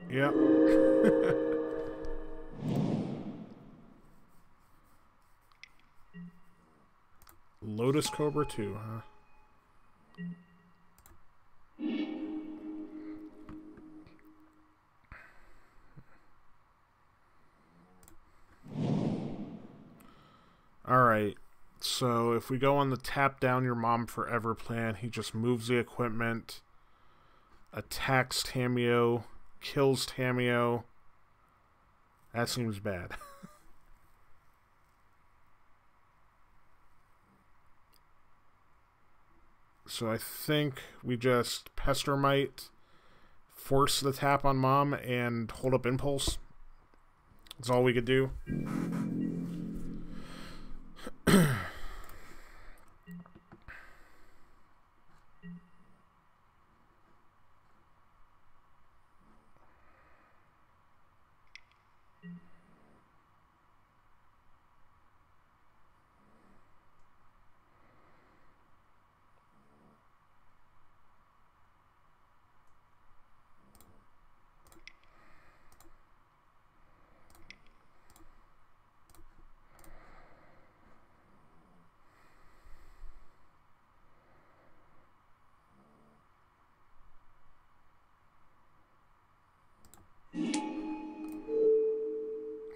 Yep. Lotus Cobra 2, huh? Alright, so if we go on the tap down your mom forever plan, he just moves the equipment, attacks Tamiyo, kills Tamiyo. That seems bad. So I think we just Pestermite, force the tap on Mom, and hold up Impulse. That's all we could do.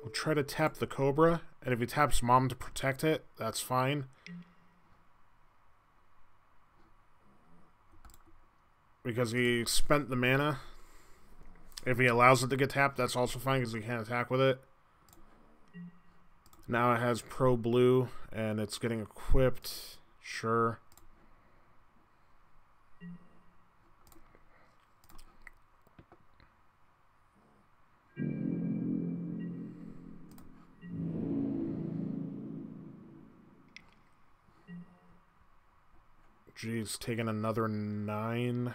We'll try to tap the Cobra, and if he taps Mom to protect it, that's fine. Because he spent the mana. If he allows it to get tapped, that's also fine because he can't attack with it. Now it has Pro Blue, and it's getting equipped. Sure. Jeez, taking another 9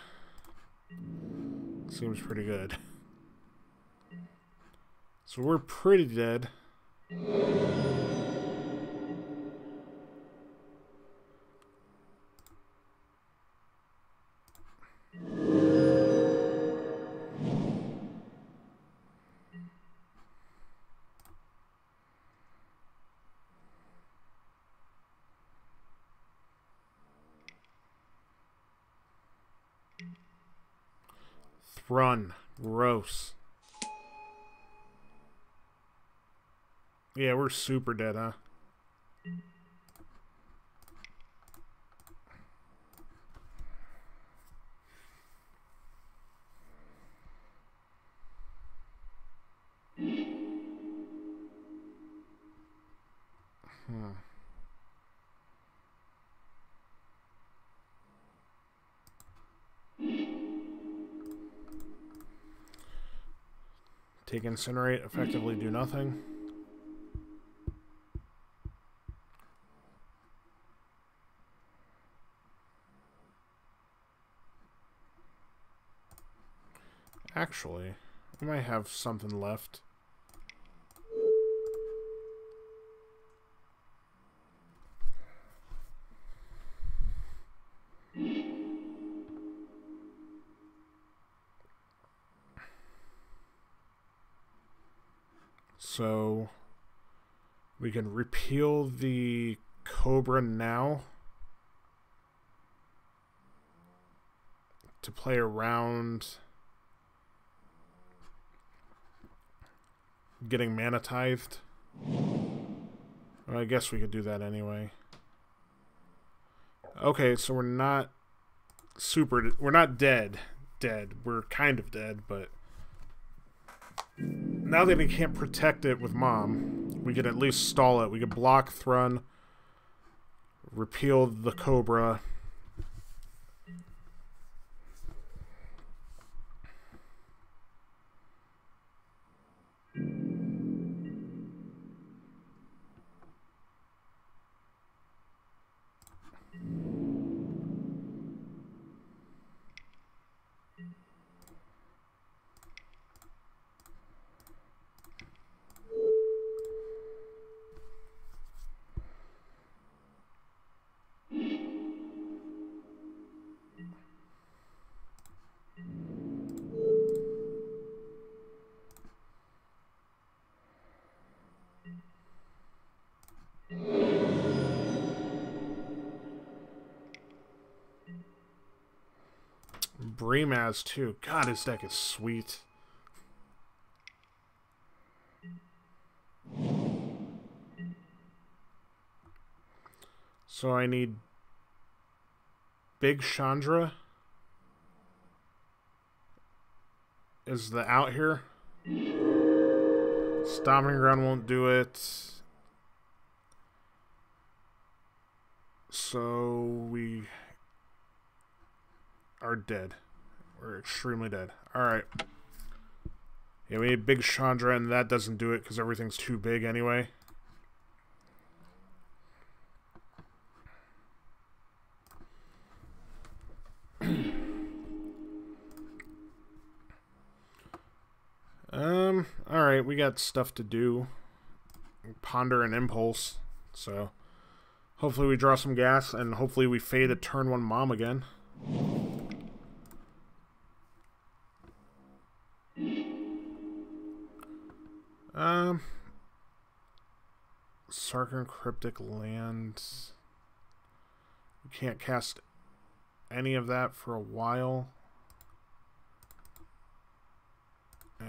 seems pretty good. So we're pretty dead. Thrun. Gross. Yeah, we're super dead, huh? Take Incinerate, effectively do nothing. Actually, we might have something left. So we can repeal the Cobra now to play around getting mana tithed. Well, I guess we could do that anyway. Okay, so we're not we're not dead. We're kind of dead, but now that he can't protect it with Mom, we could at least stall it. We could block Thrun, repeal the Cobra. Brimaz too. God, his deck is sweet. So I need Big Chandra. Is the out here? Stomping Ground won't do it. So we are dead. We're extremely dead. Alright. Yeah, we need Big Chandra, and that doesn't do it because everything's too big anyway. Alright, we got stuff to do. Ponder and Impulse. So, hopefully we draw some gas, and hopefully we fade a turn 1 Mom again. Sarkhan Cryptic Land. We can't cast any of that for a while.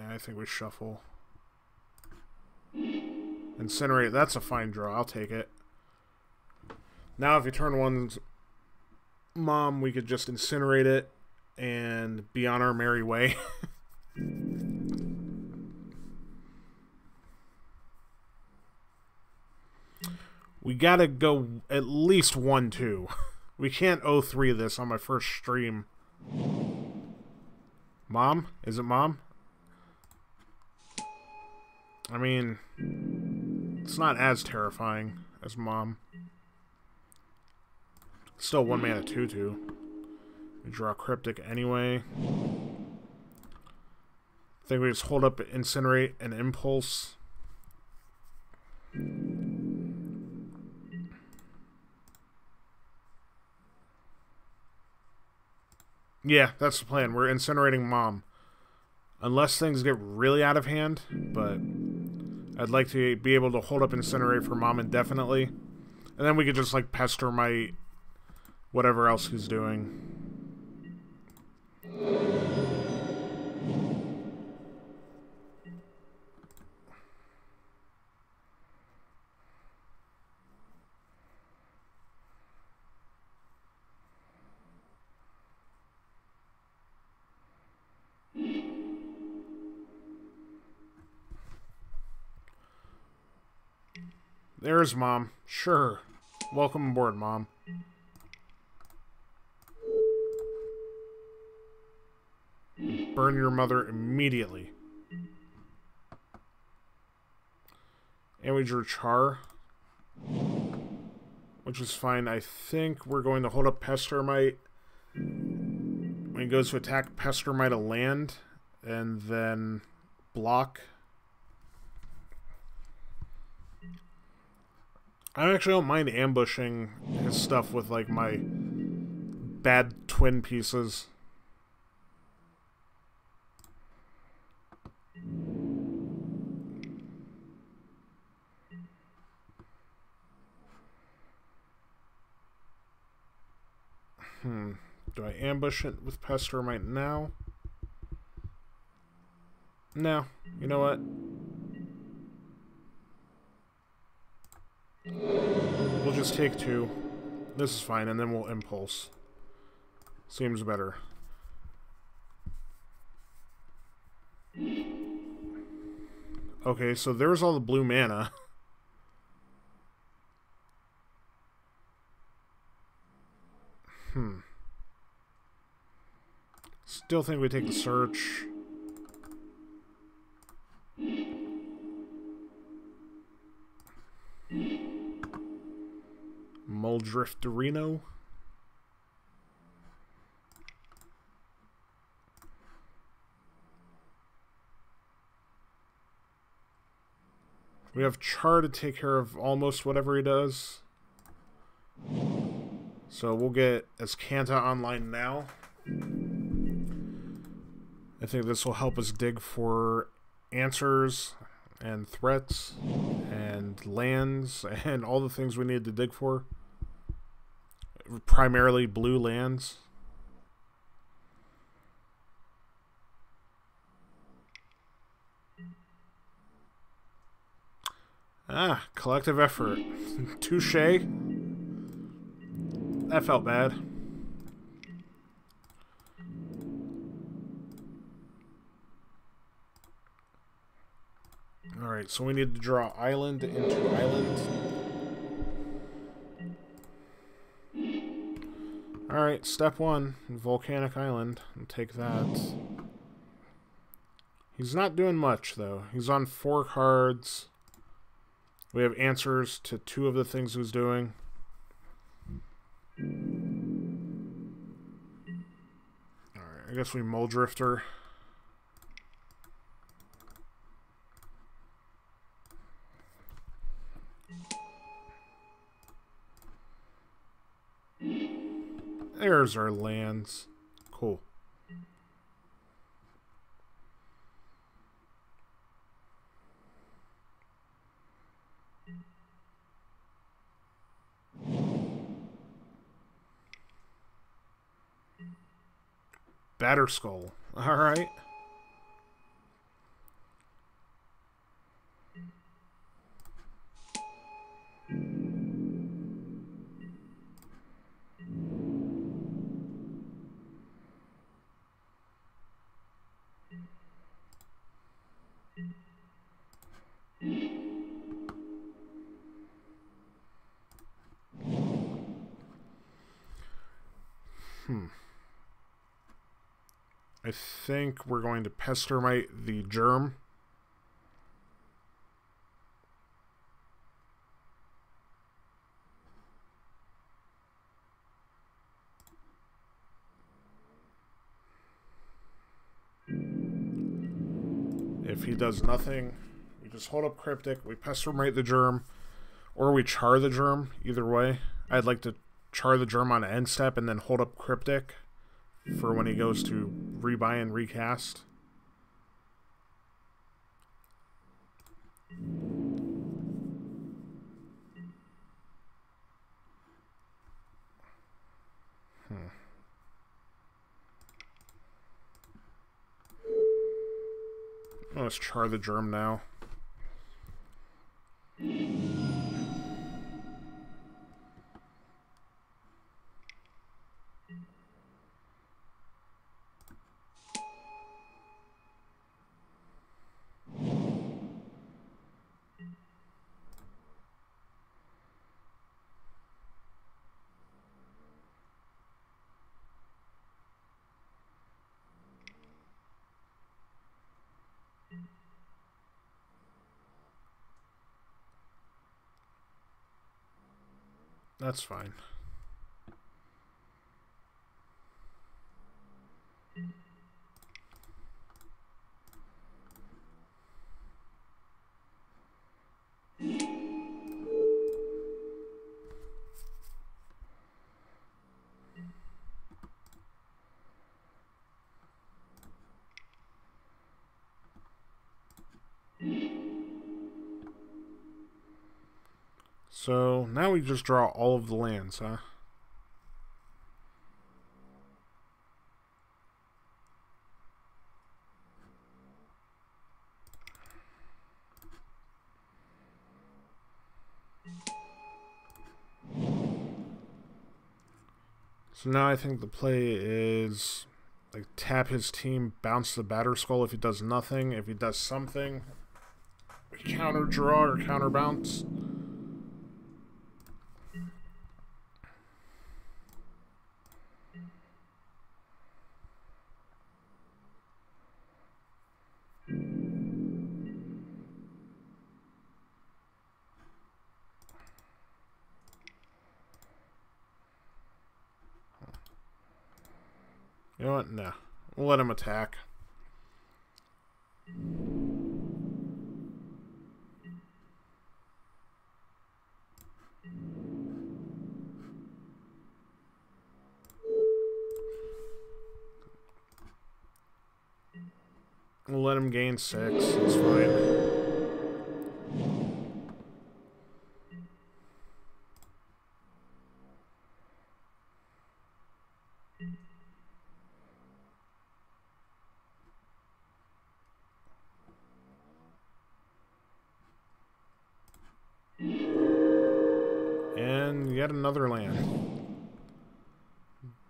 I think we shuffle. Incinerate, that's a fine draw. I'll take it. Now if you turn 1's Mom, we could just incinerate it and be on our merry way. We gotta go at least 1-2. We can't 0-3 this on my first stream. Mom? Is it Mom? I mean, it's not as terrifying as Mom. Still 1 mana 2/2. We draw Cryptic anyway. I think we just hold up Incinerate and Impulse. Yeah, that's the plan. We're incinerating Mom. Unless things get really out of hand, but I'd like to be able to hold up Incinerate for Mom indefinitely. And then we could just, like, pester my whatever else he's doing. There's Mom. Sure. Welcome aboard, Mom. Burn your mother immediately. And we drew Char, which is fine. I think we're going to hold up Pestermite. When he goes to attack, Pestermite a land, and then block. I actually don't mind ambushing his stuff with, like, my bad twin pieces. Do I ambush it with Pestermite now? No. You know what? We'll just take 2. This is fine, and then we'll Impulse. Seems better. Okay, so there's all the blue mana. Still think we take the search. Muldrifterino. We have Char to take care of almost whatever he does. So we'll get Azcanta online now. I think this will help us dig for answers and threats and lands and all the things we need to dig for. Primarily blue lands. Ah, collective effort. Touché. That felt bad. Alright, so we need to draw island into island. Alright, step 1, Volcanic Island. I'll take that. He's not doing much, though. He's on 4 cards. We have answers to 2 of the things he's doing. Alright, I guess we Muldrifter. There's our lands. Cool. Batterskull. Alright. I think we're going to Pestermite the Germ. if he does nothing, we just hold up Cryptic, we Pestermite the Germ, or we char the Germ, either way. I'd like to char the Germ on end step and then hold up Cryptic for when he goes to rebuy and recast. Let's char the Germ now. That's fine. So now we just draw all of the lands, huh? So now I think the play is like tap his team, bounce the Batterskull if he does nothing. If he does something, we counter draw or counter bounce. You know what? No. We'll let him attack. We'll let him gain 6. It's fine. And yet another land.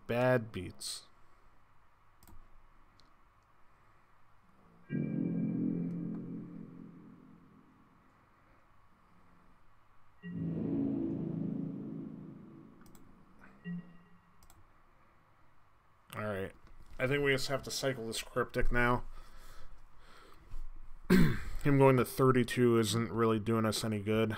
Bad beats. Alright. I think we just have to cycle this Cryptic now. Him going to 32 isn't really doing us any good.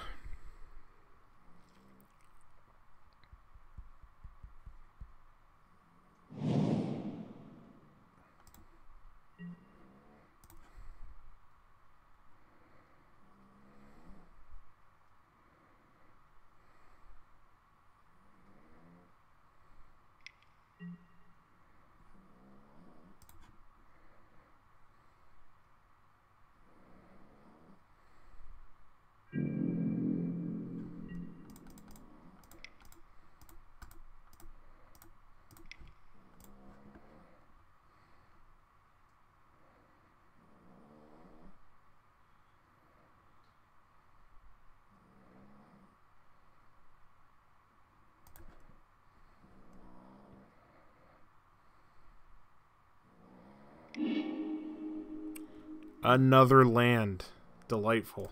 Another land. Delightful.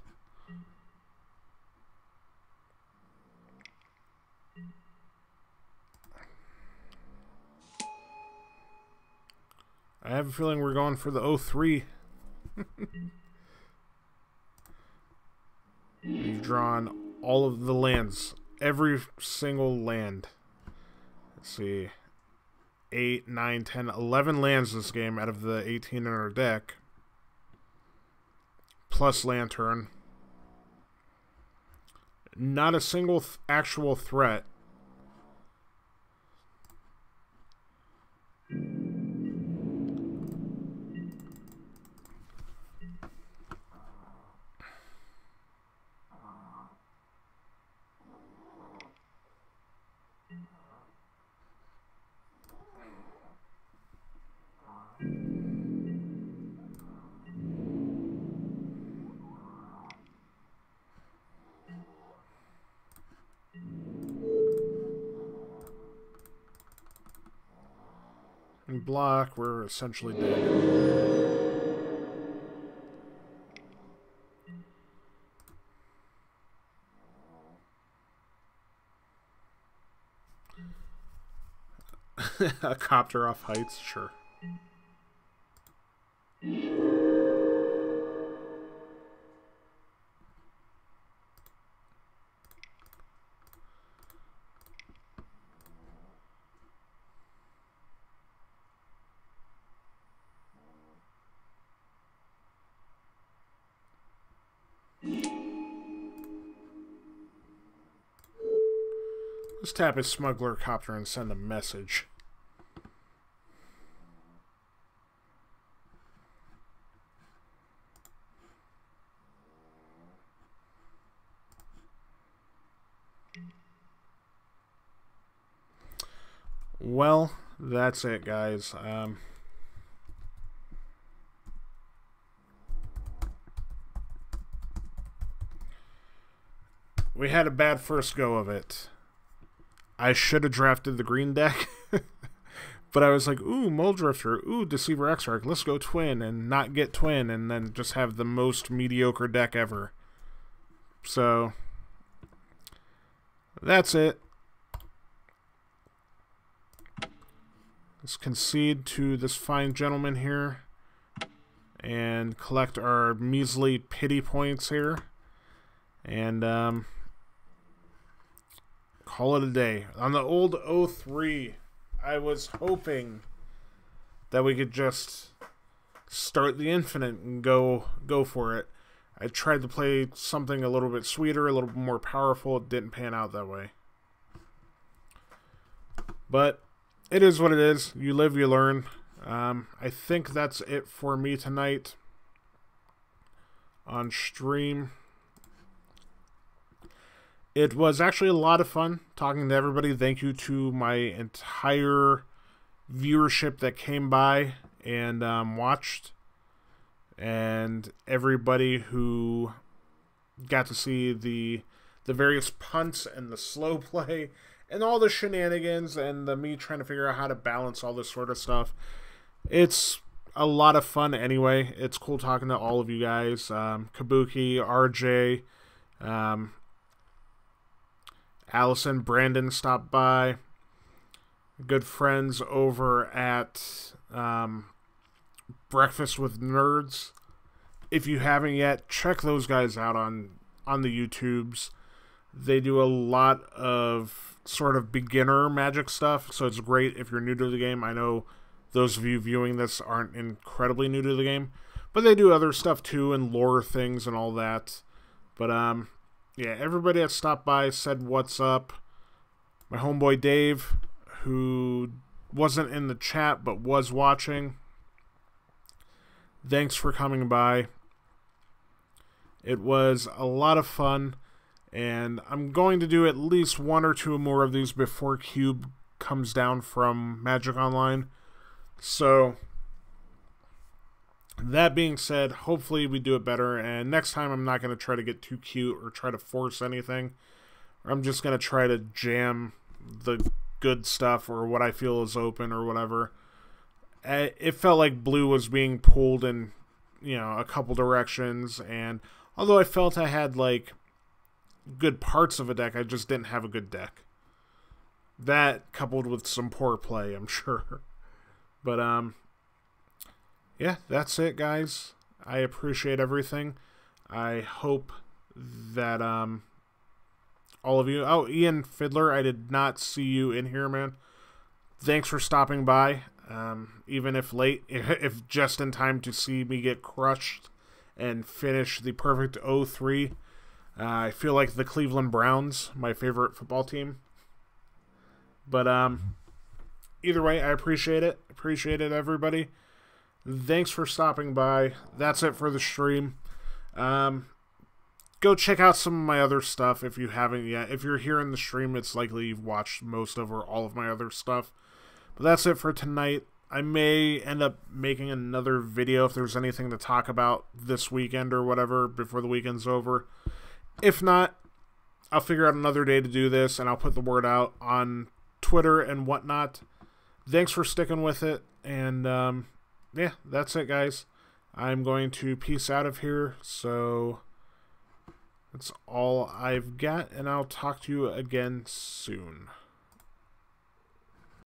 I have a feeling we're going for the 03. We've drawn all of the lands. Every single land. Let's see. 8, 9, 10, 11 lands this game out of the 18 in our deck. plus Lantern. Not a single actual threat. And block, we're essentially dead. A copter off heights, sure. Let's tap his smuggler copter and send a message. Well, that's it, guys. We had a bad first go of it. I should have drafted the green deck, but I was like, ooh, Muldrifter, ooh, Deceiver Exarch, let's go Twin, and not get Twin, and then just have the most mediocre deck ever. So, that's it. Let's concede to this fine gentleman here and collect our measly pity points here. And call it a day. On the old 03, I was hoping that we could just start the infinite and go for it. I tried to play something a little bit sweeter, a little bit more powerful. It didn't pan out that way. But it is what it is. You live, you learn. I think that's it for me tonight on stream. It was actually a lot of fun talking to everybody. Thank you to my entire viewership that came by and watched. And everybody who got to see the various punts and the slow play and all the shenanigans and me trying to figure out how to balance all this sort of stuff. It's a lot of fun anyway. It's cool talking to all of you guys. Kabuki, RJ, Allison, Brandon stopped by. Good friends over at Breakfast with Nerds. If you haven't yet, check those guys out on the YouTubes. They do a lot of sort of beginner Magic stuff, so it's great if you're new to the game. I know those of you viewing this aren't incredibly new to the game, but they do other stuff too, and lore things and all that. But yeah, everybody that stopped by said what's up. My homeboy Dave, who wasn't in the chat but was watching, thanks for coming by. It was a lot of fun, and I'm going to do at least one or two more of these before Cube comes down from Magic Online. So, that being said, hopefully we do it better, and next time I'm not going to try to get too cute or try to force anything. I'm just going to try to jam the good stuff or what I feel is open or whatever. It felt like blue was being pulled in, you know, a couple directions, and although I felt I had, like, good parts of a deck, I just didn't have a good deck. That, coupled with some poor play, I'm sure. But, yeah, that's it, guys. I appreciate everything. I hope that, all of you... Oh, Ian Fiddler, I did not see you in here, man. Thanks for stopping by, even if late, if just in time to see me get crushed and finish the perfect 0-3. I feel like the Cleveland Browns, my favorite football team. But either way, I appreciate it. Appreciate it, everybody. Thanks for stopping by. That's it for the stream. Go check out some of my other stuff if you haven't yet. If you're here in the stream, it's likely you've watched most of or all of my other stuff. But that's it for tonight. I may end up making another video if there's anything to talk about this weekend or whatever before the weekend's over. If not, I'll figure out another day to do this, and I'll put the word out on Twitter and whatnot. Thanks for sticking with it, and yeah, that's it, guys. I'm going to peace out of here, so that's all I've got, and I'll talk to you again soon.